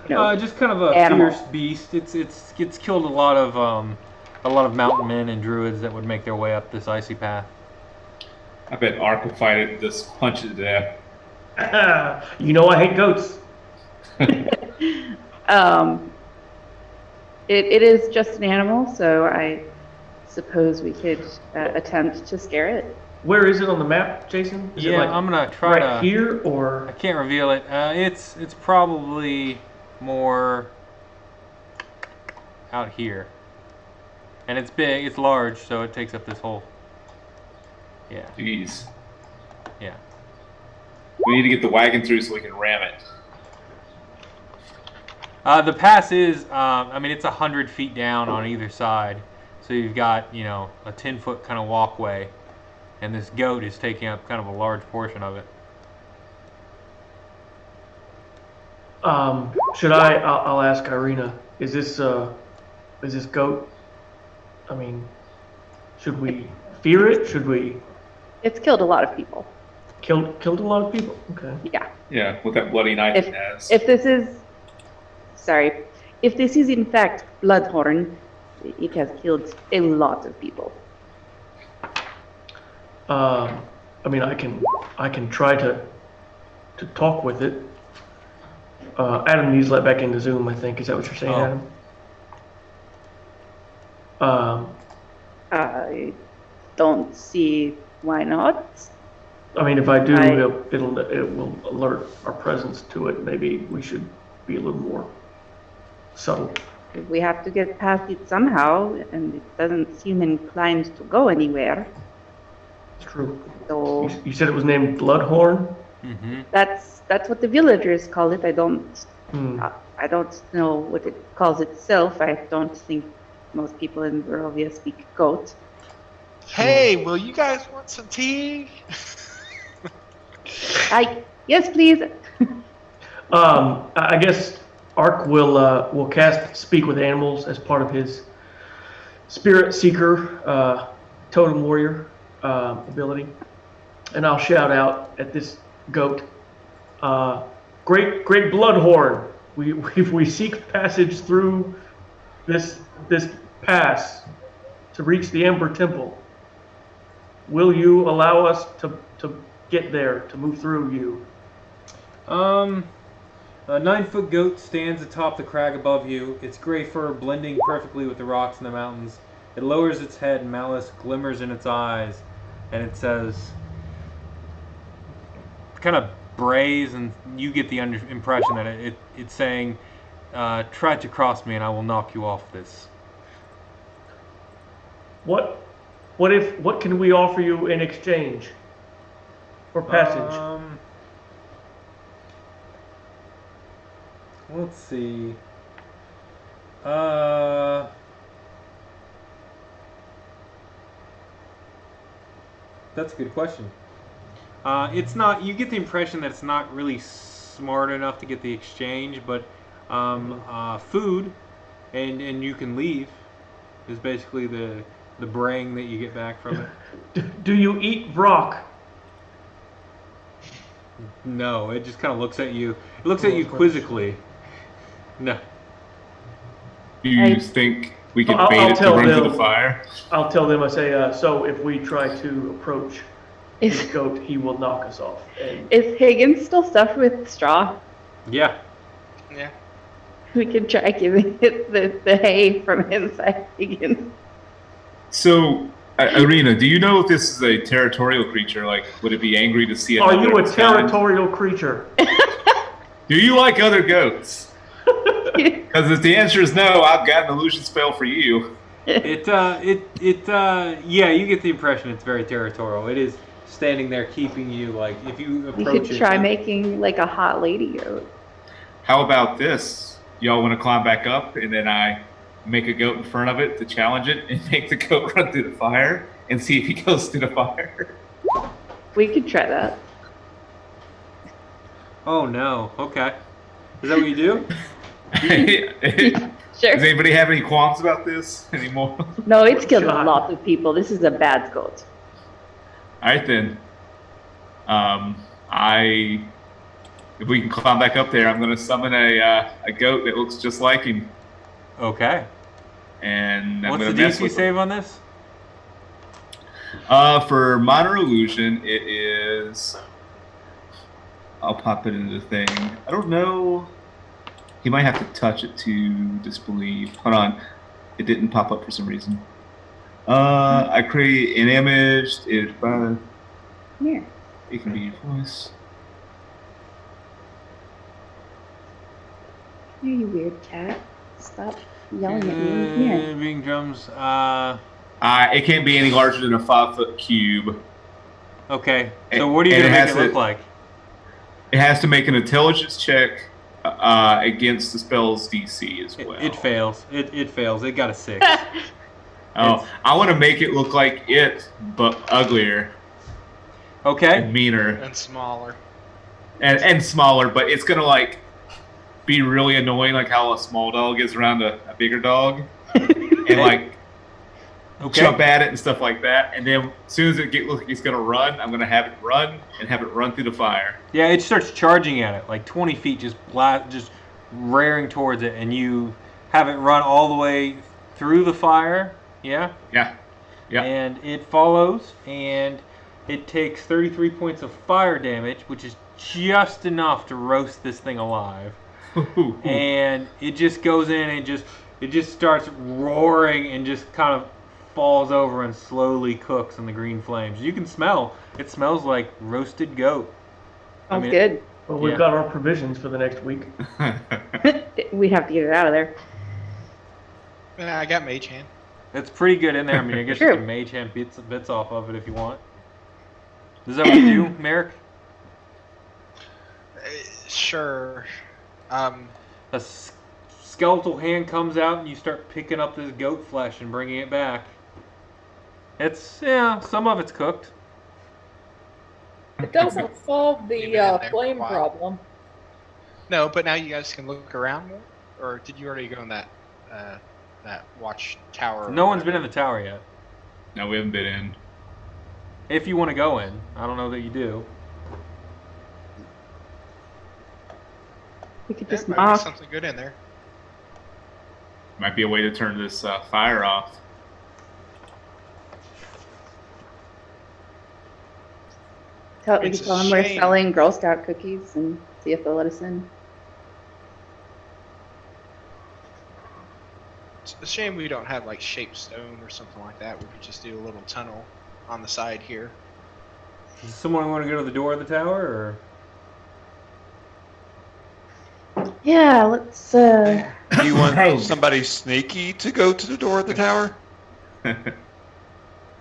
Speaker 2: just kind of a
Speaker 6: animal.
Speaker 2: Fierce beast. It's killed a lot of mountain men and druids that would make their way up this icy path.
Speaker 5: I bet Ark will fight it and just punch it to death.
Speaker 3: You know I hate goats.
Speaker 6: It is just an animal, so I suppose we could attempt to scare it.
Speaker 3: Where is it on the map, Jason? Is it like
Speaker 2: I'm gonna try
Speaker 3: right here or
Speaker 2: I can't reveal it. It's probably more out here, and it's big. It's large, so it takes up this whole. Yeah.
Speaker 5: Jeez.
Speaker 2: Yeah.
Speaker 5: We need to get the wagon through so we can ram it.
Speaker 2: The pass is, it's 100 feet down on either side, so you've got a 10-foot kind of walkway. And this goat is taking up kind of a large portion of it.
Speaker 3: Should I'll ask Ireena, is this goat, should we fear it? Should we?
Speaker 6: It's killed a lot of people.
Speaker 3: Killed a lot of people? Okay.
Speaker 6: Yeah.
Speaker 5: Yeah, with that bloody knife it has.
Speaker 6: If this is in fact Bloodhorn, it has killed a lot of people.
Speaker 3: I can try to talk with it. Adam needs let back into Zoom, I think. Is that what you're saying, Adam?
Speaker 6: I don't see why not.
Speaker 3: If I do, it will alert our presence to it. Maybe we should be a little more subtle.
Speaker 6: We have to get past it somehow, and it doesn't seem inclined to go anywhere.
Speaker 3: It's true.
Speaker 6: So
Speaker 3: you said it was named Bloodhorn?
Speaker 2: Mm-hmm.
Speaker 6: that's what the villagers call it. I don't know what it calls itself. I don't think most people in Barovia speak goat.
Speaker 1: Hey, will you guys want some tea?
Speaker 6: Yes, please.
Speaker 3: I guess Ark will cast Speak with Animals as part of his Spirit Seeker Totem Warrior ability. and I'll shout out at this goat. Great Bloodhorn, we seek passage through this pass to reach the Ember Temple. Will you allow us to get there, to move through you?
Speaker 2: A 9-foot goat stands atop the crag above you, its gray fur blending perfectly with the rocks in the mountains. It lowers its head, and malice glimmers in its eyes, and it says, kind of brays, and you get the impression that it's saying, try to cross me and I will knock you off this.
Speaker 3: What can we offer you in exchange for passage?
Speaker 2: Let's see. That's a good question. It's not. You get the impression that it's not really smart enough to get the exchange, but food, and you can leave, is basically the braying that you get back from it.
Speaker 3: Do you eat Brock?
Speaker 2: No, it just kind of looks at you. It looks at you quizzically. No.
Speaker 5: Do you think we could bait it to run through the fire?
Speaker 3: I'll tell them. I say, so if we try to approach this goat, he will knock us off.
Speaker 6: Is Higgins still stuffed with straw?
Speaker 2: Yeah.
Speaker 1: Yeah.
Speaker 6: We could try giving it the hay from inside Higgins.
Speaker 5: So, Ireena, do you know if this is a territorial creature? Like, would it be angry to see another?
Speaker 3: Are you a territorial creature?
Speaker 5: Do you like other goats? Because if the answer is no, I've got an illusion spell for you.
Speaker 2: Yeah, you get the impression it's very territorial. It is standing there keeping you, like, if you approach
Speaker 6: You could try making like a hot lady goat.
Speaker 5: How about this? Y'all want to climb back up, and then I make a goat in front of it to challenge it, and make the goat run through the fire, and see if he goes through the fire?
Speaker 6: We could try that.
Speaker 2: Oh no. Okay. Is that what you do?
Speaker 6: Sure.
Speaker 5: Does anybody have any qualms about this anymore?
Speaker 6: No, it's killed a lot of people. This is a bad goat.
Speaker 5: All right then. If we can climb back up there, I'm going to summon a goat that looks just like him.
Speaker 2: Okay.
Speaker 5: And I'm
Speaker 2: what's
Speaker 5: going
Speaker 2: the
Speaker 5: to mess
Speaker 2: DC
Speaker 5: with
Speaker 2: save on this?
Speaker 5: For minor illusion, it is. I'll pop it into the thing. I don't know. He might have to touch it to disbelieve. Hold on. It didn't pop up for some reason. I create an image. It can be your voice.
Speaker 6: Here, you weird cat. Stop yelling at me. Here.
Speaker 2: Being drums.
Speaker 5: It can't be any larger than a 5-foot cube.
Speaker 2: Okay. So what are you going to make it look like?
Speaker 5: It has to make an intelligence check against the spell's DC as well.
Speaker 2: It fails. It fails. It got a 6.
Speaker 5: I want to make it look like it, but uglier.
Speaker 2: Okay.
Speaker 5: And meaner.
Speaker 1: And smaller.
Speaker 5: And smaller, but it's going to like be really annoying, like how a small dog is around a bigger dog. And like jump at it and stuff like that. And then as soon as it looks like it's going to run, I'm going to have it run and have it run through the fire.
Speaker 2: Yeah, it starts charging at it, like 20 feet, just raring towards it, and you have it run all the way through the fire. Yeah?
Speaker 5: Yeah.
Speaker 2: And it follows, and it takes 33 points of fire damage, which is just enough to roast this thing alive. And it just goes in and it just starts roaring and just kind of falls over and slowly cooks in the green flames. You can smell. It smells like roasted goat.
Speaker 6: Sounds good.
Speaker 3: Well, we've got our provisions for the next week.
Speaker 6: We'd have to get it out of there.
Speaker 1: Yeah, I got Mage Hand.
Speaker 2: It's pretty good in there. I mean, I guess you can Mage Hand bits off of it if you want. Is that what you do, Marick?
Speaker 1: Sure.
Speaker 2: A skeletal hand comes out and you start picking up this goat flesh and bringing it back. Some of it's cooked.
Speaker 8: It doesn't solve the flame problem.
Speaker 1: No, but now you guys can look around more? Or did you already go in that watch tower?
Speaker 2: No one's been in the tower yet.
Speaker 5: No, we haven't been in.
Speaker 2: If you want to go in. I don't know that you do.
Speaker 6: We could
Speaker 1: There
Speaker 6: just
Speaker 1: might be
Speaker 6: knock.
Speaker 1: something good in there.
Speaker 5: Might be a way to turn this fire off.
Speaker 6: We
Speaker 1: It's
Speaker 6: could
Speaker 1: a
Speaker 6: tell them we're
Speaker 1: shame.
Speaker 6: selling Girl Scout cookies and see if they'll let us in.
Speaker 1: It's a shame we don't have like shaped stone or something like that. We could just do a little tunnel on the side here.
Speaker 2: Does someone want to go to the door of the tower, or?
Speaker 6: Yeah, let's.
Speaker 7: Do you want
Speaker 3: Hey.
Speaker 7: somebody sneaky to go to the door of the tower?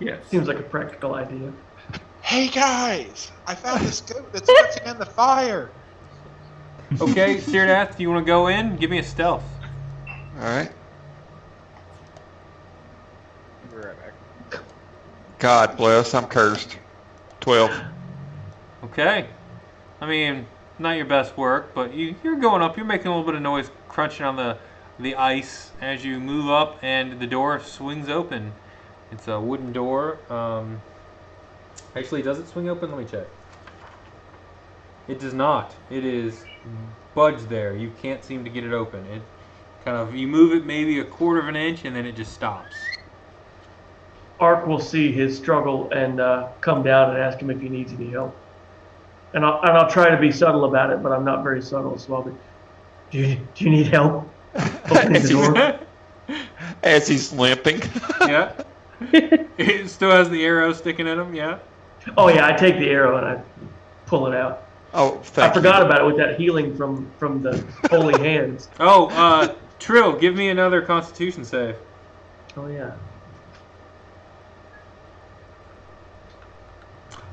Speaker 5: Yes.
Speaker 3: Seems like a practical idea.
Speaker 1: Hey guys! I found this goat that's catching in the fire!
Speaker 2: Okay, Syrdath, do you want to go in? Give me a stealth.
Speaker 7: All right.
Speaker 1: I'll be right back.
Speaker 7: God bless, I'm cursed. 12.
Speaker 2: Okay. I mean, not your best work, but you're going up. You're making a little bit of noise crunching on the ice as you move up, and the door swings open. It's a wooden door. Actually, does it swing open? Let me check. It does not. It is budged there. You can't seem to get it open. It kind of, you move it maybe a quarter of an inch, and then it just stops.
Speaker 3: Ark will see his struggle and come down and ask him if he needs any help. And I'll try to be subtle about it, but I'm not very subtle, so I'll be, do you need help opening the door?
Speaker 7: As he's limping.
Speaker 2: Yeah. It still has the arrow sticking in him, yeah.
Speaker 3: Oh yeah, I take the arrow and I pull it out.
Speaker 7: Oh,
Speaker 3: I
Speaker 7: thank
Speaker 3: forgot
Speaker 7: you.
Speaker 3: about it with that healing from the holy hands.
Speaker 2: Oh, Trill, give me another Constitution save.
Speaker 3: Oh yeah.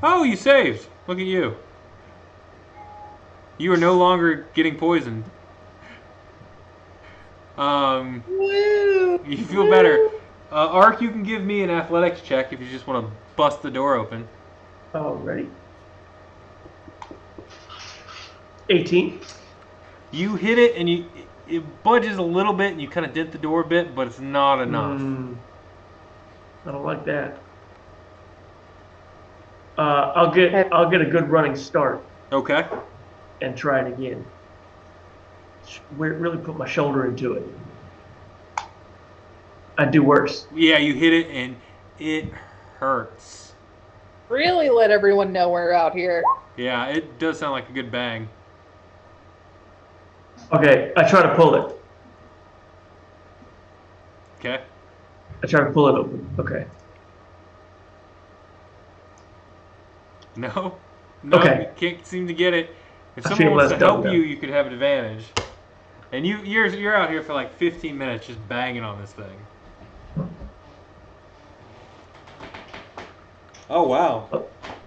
Speaker 2: Oh, you saved. Look at you. You are no longer getting poisoned.
Speaker 8: Woo!
Speaker 2: You feel better. Ark, you can give me an athletics check if you just want to bust the door open.
Speaker 3: Oh, ready. 18.
Speaker 2: You hit it, and it budges a little bit, and you kind of dent the door a bit, but it's not enough.
Speaker 3: I don't like that. I'll get a good running start
Speaker 2: Okay.
Speaker 3: and try it again. Really put my shoulder into it. I'd do worse.
Speaker 2: Yeah, you hit it, and it hurts.
Speaker 8: Really let everyone know we're out here.
Speaker 2: Yeah, it does sound like a good bang.
Speaker 3: Okay, I try to pull it.
Speaker 2: Okay.
Speaker 3: I try to pull it open. Okay.
Speaker 2: No,
Speaker 3: Okay.
Speaker 2: you can't seem to get it. If
Speaker 3: I
Speaker 2: someone
Speaker 3: feel
Speaker 2: wants to
Speaker 3: less dumb
Speaker 2: help
Speaker 3: now.
Speaker 2: you could have an advantage. And you're out here for like 15 minutes just banging on this thing. Oh wow.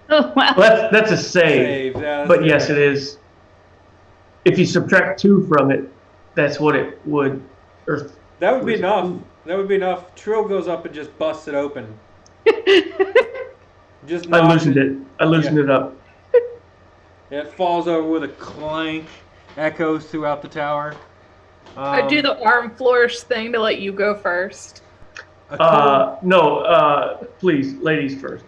Speaker 6: Oh, wow.
Speaker 3: Well, that's a save.
Speaker 2: Yeah, that's
Speaker 3: But
Speaker 2: good.
Speaker 3: yes, it is. If you subtract 2 from it, that's what it would. Or
Speaker 2: That would be enough. That would be enough. Trill goes up and just busts it open. Just
Speaker 3: I
Speaker 2: knocks
Speaker 3: loosened it. I loosened it up.
Speaker 2: It falls over with a clank, echoes throughout the tower.
Speaker 8: I do the arm flourish thing to let you go first.
Speaker 2: a cold,
Speaker 3: No, please, ladies first.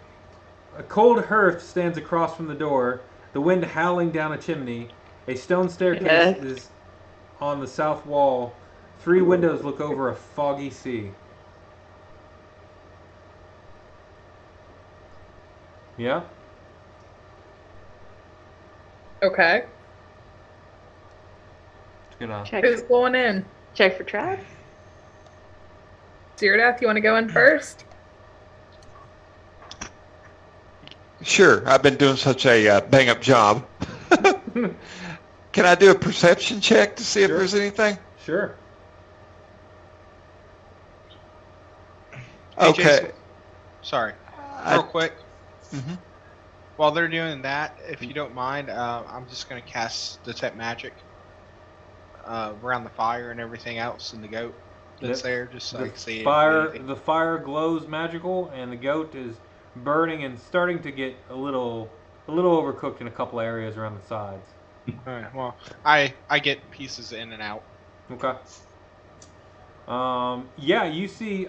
Speaker 2: a cold hearth stands across from the door, the wind howling down a chimney. A stone staircase is on the south wall. 3 windows look over a foggy sea. Yeah?
Speaker 8: Okay.
Speaker 2: Gonna
Speaker 6: Check,
Speaker 8: Who's going in?
Speaker 6: check for traps.
Speaker 8: Syrdath, you want to go in first?
Speaker 7: Sure, I've been doing such a bang-up job. Can I do a perception check to see if
Speaker 2: Sure.
Speaker 7: there's anything?
Speaker 2: Sure.
Speaker 1: Hey,
Speaker 7: Okay.
Speaker 1: Jason, sorry.
Speaker 7: I-
Speaker 1: Real quick.
Speaker 7: Mhm.
Speaker 1: While they're doing that, if you don't mind, I'm just going to cast Detect Magic around the fire and everything else and the goat that's
Speaker 2: Yep.
Speaker 1: there, just so I can see
Speaker 2: Fire,
Speaker 1: anything.
Speaker 2: the fire glows magical, and the goat is burning and starting to get a little overcooked in a couple areas around the sides.
Speaker 1: Alright, well, I get pieces in and out.
Speaker 2: Okay. Yeah, you see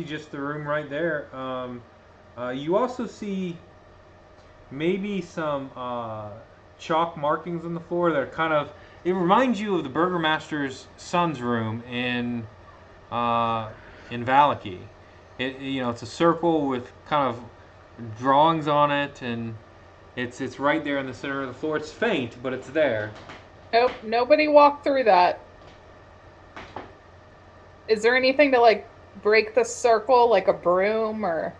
Speaker 2: just the room right there. You also see maybe some chalk markings on the floor that are kind of. It reminds you of the Burgermaster's son's room in Valaki. It's a circle with kind of drawings on it, and it's right there in the center of the floor. It's faint, but it's there.
Speaker 8: Nope, nobody walked through that. Is there anything to like break the circle, like a broom or?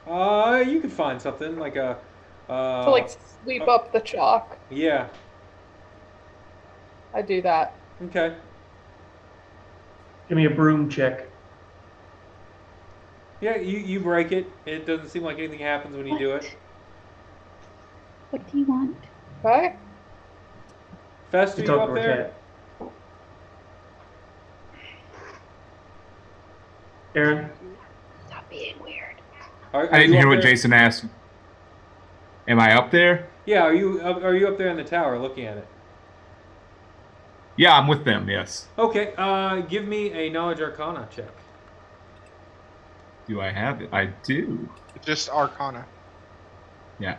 Speaker 2: You could find something like a.
Speaker 8: To like sweep up the chalk.
Speaker 2: Yeah.
Speaker 8: I do that.
Speaker 2: Okay.
Speaker 3: Give me a broom check.
Speaker 2: Yeah, you break it. It doesn't seem like anything happens when you do it.
Speaker 6: What do you want?
Speaker 8: Okay.
Speaker 2: Fest, are
Speaker 3: You
Speaker 2: you
Speaker 3: talk
Speaker 2: up
Speaker 3: to a
Speaker 2: there?
Speaker 3: cat. Aaron?
Speaker 6: Stop being weird.
Speaker 2: Are
Speaker 5: I didn't
Speaker 2: you
Speaker 5: hear
Speaker 2: up
Speaker 5: what
Speaker 2: there?
Speaker 5: Jason asked. Am I up there?
Speaker 2: Yeah, are you up there in the tower looking at it?
Speaker 5: Yeah, I'm with them. Yes.
Speaker 2: Okay. Give me a knowledge arcana check.
Speaker 5: Do I have it? I do.
Speaker 1: Just Arcana.
Speaker 5: Yeah.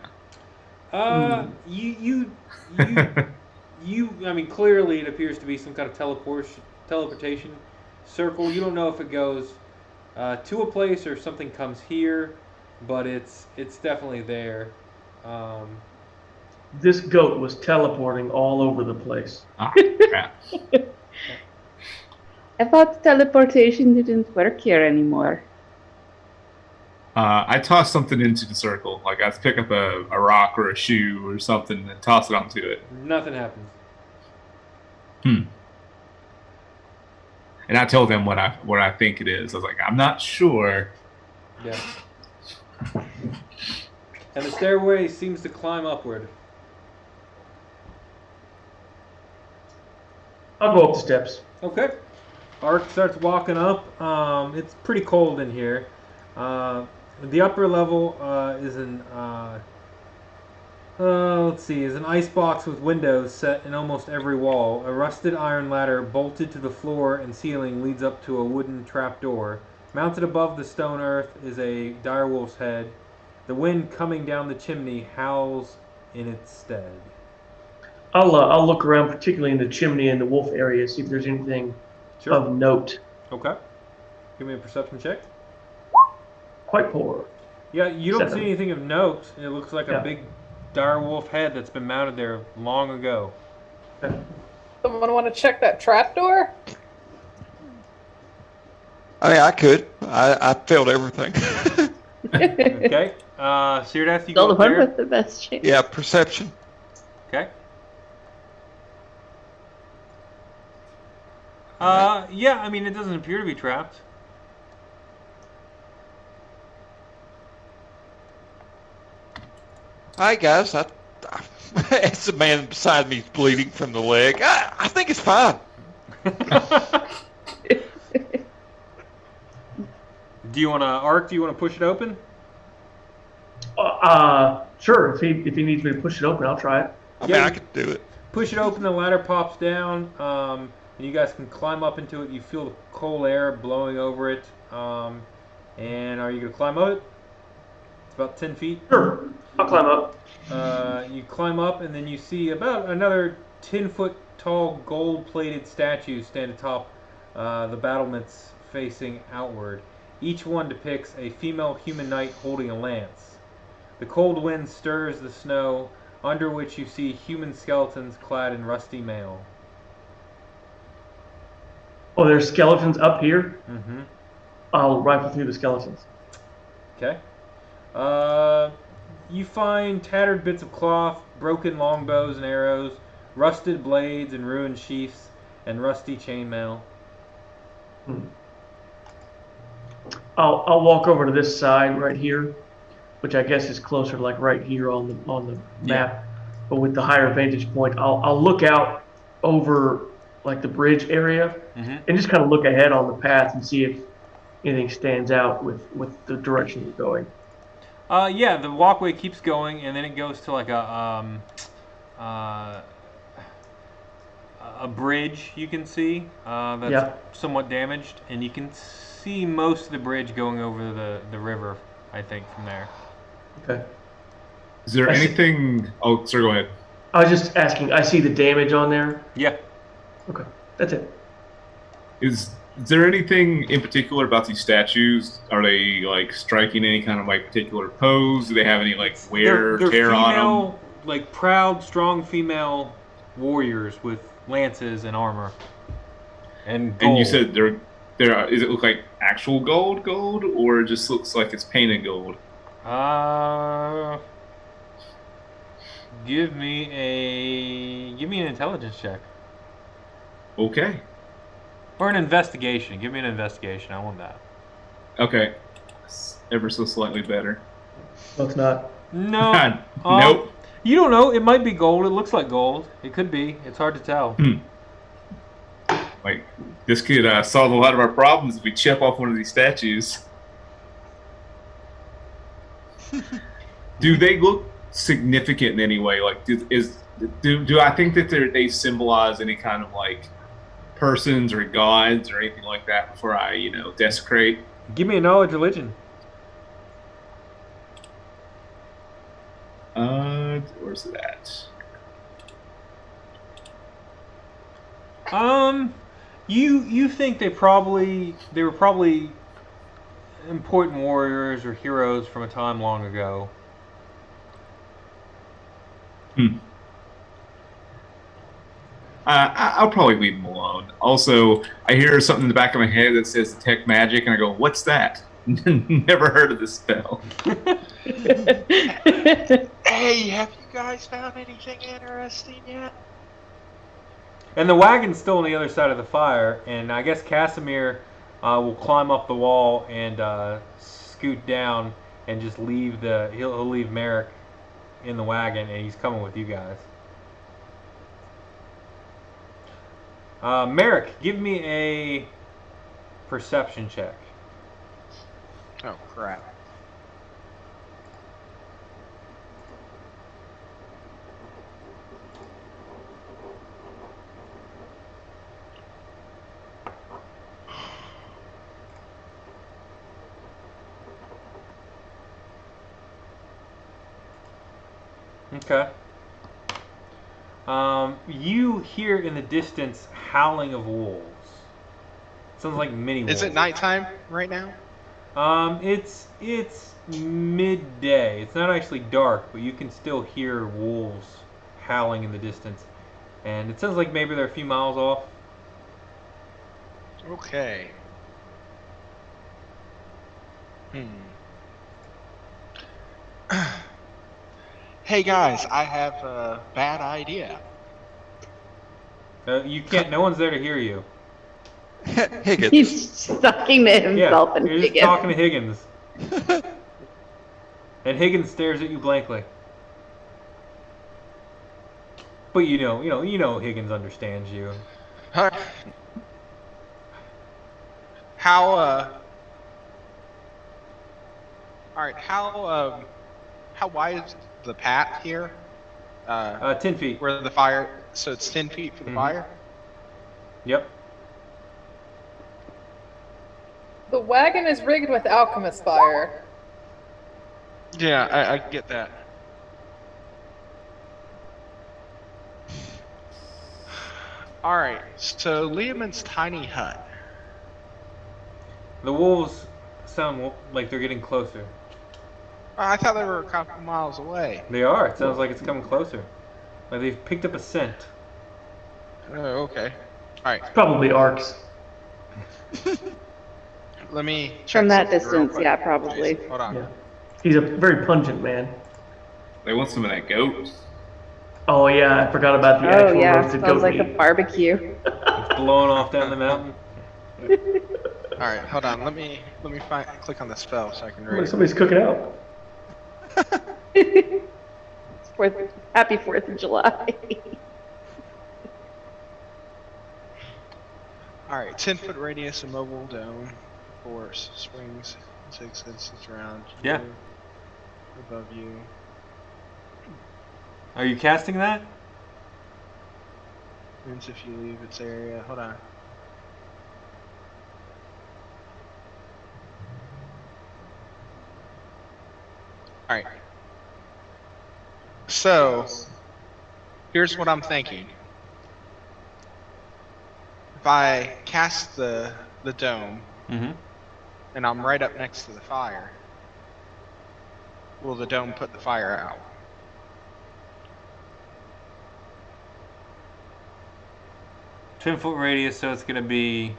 Speaker 2: You. I mean, clearly it appears to be some kind of teleportation circle. You don't know if it goes to a place or something comes here, but it's definitely there.
Speaker 3: This goat was teleporting all over the place.
Speaker 5: Ah, crap.
Speaker 6: I thought teleportation didn't work here anymore.
Speaker 5: I toss something into the circle. Like I pick up a rock or a shoe or something and toss it onto it.
Speaker 2: Nothing happens.
Speaker 5: And I tell them what I think it is. I was like, I'm not sure.
Speaker 2: Yeah. And the stairway seems to climb upward.
Speaker 3: I'll go up the steps.
Speaker 2: Okay. Ark starts walking up. It's pretty cold in here. The upper level is an let's see, is an ice box with windows set in almost every wall. A rusted iron ladder bolted to the floor and ceiling leads up to a wooden trapdoor. Mounted above the stone earth is a direwolf's head. The wind coming down the chimney howls in its stead.
Speaker 3: I'll look around, particularly in the chimney and the wolf area, see if there's anything
Speaker 2: Sure.
Speaker 3: of note.
Speaker 2: Okay. Give me a perception check.
Speaker 3: Quite poor.
Speaker 2: Yeah, you don't
Speaker 3: 7.
Speaker 2: see anything of note. It looks like a
Speaker 3: Yeah.
Speaker 2: big direwolf head that's been mounted there long ago.
Speaker 8: Someone want to check that trapdoor?
Speaker 7: I mean, I could. I failed everything.
Speaker 2: Okay. Syrdath, you
Speaker 6: Still
Speaker 2: go
Speaker 6: the
Speaker 2: up
Speaker 6: one
Speaker 2: there.
Speaker 6: with the best chance.
Speaker 7: Yeah, perception.
Speaker 2: Okay. Yeah, I mean, it doesn't appear to be trapped.
Speaker 7: Hi, guys. As the man beside me is bleeding from the leg, I think it's fine.
Speaker 2: Do you want to, Ark, do you want to push it open?
Speaker 3: Sure. If he needs me to push it open, I'll try it.
Speaker 7: I mean,
Speaker 2: Yeah,
Speaker 7: I could do it.
Speaker 2: Push it open, the ladder pops down, and you guys can climb up into it. You feel the cold air blowing over it. And are you going to climb up it? It's about 10 feet.
Speaker 3: Sure. I'll climb up.
Speaker 2: You climb up, and then you see about another 10-foot tall gold-plated statue stand atop the battlements facing outward. Each one depicts a female human knight holding a lance. The cold wind stirs the snow, under which you see human skeletons clad in rusty mail.
Speaker 3: Oh, there's skeletons up here?
Speaker 2: Mm-hmm.
Speaker 3: I'll rifle through the skeletons.
Speaker 2: Okay. You find tattered bits of cloth, broken longbows and arrows, rusted blades and ruined sheaths, and rusty chainmail.
Speaker 3: I'll walk over to this side right here, which I guess is closer to like right here on the map, but with the higher vantage point. I'll look out over like the bridge area and just kind of look ahead on the path and see if anything stands out with the direction we're going.
Speaker 2: Yeah, the walkway keeps going, and then it goes to like a bridge you can see that's somewhat damaged, and you can see most of the bridge going over the river I think, from there.
Speaker 3: Okay.
Speaker 5: Is there
Speaker 3: I see.
Speaker 5: anything? Oh, sir, go ahead.
Speaker 3: I was just asking. I see the damage on there.
Speaker 2: Yeah.
Speaker 3: Okay, that's it.
Speaker 5: Is there anything in particular about these statues? Are they like striking any kind of like particular pose? Do they have any like wear
Speaker 2: They're
Speaker 5: tear on them?
Speaker 2: female, like proud, strong female warriors with lances and armor. And gold.
Speaker 5: And you said is it look like actual gold, or it just looks like it's painted gold?
Speaker 2: Give me an intelligence check.
Speaker 5: Okay.
Speaker 2: Or an investigation. Give me an investigation. I want that.
Speaker 5: Okay. Ever so slightly better.
Speaker 3: No, it's not.
Speaker 2: No.
Speaker 5: Nope.
Speaker 2: You don't know. It might be gold. It looks like gold. It could be. It's hard to tell.
Speaker 5: Like, this could solve a lot of our problems if we chip off one of these statues. Do they look significant in any way? Like, do I think that they symbolize any kind of like persons or gods or anything like that before I, desecrate?
Speaker 2: Give me a knowledge religion.
Speaker 5: Where's it at?
Speaker 2: You think they were probably important warriors or heroes from a time long ago.
Speaker 5: I'll probably leave them alone. Also, I hear something in the back of my head that says detect magic, and I go, "What's that?" Never heard of this spell.
Speaker 1: Hey, have you guys found anything interesting yet?
Speaker 2: And the wagon's still on the other side of the fire, and I guess Casimir will climb up the wall and scoot down and just leave he'll leave Marick in the wagon, and he's coming with you guys. Marick, give me a perception check.
Speaker 1: Oh, crap.
Speaker 2: Okay. You hear in the distance howling of wolves. Sounds like mini wolves.
Speaker 1: Is it nighttime right now?
Speaker 2: It's midday. It's not actually dark, but you can still hear wolves howling in the distance. And it sounds like maybe they're a few miles off.
Speaker 1: Okay. Hey guys, I have a bad idea.
Speaker 2: You can't. No one's there to hear you.
Speaker 7: Higgins.
Speaker 6: He's talking to himself and
Speaker 2: you're just
Speaker 6: Higgins.
Speaker 2: talking to Higgins. And Higgins stares at you blankly. But you know Higgins understands you.
Speaker 1: Alright, how wide is the path here?
Speaker 2: 10 feet.
Speaker 1: Where the fire, so it's 10 feet for the fire?
Speaker 2: Yep.
Speaker 8: The wagon is rigged with alchemist fire.
Speaker 1: Yeah, I get that. Alright, so Liamon's tiny hut.
Speaker 2: The wolves sound like they're getting closer.
Speaker 1: I thought they were a couple miles away.
Speaker 2: They are. It sounds like it's coming closer. Like they've picked up a scent.
Speaker 1: Oh, okay. Alright.
Speaker 3: Probably arcs.
Speaker 1: Let me check
Speaker 6: From that
Speaker 1: something real
Speaker 6: distance,
Speaker 1: quick.
Speaker 6: yeah, probably.
Speaker 1: Hold on.
Speaker 3: Yeah. He's a very pungent man.
Speaker 5: They want some of that goat.
Speaker 3: Oh yeah, I forgot about the
Speaker 6: Oh
Speaker 3: actual
Speaker 6: yeah,
Speaker 3: roasted
Speaker 6: sounds
Speaker 3: goat
Speaker 6: like a
Speaker 3: meat.
Speaker 6: barbecue.
Speaker 2: It's blowing off down the mountain.
Speaker 1: Alright, hold on. Let me click on the spell so I can read it.
Speaker 3: Somebody's cooking out.
Speaker 6: Happy 4th of July.
Speaker 1: Alright, 10-foot radius, immobile dome, force, springs, 6 inches around you,
Speaker 2: Yeah.
Speaker 1: above you.
Speaker 2: Are you casting that?
Speaker 1: Ends if you leave its area. Hold on. right. So, here's what I'm thinking. If I cast the dome,
Speaker 2: Mm-hmm.
Speaker 1: and I'm right up next to the fire, will the dome put the fire out?
Speaker 2: Ten-foot radius, so it's gonna be.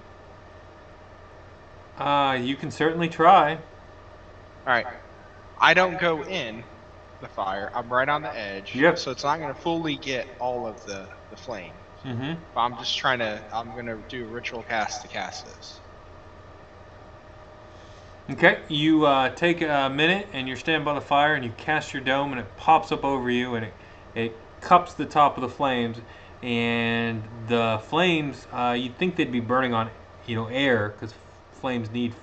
Speaker 2: You can certainly try.
Speaker 1: Alright. I don't go in the fire. I'm right on the edge.
Speaker 2: Yep.
Speaker 1: So it's not going to fully get all of the flame.
Speaker 2: Mm-hmm.
Speaker 1: But I'm just I'm going to do a ritual cast to cast this.
Speaker 2: Okay, you take a minute and you're standing by the fire and you cast your dome and it pops up over you and it cups the top of the flames, and the flames you'd think they'd be burning on air, because flames need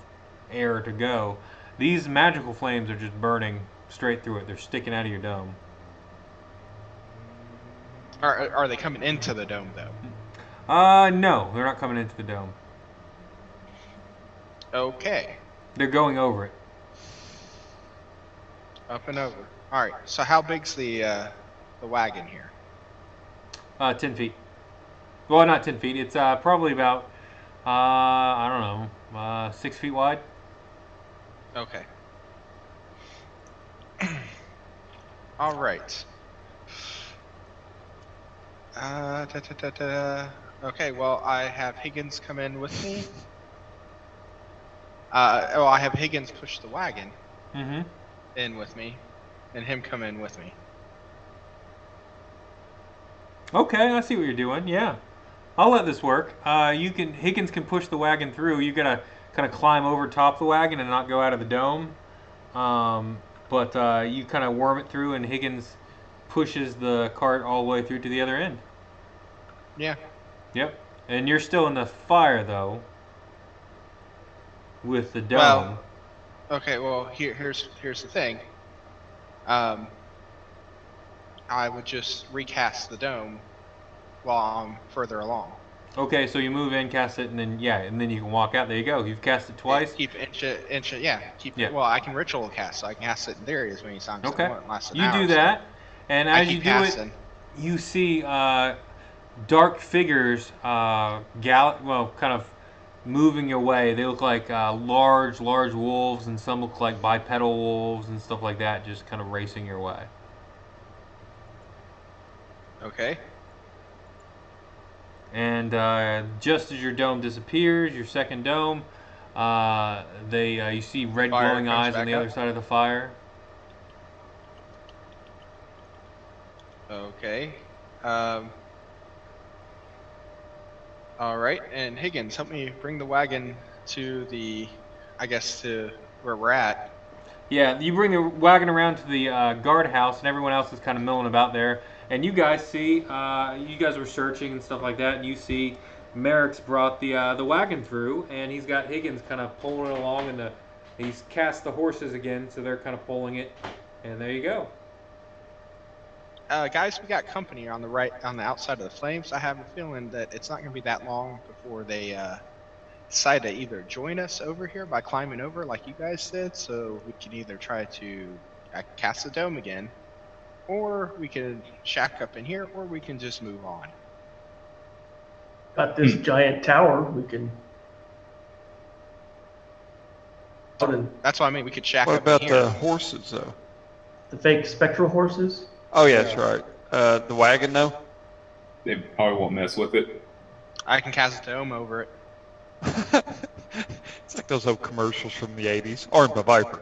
Speaker 2: air to go. These magical flames are just burning straight through it. They're sticking out of your dome.
Speaker 1: Are they coming into the dome though?
Speaker 2: No, they're not coming into the dome.
Speaker 1: Okay.
Speaker 2: They're going over it.
Speaker 1: Up and over. Alright, so how big's the wagon here?
Speaker 2: 10 feet. Well, not 10 feet. It's probably about, I don't know, 6 feet wide.
Speaker 1: Okay. Alright. Okay, well, I have Higgins come in with me. I have Higgins push the wagon in with me, and him come in with me.
Speaker 2: Okay, I see what you're doing. Yeah, I'll let this work. Higgins can push the wagon through. You gotta kind of climb over top the wagon and not go out of the dome. But you kind of worm it through, and Higgins pushes the cart all the way through to the other end.
Speaker 1: Yeah.
Speaker 2: Yep. And you're still in the fire though, with the dome.
Speaker 1: Well, okay. Well, here's the thing. I would just recast the dome while I'm further along.
Speaker 2: Okay, so you move in, cast it, and then you can walk out. There you go. You've cast it twice.
Speaker 1: Keep inch it. Yeah.
Speaker 2: Yeah.
Speaker 1: Well, I can ritual cast, so I can cast it in there as many times as I want. Lasts an
Speaker 2: You
Speaker 1: hour,
Speaker 2: do
Speaker 1: so
Speaker 2: that, and
Speaker 1: I
Speaker 2: as
Speaker 1: keep
Speaker 2: you do
Speaker 1: casting.
Speaker 2: it, you see dark figures, kind of moving your way. They look like large wolves, and some look like bipedal wolves and stuff like that, just kind of racing your way.
Speaker 1: Okay.
Speaker 2: And just as your dome disappears, your second dome, you see red
Speaker 1: Fire
Speaker 2: glowing
Speaker 1: comes
Speaker 2: eyes on
Speaker 1: back
Speaker 2: the
Speaker 1: up.
Speaker 2: other side of the fire.
Speaker 1: Okay. All right, and Higgins, help me bring the wagon to to where we're at.
Speaker 2: Yeah, you bring the wagon around to the guardhouse, and everyone else is kind of milling about there. And you guys see, you guys were searching and stuff like that, and you see Marick's brought the wagon through, and he's got Higgins kind of pulling it along, and he's cast the horses again, so they're kind of pulling it, and there you go.
Speaker 1: Guys, we got company on the outside of the flames. I have a feeling that it's not going to be that long before they decide to either join us over here by climbing over like you guys did, so we can either try to cast the dome again, or we can shack up in here, or we can just move on.
Speaker 3: Got this giant tower we can.
Speaker 1: That's what I mean. We could shack
Speaker 7: What
Speaker 1: up
Speaker 7: about
Speaker 1: in here.
Speaker 7: the horses, though?
Speaker 3: The fake spectral horses?
Speaker 7: Oh, yeah, that's right. The wagon, though?
Speaker 5: They probably won't mess with it.
Speaker 1: I can cast a dome over it.
Speaker 7: It's like those old commercials from the 80s. Armed by Viper.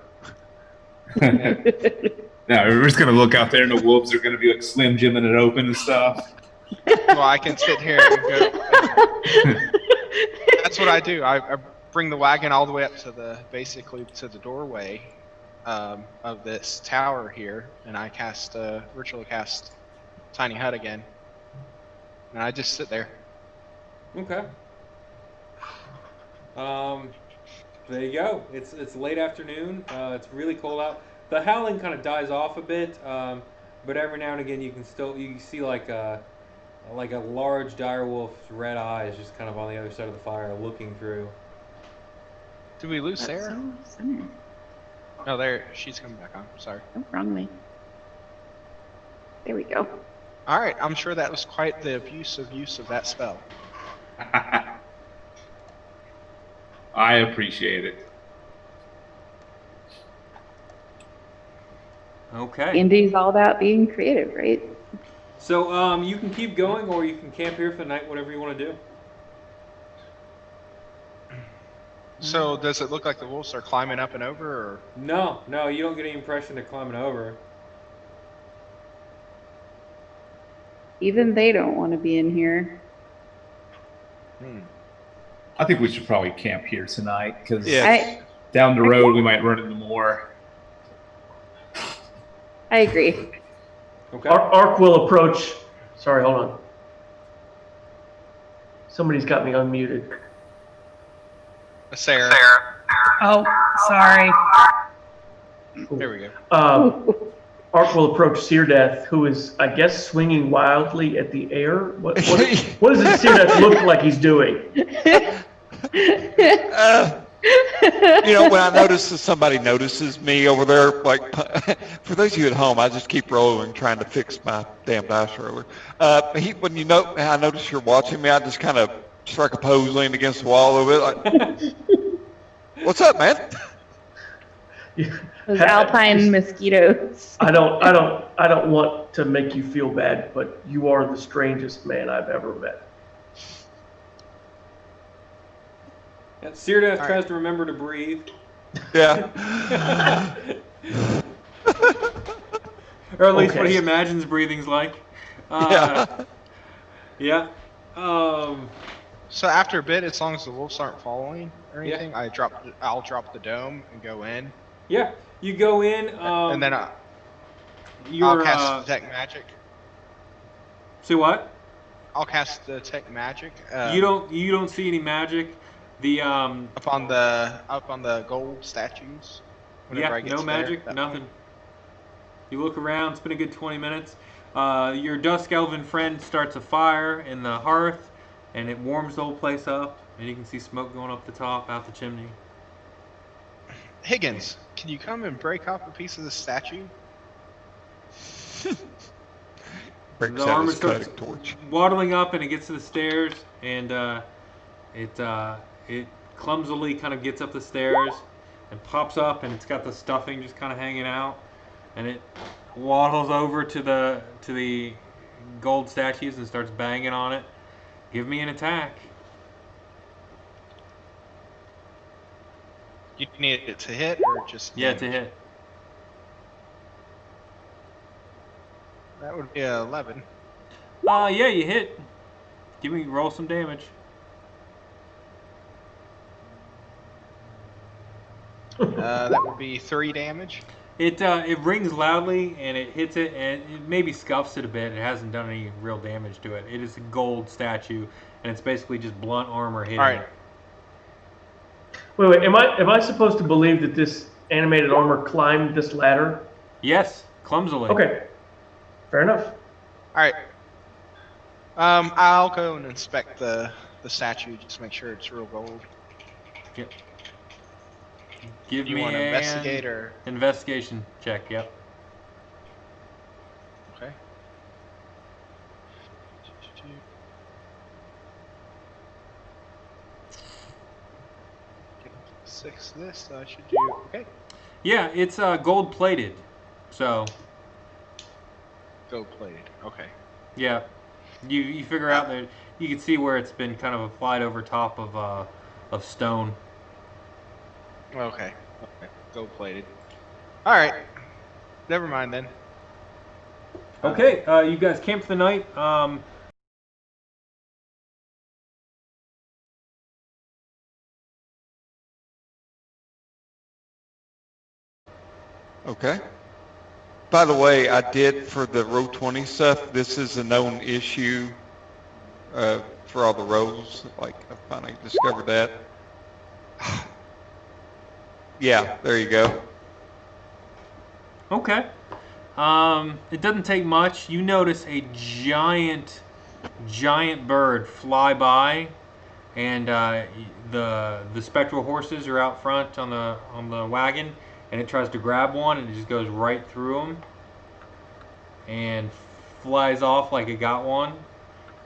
Speaker 5: Now we're just gonna look out there, and the wolves are gonna be like Slim Jimming it open and stuff.
Speaker 1: Well, I can sit here and go. That's what I do. I bring the wagon all the way up to basically to the doorway of this tower here, and I ritual cast Tiny Hut again, and I just sit there.
Speaker 2: Okay. There you go. It's late afternoon. It's really cold out. The howling kind of dies off a bit, but every now and again you see like a large direwolf's red eyes just kind of on the other side of the fire looking through.
Speaker 1: Did we lose Sarah? No, there, she's coming back on. Sorry.
Speaker 6: Oh, wrong way. There we go.
Speaker 1: All right, I'm sure that was quite the abusive use of that spell.
Speaker 5: I appreciate it.
Speaker 2: Okay.
Speaker 6: D&D's all about being creative, right?
Speaker 2: So you can keep going, or you can camp here for the night, whatever you want to do.
Speaker 1: So does it look like the wolves are climbing up and over, or?
Speaker 2: No, you don't get any impression they're climbing over.
Speaker 6: Even they don't want to be in here.
Speaker 5: I think we should probably camp here tonight because
Speaker 1: Yeah.
Speaker 5: down the road we might run into more.
Speaker 6: I agree.
Speaker 2: Okay.
Speaker 3: Ark will approach. Sorry, hold on. Somebody's got me unmuted.
Speaker 1: Sarah.
Speaker 4: Oh, sorry.
Speaker 1: There we go.
Speaker 3: Ark will approach Syrdath, who is, I guess, swinging wildly at the air. What does it Syrdath look like he's doing?
Speaker 7: When I notice that somebody notices me over there, like, for those of you at home, I just keep rolling trying to fix my damn dice roller. When I notice you're watching me, I just kind of strike a pose, lean against the wall a little bit, like, what's up, man?
Speaker 6: Those alpine mosquitoes.
Speaker 3: I don't want to make you feel bad, but you are the strangest man I've ever met.
Speaker 2: Yeah, Syrdath tries to remember to breathe.
Speaker 7: Yeah.
Speaker 2: Or at least
Speaker 3: Okay.
Speaker 2: what he imagines breathing's like.
Speaker 7: Yeah.
Speaker 2: Yeah.
Speaker 1: So after a bit, as long as the wolves aren't following or
Speaker 2: Yeah.
Speaker 1: anything, I'll drop the dome and go in,
Speaker 2: Yeah. You go in.
Speaker 1: and then I'll
Speaker 2: you're
Speaker 1: cast detect magic.
Speaker 2: see what?
Speaker 1: I'll cast detect magic.
Speaker 2: You don't see any magic. The
Speaker 1: up on the gold statues. Whenever I get
Speaker 2: no
Speaker 1: to there,
Speaker 2: magic,
Speaker 1: that
Speaker 2: nothing.
Speaker 1: point.
Speaker 2: You look around. It's been a good 20 minutes. Your dusk elven friend starts a fire in the hearth, and it warms the whole place up. And you can see smoke going up the top, out the chimney.
Speaker 1: Higgins, can you come and break off a piece of the statue?
Speaker 7: Breaks
Speaker 2: The
Speaker 7: out
Speaker 2: armor
Speaker 7: his
Speaker 2: starts
Speaker 7: cutting torch.
Speaker 2: waddling up, and it gets to the stairs, and it clumsily kind of gets up the stairs and pops up, and it's got the stuffing just kind of hanging out, and it waddles over to the gold statues and starts banging on it. Give me an attack.
Speaker 1: You need it to hit or just
Speaker 2: Yeah,
Speaker 1: damage?
Speaker 2: to hit.
Speaker 1: That would be 11.
Speaker 2: Yeah, you hit. Roll some damage.
Speaker 1: That would be 3 damage.
Speaker 2: It rings loudly and it hits it and it maybe scuffs it a bit. It hasn't done any real damage to it. It is a gold statue and it's basically just blunt armor hitting.
Speaker 1: All right.
Speaker 2: it.
Speaker 3: Wait, am I supposed to believe that this animated armor climbed this ladder?
Speaker 2: Yes, clumsily.
Speaker 3: Okay, fair enough.
Speaker 1: All right. I'll go and inspect the statue just to make sure it's real gold.
Speaker 2: Yep. Give
Speaker 1: You
Speaker 2: me
Speaker 1: want to
Speaker 2: an
Speaker 1: investigate or?
Speaker 2: investigation check. Yep.
Speaker 1: Okay. Six this, I should do. Okay.
Speaker 2: Yeah, it's gold plated. So
Speaker 1: Gold plated. Okay.
Speaker 2: yeah, you figure out that you can see where it's been kind of applied over top of stone.
Speaker 1: Okay. Okay. Gold plated. All right. Never mind then.
Speaker 2: Okay, you guys camp for the night.
Speaker 7: Okay. By the way, I did for the roll 20 stuff. This is a known issue for all the rolls. Like I finally discovered that. Yeah, there you go.
Speaker 2: Okay. It doesn't take much. You notice a giant bird fly by, and the spectral horses are out front on the wagon, and it tries to grab one, and it just goes right through him and flies off like it got one,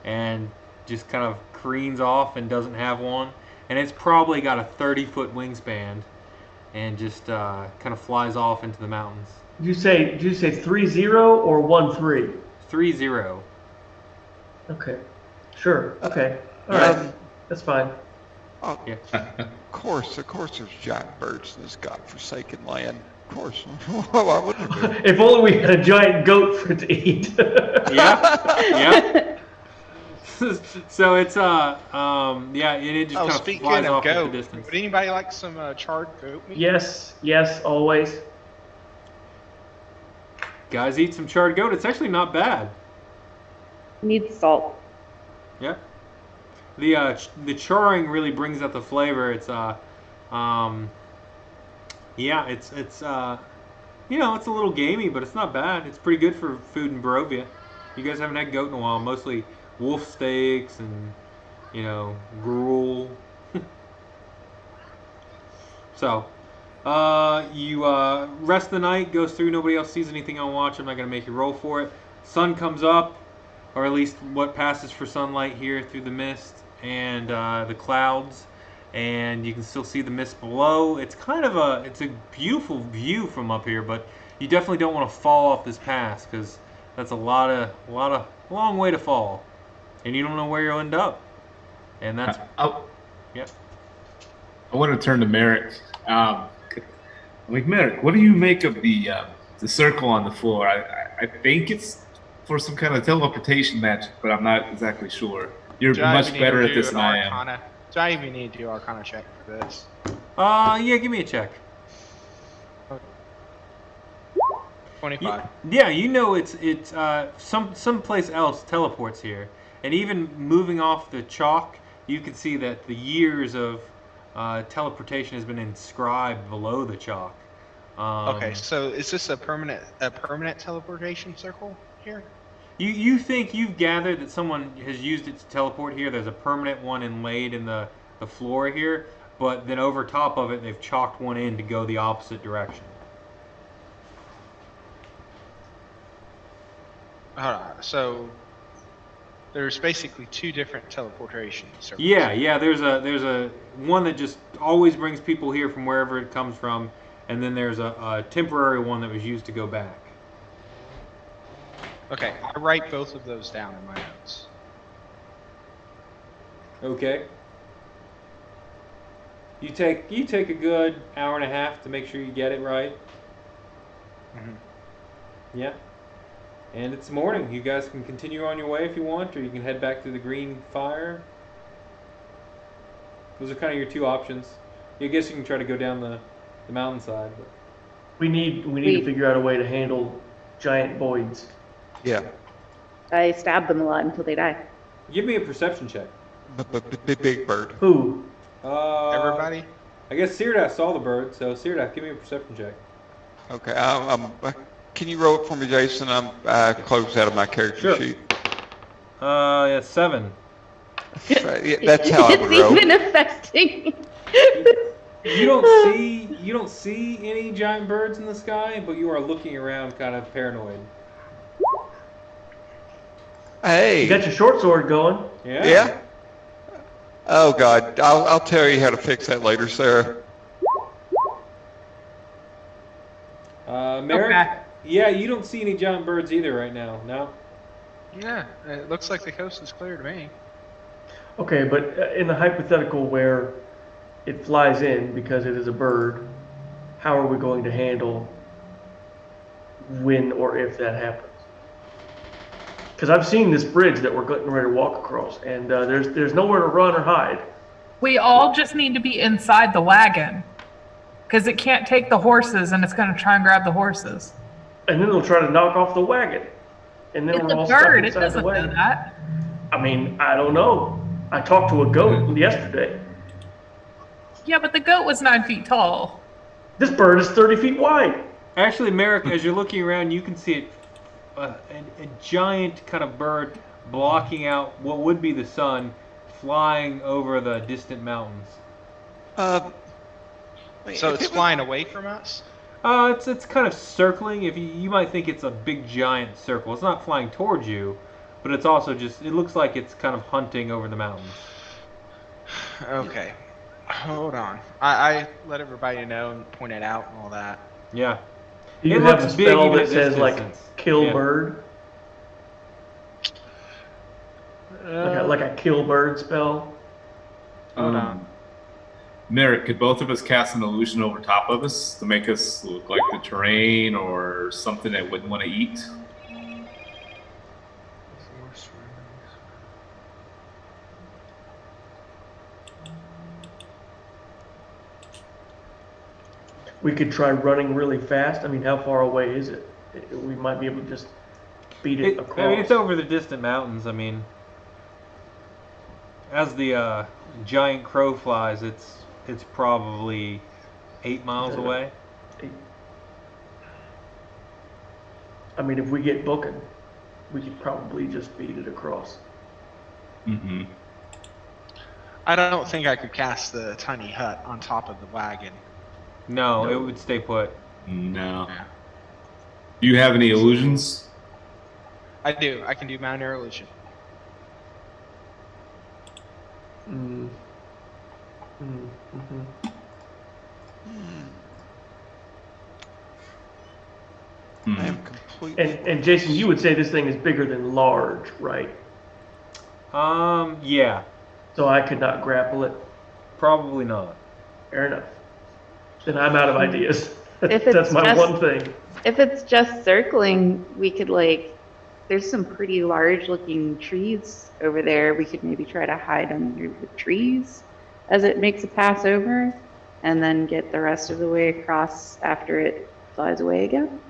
Speaker 2: and just kind of careens off and doesn't have one. And it's probably got a 30-foot wingspan, and just kind of flies off into the mountains.
Speaker 3: Did you say 3-0 or 1-3?
Speaker 2: 3-0.
Speaker 3: Okay. Sure. Okay. All right. That's fine.
Speaker 7: Oh,
Speaker 2: Yeah.
Speaker 7: of course, there's giant birds in this godforsaken land. Of course. Why wouldn't there be?
Speaker 3: If only we had a giant goat for it to eat.
Speaker 2: Yeah. So it's yeah, it just kind of
Speaker 1: speaking
Speaker 2: flies
Speaker 1: of
Speaker 2: off into
Speaker 1: goat,
Speaker 2: the distance.
Speaker 1: would anybody like some charred goat meat?
Speaker 3: Yes, always.
Speaker 2: Guys, eat some charred goat. It's actually not bad.
Speaker 6: Needs salt.
Speaker 2: Yeah. The charring really brings out the flavor. It's yeah, it's it's a little gamey, but it's not bad. It's pretty good for food in Barovia. You guys haven't had goat in a while. Mostly wolf steaks and gruel. So, you rest the night, goes through. Nobody else sees anything on watch. I'm not gonna make you roll for it. Sun comes up, or at least what passes for sunlight here through the mist and the clouds, and you can still see the mist below. It's kind of a beautiful view from up here, but you definitely don't want to fall off this pass because that's a long way to fall, and you don't know where you'll end up. And that's yeah.
Speaker 5: I want to turn to Marick. Marick, what do you make of the circle on the floor? I think it's for some kind of teleportation magic, but I'm not exactly sure. You're much better at this than I am.
Speaker 1: Do I even need to do Arcana check for this?
Speaker 2: Yeah, give me a check.
Speaker 1: 25.
Speaker 2: Yeah, it's someplace else teleports here, and even moving off the chalk, you can see that the years of teleportation has been inscribed below the chalk.
Speaker 1: Okay, so is this a permanent teleportation circle here?
Speaker 2: You think you've gathered that someone has used it to teleport here. There's a permanent one inlaid in the floor here, but then over top of it, they've chalked one in to go the opposite direction.
Speaker 1: Hold on. So there's basically two different teleportation circles.
Speaker 2: Yeah. There's a one that just always brings people here from wherever it comes from, and then there's a temporary one that was used to go back.
Speaker 1: Okay, I write both of those down in my notes.
Speaker 2: Okay. You take a good hour and a half to make sure you get it right.
Speaker 1: Mm-hmm.
Speaker 2: Yeah. And it's morning. You guys can continue on your way if you want, or you can head back to the green fire. Those are kind of your two options. I guess you can try to go down the mountainside. But...
Speaker 3: We need to figure out a way to handle giant voids.
Speaker 7: Yeah.
Speaker 6: I stab them a lot until they die.
Speaker 2: Give me a perception check.
Speaker 7: Big bird.
Speaker 3: Who?
Speaker 1: Everybody?
Speaker 2: I guess Syrdath saw the bird, so Syrdath, give me a perception check.
Speaker 7: Okay. Can you roll it for me, Jason? I'm closed out of my character sheet.
Speaker 2: Yeah, 7.
Speaker 7: Yeah, that's how I would roll.
Speaker 6: It's even affecting.
Speaker 2: You don't see any giant birds in the sky, but you are looking around kind of paranoid.
Speaker 7: Hey.
Speaker 3: You got your short sword going.
Speaker 7: Yeah. Oh God, I'll tell you how to fix that later, Sarah.
Speaker 2: Marick?
Speaker 4: Okay.
Speaker 2: Yeah, you don't see any giant birds either right now. No.
Speaker 1: Yeah, it looks like the coast is clear to me.
Speaker 3: Okay, but in the hypothetical where it flies in because it is a bird, how are we going to handle when or if that happens? Because I've seen this bridge that we're getting ready to walk across, and there's nowhere to run or hide.
Speaker 4: We all just need to be inside the wagon. Because it can't take the horses, and it's going to try and grab the horses.
Speaker 3: And then they'll try to knock off the wagon. And then
Speaker 4: It's
Speaker 3: we're all
Speaker 4: a
Speaker 3: stuck
Speaker 4: bird. It
Speaker 3: inside the
Speaker 4: doesn't
Speaker 3: wagon.
Speaker 4: know that.
Speaker 3: I mean, I don't know. I talked to a goat yesterday.
Speaker 4: Yeah, but the goat was 9 feet tall.
Speaker 3: This bird is 30 feet wide.
Speaker 2: Actually, Marick, as you're looking around, you can see a giant kind of bird blocking out what would be the sun, flying over the distant mountains.
Speaker 1: So it's flying away from us?
Speaker 2: It's kind of circling. If you might think it's a big giant circle. It's not flying towards you, but it's also just. It looks like it's kind of hunting over the mountains.
Speaker 1: Okay. Hold on. I let everybody know and point it out and all that.
Speaker 2: Yeah.
Speaker 3: Do you
Speaker 2: It
Speaker 3: have a
Speaker 2: looks big
Speaker 3: spell
Speaker 2: even
Speaker 3: that
Speaker 2: at this
Speaker 3: says like
Speaker 2: distance.
Speaker 3: kill
Speaker 2: Yeah.
Speaker 3: bird? Like a kill bird spell?
Speaker 1: Hold on.
Speaker 5: Marick, could both of us cast an illusion over top of us to make us look like the terrain or something I wouldn't want to eat?
Speaker 3: We could try running really fast. I mean, how far away is it? We might be able to just beat it across.
Speaker 2: I mean, it's over the distant mountains. I mean, as the giant crow flies, it's probably 8 miles away.
Speaker 3: I mean, if we get booking, we could probably just beat it across.
Speaker 5: Mm-hmm.
Speaker 1: I don't think I could cast the tiny hut on top of the wagon.
Speaker 2: No, it would stay put.
Speaker 5: No.
Speaker 1: Yeah.
Speaker 5: Do you have any illusions?
Speaker 1: I do. I can do minor illusion.
Speaker 3: Mm. Mm. Mm-hmm.
Speaker 7: I am completely.
Speaker 3: And Jason, you would say this thing is bigger than large, right?
Speaker 2: Yeah,
Speaker 3: So I could not grapple it.
Speaker 2: probably not.
Speaker 3: Fair enough. Then I'm out of ideas.
Speaker 6: If it's
Speaker 3: That's my
Speaker 6: just-
Speaker 3: one thing.
Speaker 6: If it's just circling, we could there's some pretty large looking trees over there. We could maybe try to hide under the trees as it makes a pass over and then get the rest of the way across after it flies away again.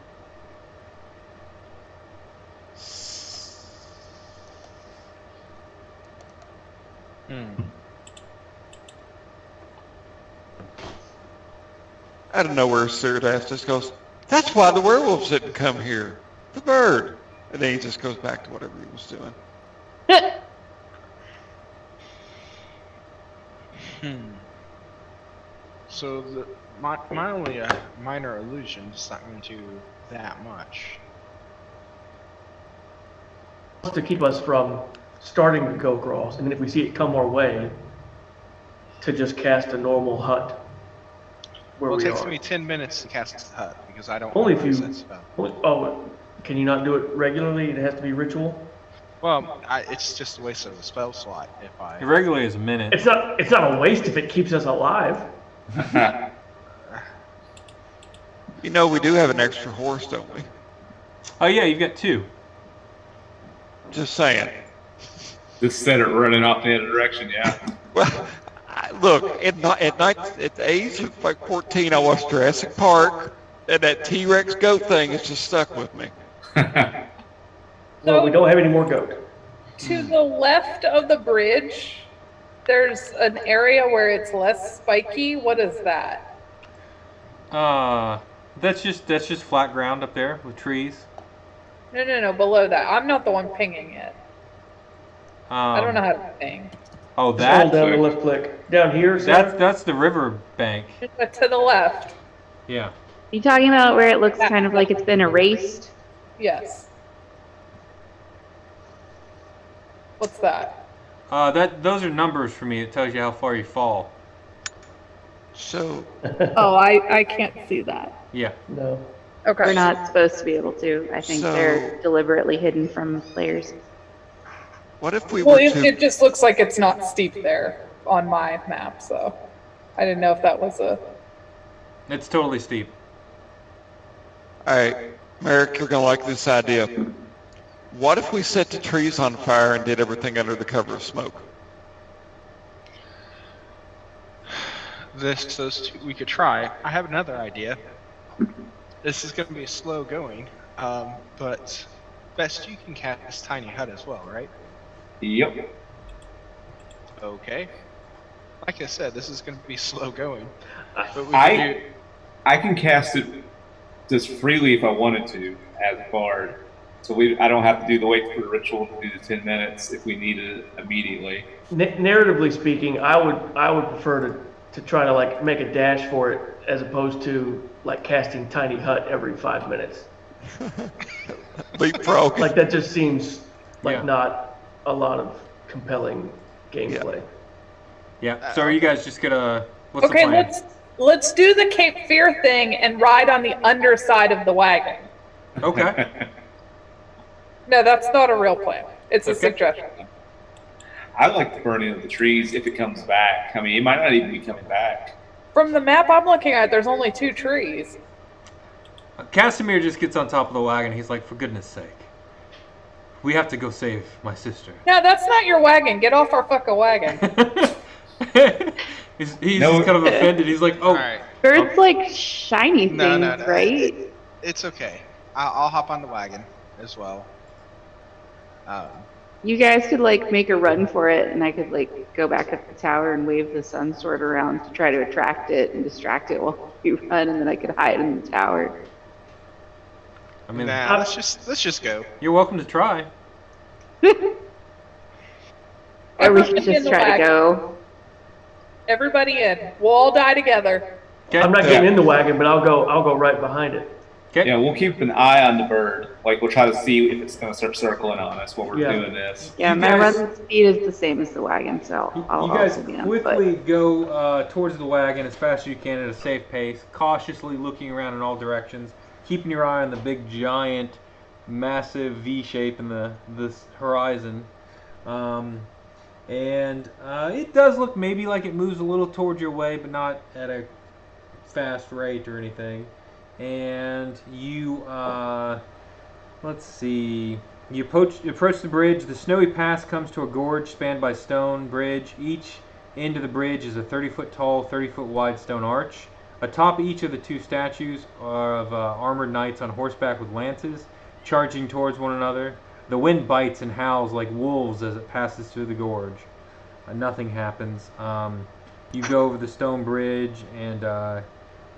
Speaker 7: Out of nowhere, Syrdath just goes, "That's why the werewolves didn't come here. The bird." And then he just goes back to whatever he was doing.
Speaker 1: So my only minor illusion is not going to do that much.
Speaker 3: To keep us from starting to go across, and then if we see it come our way, to just cast a normal hut where
Speaker 1: Well, it
Speaker 3: we
Speaker 1: takes
Speaker 3: are.
Speaker 1: me 10 minutes to cast the hut because I don't
Speaker 3: Only
Speaker 1: have
Speaker 3: if you-
Speaker 1: that spell.
Speaker 3: Oh, can you not do it regularly? It has to be ritual?
Speaker 1: Well, it's just a waste of a spell slot if I.
Speaker 2: It regularly is a minute.
Speaker 3: It's not a waste if it keeps us alive.
Speaker 7: You know, we do have an extra horse, don't we?
Speaker 2: Oh yeah, you've got 2.
Speaker 7: Just saying.
Speaker 5: Just set it running off the other direction, yeah.
Speaker 7: Well, look, at night, at the age of like 14, I watched Jurassic Park, and that T-Rex goat thing has just stuck with me.
Speaker 3: Well, we don't have any more goat.
Speaker 8: To the left of the bridge, there's an area where it's less spiky. What is that?
Speaker 2: That's just flat ground up there with trees.
Speaker 8: No, below that. I'm not the one pinging it. I don't know how to ping.
Speaker 2: Oh,
Speaker 3: Just hold
Speaker 2: that
Speaker 3: down the left click. Down here, Sarah?
Speaker 2: that's the river bank.
Speaker 8: To the left.
Speaker 2: Yeah.
Speaker 6: You talking about where it looks kind of like it's been erased?
Speaker 8: Yes. What's that?
Speaker 2: Those are numbers for me. It tells you how far you fall.
Speaker 7: So,
Speaker 8: Oh, I can't see that.
Speaker 2: Yeah.
Speaker 3: No.
Speaker 8: Okay.
Speaker 6: We're not supposed to be able to. I think
Speaker 7: So-
Speaker 6: they're deliberately hidden from players.
Speaker 7: what if we
Speaker 8: Well,
Speaker 7: were
Speaker 8: it
Speaker 7: to...
Speaker 8: just looks like it's not steep there on my map, so I didn't know if that was a.
Speaker 2: It's totally steep.
Speaker 7: All right, Marick, you're going to like this idea. What if we set the trees on fire and did everything under the cover of smoke?
Speaker 1: Those two, we could try. I have another idea. This is going to be slow going, but best you can cast Tiny Hut as well, right?
Speaker 5: Yep.
Speaker 1: Okay. Like I said, this is going to be slow going. But we
Speaker 5: I-
Speaker 1: can do,
Speaker 5: I can cast it just freely if I wanted to as a bard. So I don't have to do the wait for the ritual to do the 10 minutes if we need it immediately.
Speaker 3: Narratively speaking, I would prefer to try to like make a dash for it as opposed to like casting Tiny Hut every 5 minutes.
Speaker 7: Leapfrog.
Speaker 3: Like that just seems like
Speaker 2: Yeah.
Speaker 3: not a lot of compelling gameplay.
Speaker 2: Yeah. So are you guys just gonna? What's the
Speaker 8: Okay,
Speaker 2: plan?
Speaker 8: let's do the Cape Fear thing and ride on the underside of the wagon.
Speaker 2: Okay.
Speaker 8: No, that's not a real plan. It's a
Speaker 2: Okay.
Speaker 8: suggestion.
Speaker 5: I like the burning of the trees if it comes back. I mean, it might not even be coming back.
Speaker 8: From the map I'm looking at, there's only 2 trees.
Speaker 2: Casimir just gets on top of the wagon. He's like, for goodness sake, we have to go save my sister.
Speaker 8: No, that's not your wagon. Get off our fucking wagon.
Speaker 2: he's
Speaker 5: No.
Speaker 2: just kind of offended. He's like, oh,
Speaker 1: All right.
Speaker 6: Birds like shiny things,
Speaker 1: No.
Speaker 6: right?
Speaker 1: It's okay. I'll hop on the wagon as well.
Speaker 6: You guys could like make a run for it, and I could like go back up the tower and wave the sun sword around to try to attract it and distract it while you run, and then I could hide in the tower.
Speaker 2: I mean,
Speaker 1: Nah, let's just go.
Speaker 2: you're welcome to try.
Speaker 6: Or we should
Speaker 8: Everybody in
Speaker 6: just
Speaker 8: the
Speaker 6: try to
Speaker 8: wagon.
Speaker 6: go.
Speaker 8: Everybody in. We'll all die together.
Speaker 2: Okay.
Speaker 3: I'm not getting in the wagon, but I'll go right behind it.
Speaker 2: Okay.
Speaker 5: Yeah, we'll keep an eye on the bird. Like, we'll try to see if it's going to start circling on us while we're
Speaker 3: Yeah.
Speaker 5: doing this.
Speaker 6: Yeah,
Speaker 2: You
Speaker 6: my
Speaker 2: guys-
Speaker 6: run speed is the same as the wagon, so I'll
Speaker 2: You guys
Speaker 6: also be on foot.
Speaker 2: quickly go towards the wagon as fast as you can at a safe pace, cautiously looking around in all directions, keeping your eye on the big, giant, massive V shape in the horizon. And it does look maybe like it moves a little towards your way, but not at a fast rate or anything. And you, let's see, you approach the bridge. The snowy pass comes to a gorge spanned by stone bridge. Each end of the bridge is a 30-foot tall, 30-foot wide stone arch. Atop each of the 2 statues are of armored knights on horseback with lances, charging towards one another. The wind bites and howls like wolves as it passes through the gorge. Nothing happens. You go over the stone bridge, and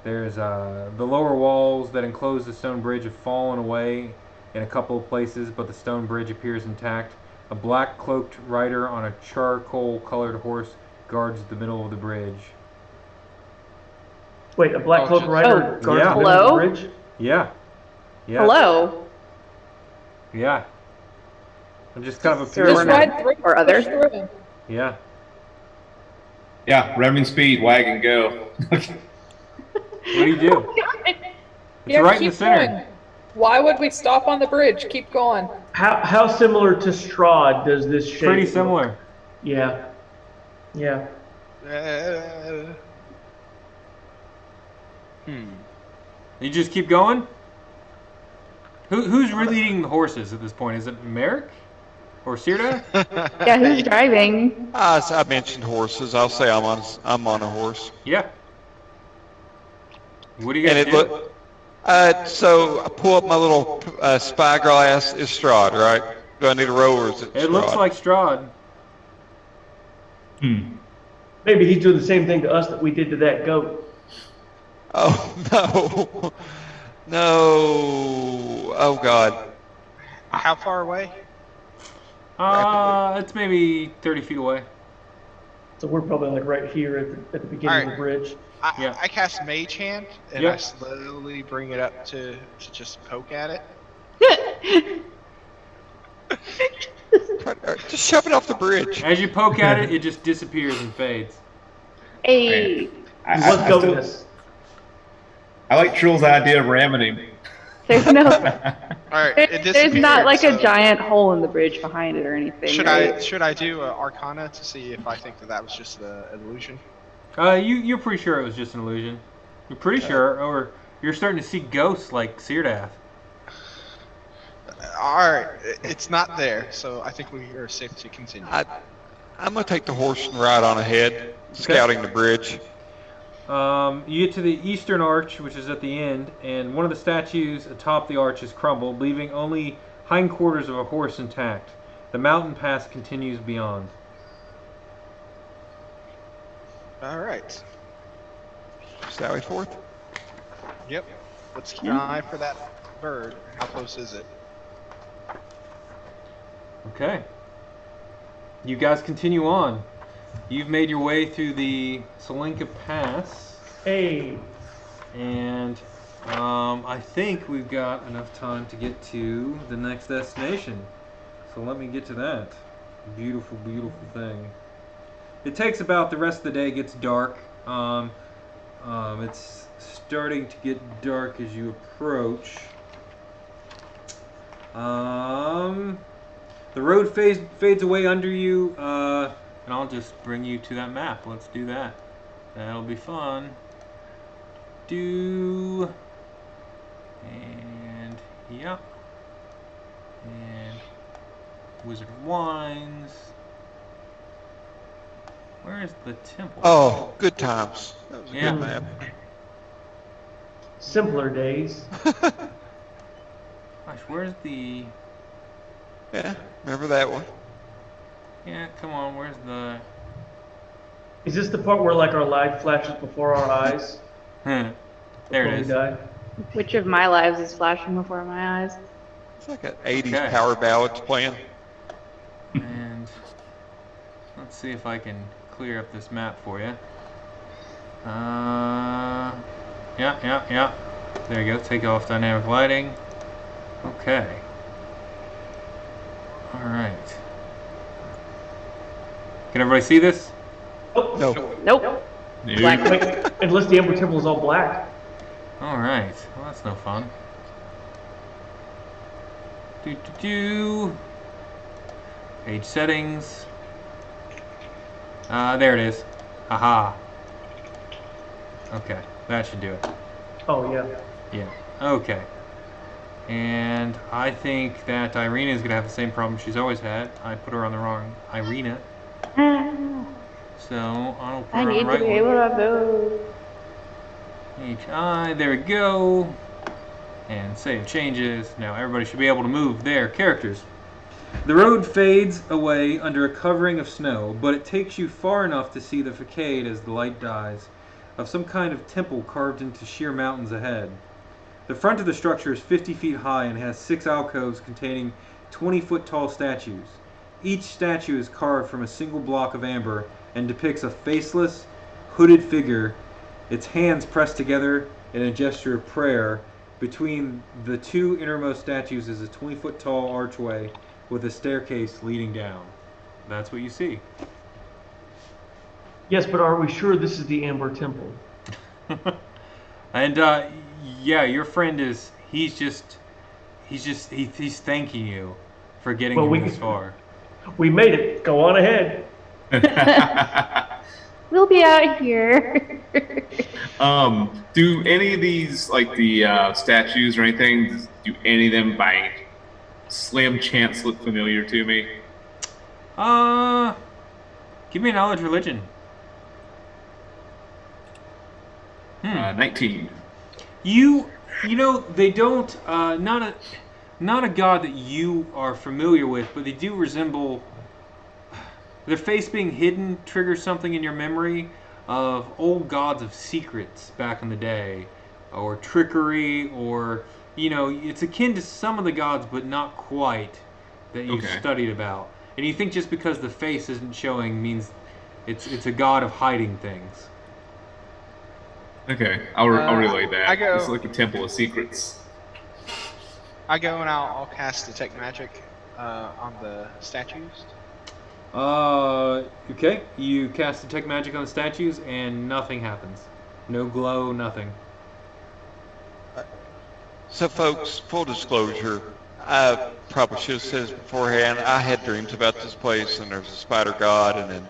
Speaker 2: there's the lower walls that enclose the stone bridge have fallen away in a couple of places, but the stone bridge appears intact. A black cloaked rider on a charcoal-colored horse guards the middle of the bridge.
Speaker 3: Wait, a black cloak rider
Speaker 6: Oh,
Speaker 3: guards
Speaker 2: yeah.
Speaker 3: the middle of the
Speaker 6: Hello?
Speaker 3: bridge?
Speaker 2: Yeah. Yeah.
Speaker 6: Hello?
Speaker 2: Yeah. I'm just kind of
Speaker 6: Sir,
Speaker 2: appearing.
Speaker 6: we're
Speaker 8: Just
Speaker 6: not-
Speaker 8: ride through.
Speaker 6: or other?
Speaker 8: push through.
Speaker 2: Yeah.
Speaker 5: Yeah, revving speed, wagon, go.
Speaker 2: What do you do? It's
Speaker 8: Yeah,
Speaker 2: right in the
Speaker 8: keep
Speaker 2: center.
Speaker 8: going. Why would we stop on the bridge? Keep going.
Speaker 3: How similar to Strahd does this shape
Speaker 2: Pretty
Speaker 3: look?
Speaker 2: similar.
Speaker 3: Yeah. Yeah.
Speaker 2: You just keep going? Who's really leading the horses at this point? Is it Marick? Or Syrdath?
Speaker 6: Yeah, who's driving?
Speaker 7: I mentioned horses. I'll say I'm on a horse.
Speaker 2: Yeah. What do you
Speaker 7: And
Speaker 2: guys
Speaker 7: it
Speaker 2: do?
Speaker 7: look. So I pull up my little spyglass. Is Strahd, right? Do I need a row or is it?
Speaker 2: It looks
Speaker 7: Strahd?
Speaker 2: like Strahd.
Speaker 3: Maybe he's doing the same thing to us that we did to that goat.
Speaker 7: Oh no, no! Oh God!
Speaker 1: How far away?
Speaker 2: It's maybe 30 feet away.
Speaker 3: So we're probably like right here at the beginning of the bridge.
Speaker 2: Yeah.
Speaker 1: I cast Mage Hand, and
Speaker 2: Yep.
Speaker 1: I slowly bring it up to just poke at it.
Speaker 7: Just shove it off the bridge.
Speaker 2: As you poke at it, it just disappears and fades.
Speaker 6: Hey,
Speaker 3: Let's go with this.
Speaker 5: I like Trill's idea of ramming him.
Speaker 6: there's no,
Speaker 1: All right, it
Speaker 6: there's not
Speaker 1: disappeared,
Speaker 6: like a
Speaker 1: so
Speaker 6: giant hole in the bridge behind it or anything.
Speaker 1: Should
Speaker 6: right?
Speaker 1: I do Arcana to see if I think that was just an illusion?
Speaker 2: You're pretty sure it was just an illusion. You're pretty sure, or you're starting to see ghosts like Syrdath.
Speaker 1: All right, it's not there, so I think we are safe to continue.
Speaker 7: I'm gonna take the horse and ride on ahead, scouting the bridge.
Speaker 2: You get to the eastern arch, which is at the end, and one of the statues atop the arch is crumbled, leaving only hindquarters of a horse intact. The mountain pass continues beyond.
Speaker 1: All right.
Speaker 7: Sally forth.
Speaker 1: Yep. Let's keep an eye for that bird. How close is it?
Speaker 2: Okay. You guys continue on. You've made your way through the Salinka Pass,
Speaker 3: Hey,
Speaker 2: and I think we've got enough time to get to the next destination. So let me get to that. Beautiful, beautiful thing. It takes about the rest of the day. Gets dark. It's starting to get dark as you approach. The road fades away under you, and I'll just bring you to that map. Let's do that. That'll be fun. And yeah. And Wizard of Wines. Where is the temple?
Speaker 7: Oh, good times. That was a
Speaker 2: Yeah.
Speaker 7: good map.
Speaker 3: Simpler days.
Speaker 2: Gosh, where's the...
Speaker 7: Yeah, remember that one?
Speaker 2: Yeah, come on, where's the...
Speaker 3: Is this the part where like our light flashes before our eyes?
Speaker 2: There
Speaker 3: before
Speaker 2: it
Speaker 3: we
Speaker 2: is.
Speaker 3: die?
Speaker 6: Which of my lives is flashing before my eyes?
Speaker 7: It's like an 80s
Speaker 2: Okay.
Speaker 7: power ballads playing.
Speaker 2: And let's see if I can clear up this map for you. Yeah. There you go. Take off dynamic lighting. Okay. All right. Can everybody see this?
Speaker 3: Oh,
Speaker 7: No.
Speaker 6: Nope.
Speaker 5: Dude.
Speaker 6: Black.
Speaker 3: wait, unless the Ember Temple is all black.
Speaker 2: All right. Well, that's no fun. Page settings. There it is. Haha. Okay, that should do it.
Speaker 3: Oh yeah.
Speaker 2: Yeah. Okay. And I think that Ireena is gonna have the same problem she's always had. I put her on the wrong Ireena, so I'll put
Speaker 6: I
Speaker 2: her on
Speaker 6: need
Speaker 2: the
Speaker 6: to
Speaker 2: right
Speaker 6: be
Speaker 2: one.
Speaker 6: able to go.
Speaker 2: HI, there we go. And save changes. Now everybody should be able to move their characters. The road fades away under a covering of snow, but it takes you far enough to see the facade as the light dies, of some kind of temple carved into sheer mountains ahead. The front of the structure is 50 feet high and has 6 alcoves containing 20-foot tall statues. Each statue is carved from a single block of amber and depicts a faceless, hooded figure, its hands pressed together in a gesture of prayer. Between the two innermost statues is a 20-foot tall archway with a staircase leading down. That's what you see.
Speaker 3: Yes, but are we sure this is the Amber Temple?
Speaker 2: And yeah, your friend is he's thanking you for getting
Speaker 3: Well,
Speaker 2: him this far.
Speaker 3: We made it. Go on ahead.
Speaker 6: We'll be out here.
Speaker 5: Do any of these, like the statues or anything, do any of them by slim chance look familiar to me?
Speaker 2: Give me a knowledge religion.
Speaker 5: 19.
Speaker 2: You know they don't not a god that you are familiar with, but they do resemble. Their face being hidden triggers something in your memory of old gods of secrets back in the day, or trickery, or it's akin to some of the gods, but not quite that you've studied about. And you think just because the face isn't showing means it's a god of hiding things.
Speaker 5: Okay, I'll relay that.
Speaker 1: I go-
Speaker 5: It's like a temple of secrets.
Speaker 1: I go and I'll cast Detect Magic on the statues.
Speaker 2: Okay. You cast Detect Magic on the statues, and nothing happens. No glow, nothing.
Speaker 7: So, folks, full disclosure, I probably should have said this beforehand. I had dreams about this place, and there's a spider god, and then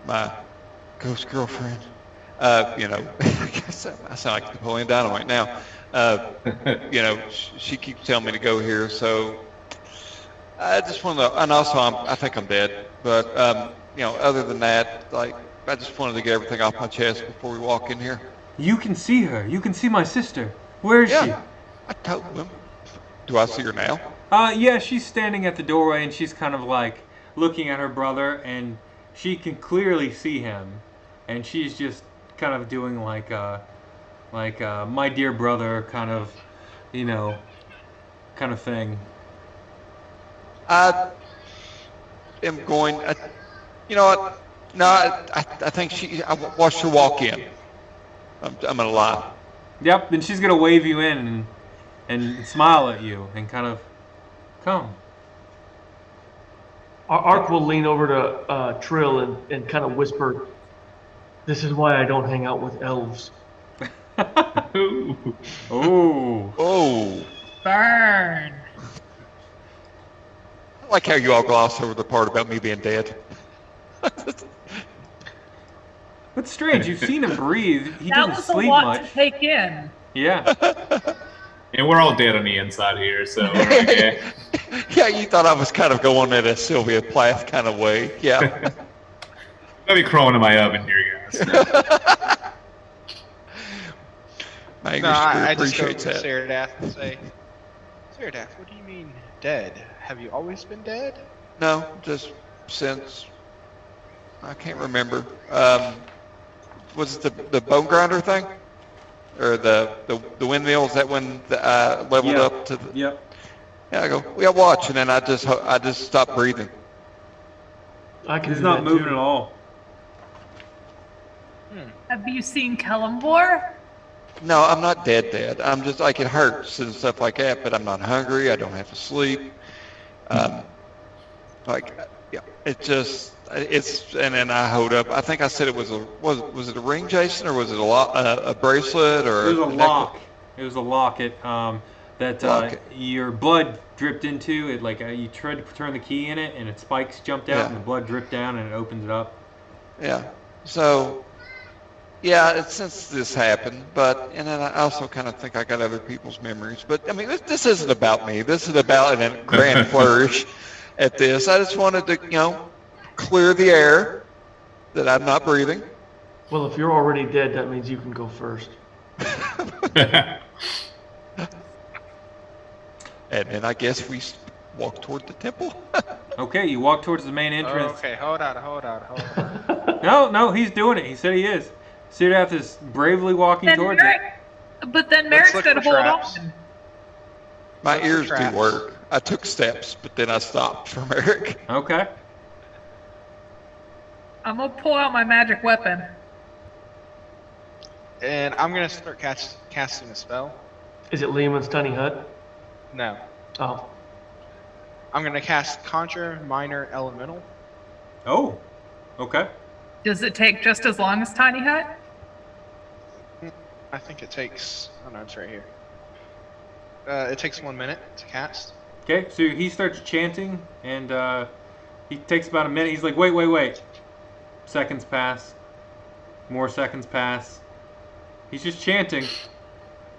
Speaker 7: my ghost girlfriend. I guess I sound like Napoleon Dynamite now. She keeps telling me to go here, so I just want to. And also, I think I'm dead. But other than that, I just wanted to get everything off my chest before we walk in here.
Speaker 2: You can see her. You can see my sister. Where is
Speaker 7: Yeah, I told them. Do I see her now?
Speaker 2: she? Yeah, she's standing at the doorway, and she's kind of like looking at her brother, and she can clearly see him, and she's just kind of doing like my dear brother kind of, kind of thing.
Speaker 7: I am going. You know what? No, I think I watched her walk in. I'm gonna lie.
Speaker 2: Yep. Then she's gonna wave you in and smile at you and kind of come.
Speaker 3: Ark will lean over to Trill and kind of whisper, "This is why I don't hang out with elves."
Speaker 5: Ooh.
Speaker 2: Oh.
Speaker 7: Oh,
Speaker 4: Burn.
Speaker 7: I like how you all gloss over the part about me being dead.
Speaker 2: That's strange. You've seen him breathe. He
Speaker 4: That
Speaker 2: doesn't
Speaker 4: was a
Speaker 2: sleep
Speaker 4: lot
Speaker 2: much.
Speaker 4: to take in.
Speaker 2: Yeah.
Speaker 5: And we're all dead on the inside here, so we're okay.
Speaker 7: Yeah, you thought I was kind of going in a Sylvia Plath kind of way. Yeah.
Speaker 5: I'll be crawling in my oven here, guys.
Speaker 7: My English
Speaker 1: No, I
Speaker 7: degree
Speaker 1: just go
Speaker 7: appreciates
Speaker 1: to
Speaker 7: that.
Speaker 1: Syrdath and say, Syrdath, what do you mean dead? Have you always been dead?
Speaker 7: No, just since I can't remember. Was it the bone grinder thing, or the windmill? Is that when leveled
Speaker 2: Yeah.
Speaker 7: up to?
Speaker 2: Yep.
Speaker 7: Yeah, I go. Yeah, watch, and then I just stopped breathing.
Speaker 3: I can
Speaker 2: He's
Speaker 3: do
Speaker 2: not
Speaker 3: that
Speaker 2: moving
Speaker 3: too.
Speaker 2: at all.
Speaker 4: Have you seen Kellumbor?
Speaker 7: No, I'm not dead. I'm just like it hurts and stuff like that, but I'm not hungry. I don't have to sleep. Like, yeah, it's and then I hold up. I think I said it was it a ring, Jason, or was it a bracelet or
Speaker 2: It was a
Speaker 7: necklace?
Speaker 2: lock. It was a locket that
Speaker 7: Locket.
Speaker 2: your blood dripped into. It like you tried to turn the key in it, and its spikes jumped out,
Speaker 7: Yeah.
Speaker 2: and the blood dripped down, and it opens it up.
Speaker 7: Yeah. So, yeah, it's since this happened, and then I also kind of think I got other people's memories. But I mean, this isn't about me. This is about a grand flourish at this. I just wanted to, clear the air that I'm not breathing.
Speaker 3: Well, if you're already dead, that means you can go first.
Speaker 7: And then I guess we walk toward the temple.
Speaker 2: Okay, you walk towards the main entrance.
Speaker 1: Okay, hold on.
Speaker 2: No, he's doing it. He said he is. Syrdath is bravely walking
Speaker 4: Then
Speaker 2: towards it.
Speaker 4: Marick, but then
Speaker 1: Let's
Speaker 4: Marick's
Speaker 1: look
Speaker 4: got to
Speaker 1: for
Speaker 4: hold
Speaker 1: traps.
Speaker 4: on.
Speaker 7: My
Speaker 1: What's the
Speaker 7: ears do
Speaker 1: traps?
Speaker 7: work. I took steps, but then I stopped for Marick.
Speaker 2: Okay.
Speaker 4: I'm gonna pull out my magic weapon.
Speaker 1: And I'm gonna start casting a spell.
Speaker 3: Is it Lehman's tiny hut?
Speaker 1: No.
Speaker 3: Oh,
Speaker 1: I'm gonna cast Conjure Minor Elemental.
Speaker 2: Oh. Okay.
Speaker 4: Does it take just as long as Tiny Hut?
Speaker 1: I think it takes. Oh no, it's right here. It takes 1 minute to cast.
Speaker 2: Okay. So he starts chanting, and he takes about a minute. He's like, wait. Seconds pass. More seconds pass. He's just chanting.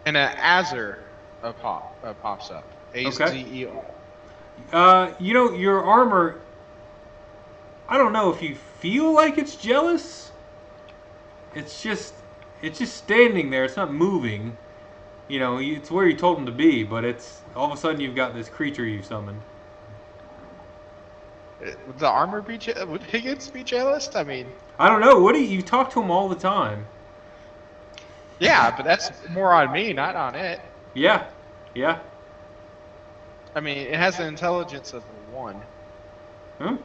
Speaker 1: And an Azure pops up. A-Z-E-R.
Speaker 2: Your armor, I don't know if you feel like it's jealous. It's just standing there. It's not moving. It's where you told him to be, but it's all of a sudden you've got this creature you summoned.
Speaker 1: Would the armor would Higgins be jealous? I mean,
Speaker 2: I don't know. You talk to him all the time.
Speaker 1: yeah, but that's more on me, not on it.
Speaker 2: Yeah.
Speaker 1: I mean, it has an intelligence of 1.
Speaker 2: Hmm?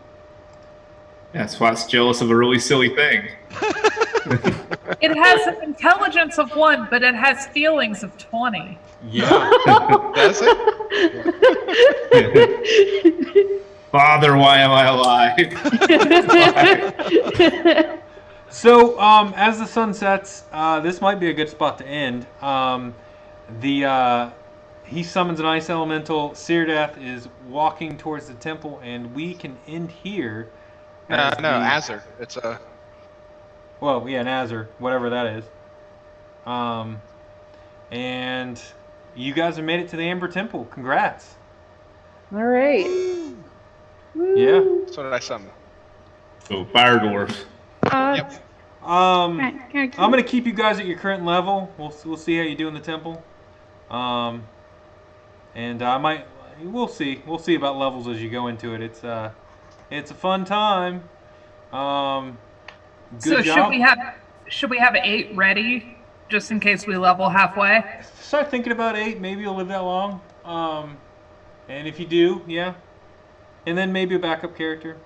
Speaker 5: That's why it's jealous of a really silly thing.
Speaker 4: It has an intelligence of 1, but it has feelings of 20.
Speaker 2: Yeah.
Speaker 1: Does it?
Speaker 5: Father, why am I alive?
Speaker 2: So, as the sun sets, this might be a good spot to end. He summons an ice elemental. Syrdath is walking towards the temple, and we can end here.
Speaker 1: No, Azure. It's a.
Speaker 2: Well, yeah, Nazar, whatever that is. And you guys have made it to the Amber Temple. Congrats.
Speaker 6: All right.
Speaker 2: Yeah.
Speaker 1: So did I summon?
Speaker 5: Oh, fire dwarf.
Speaker 1: Yep.
Speaker 2: I'm gonna keep you guys at your current level. We'll see how you do in the temple. And we'll see about levels as you go into it. It's a fun time. Good job.
Speaker 4: should we have 8 ready just in case we level halfway?
Speaker 2: Start thinking about 8. Maybe you'll live that long. And if you do, yeah. And then maybe a backup character.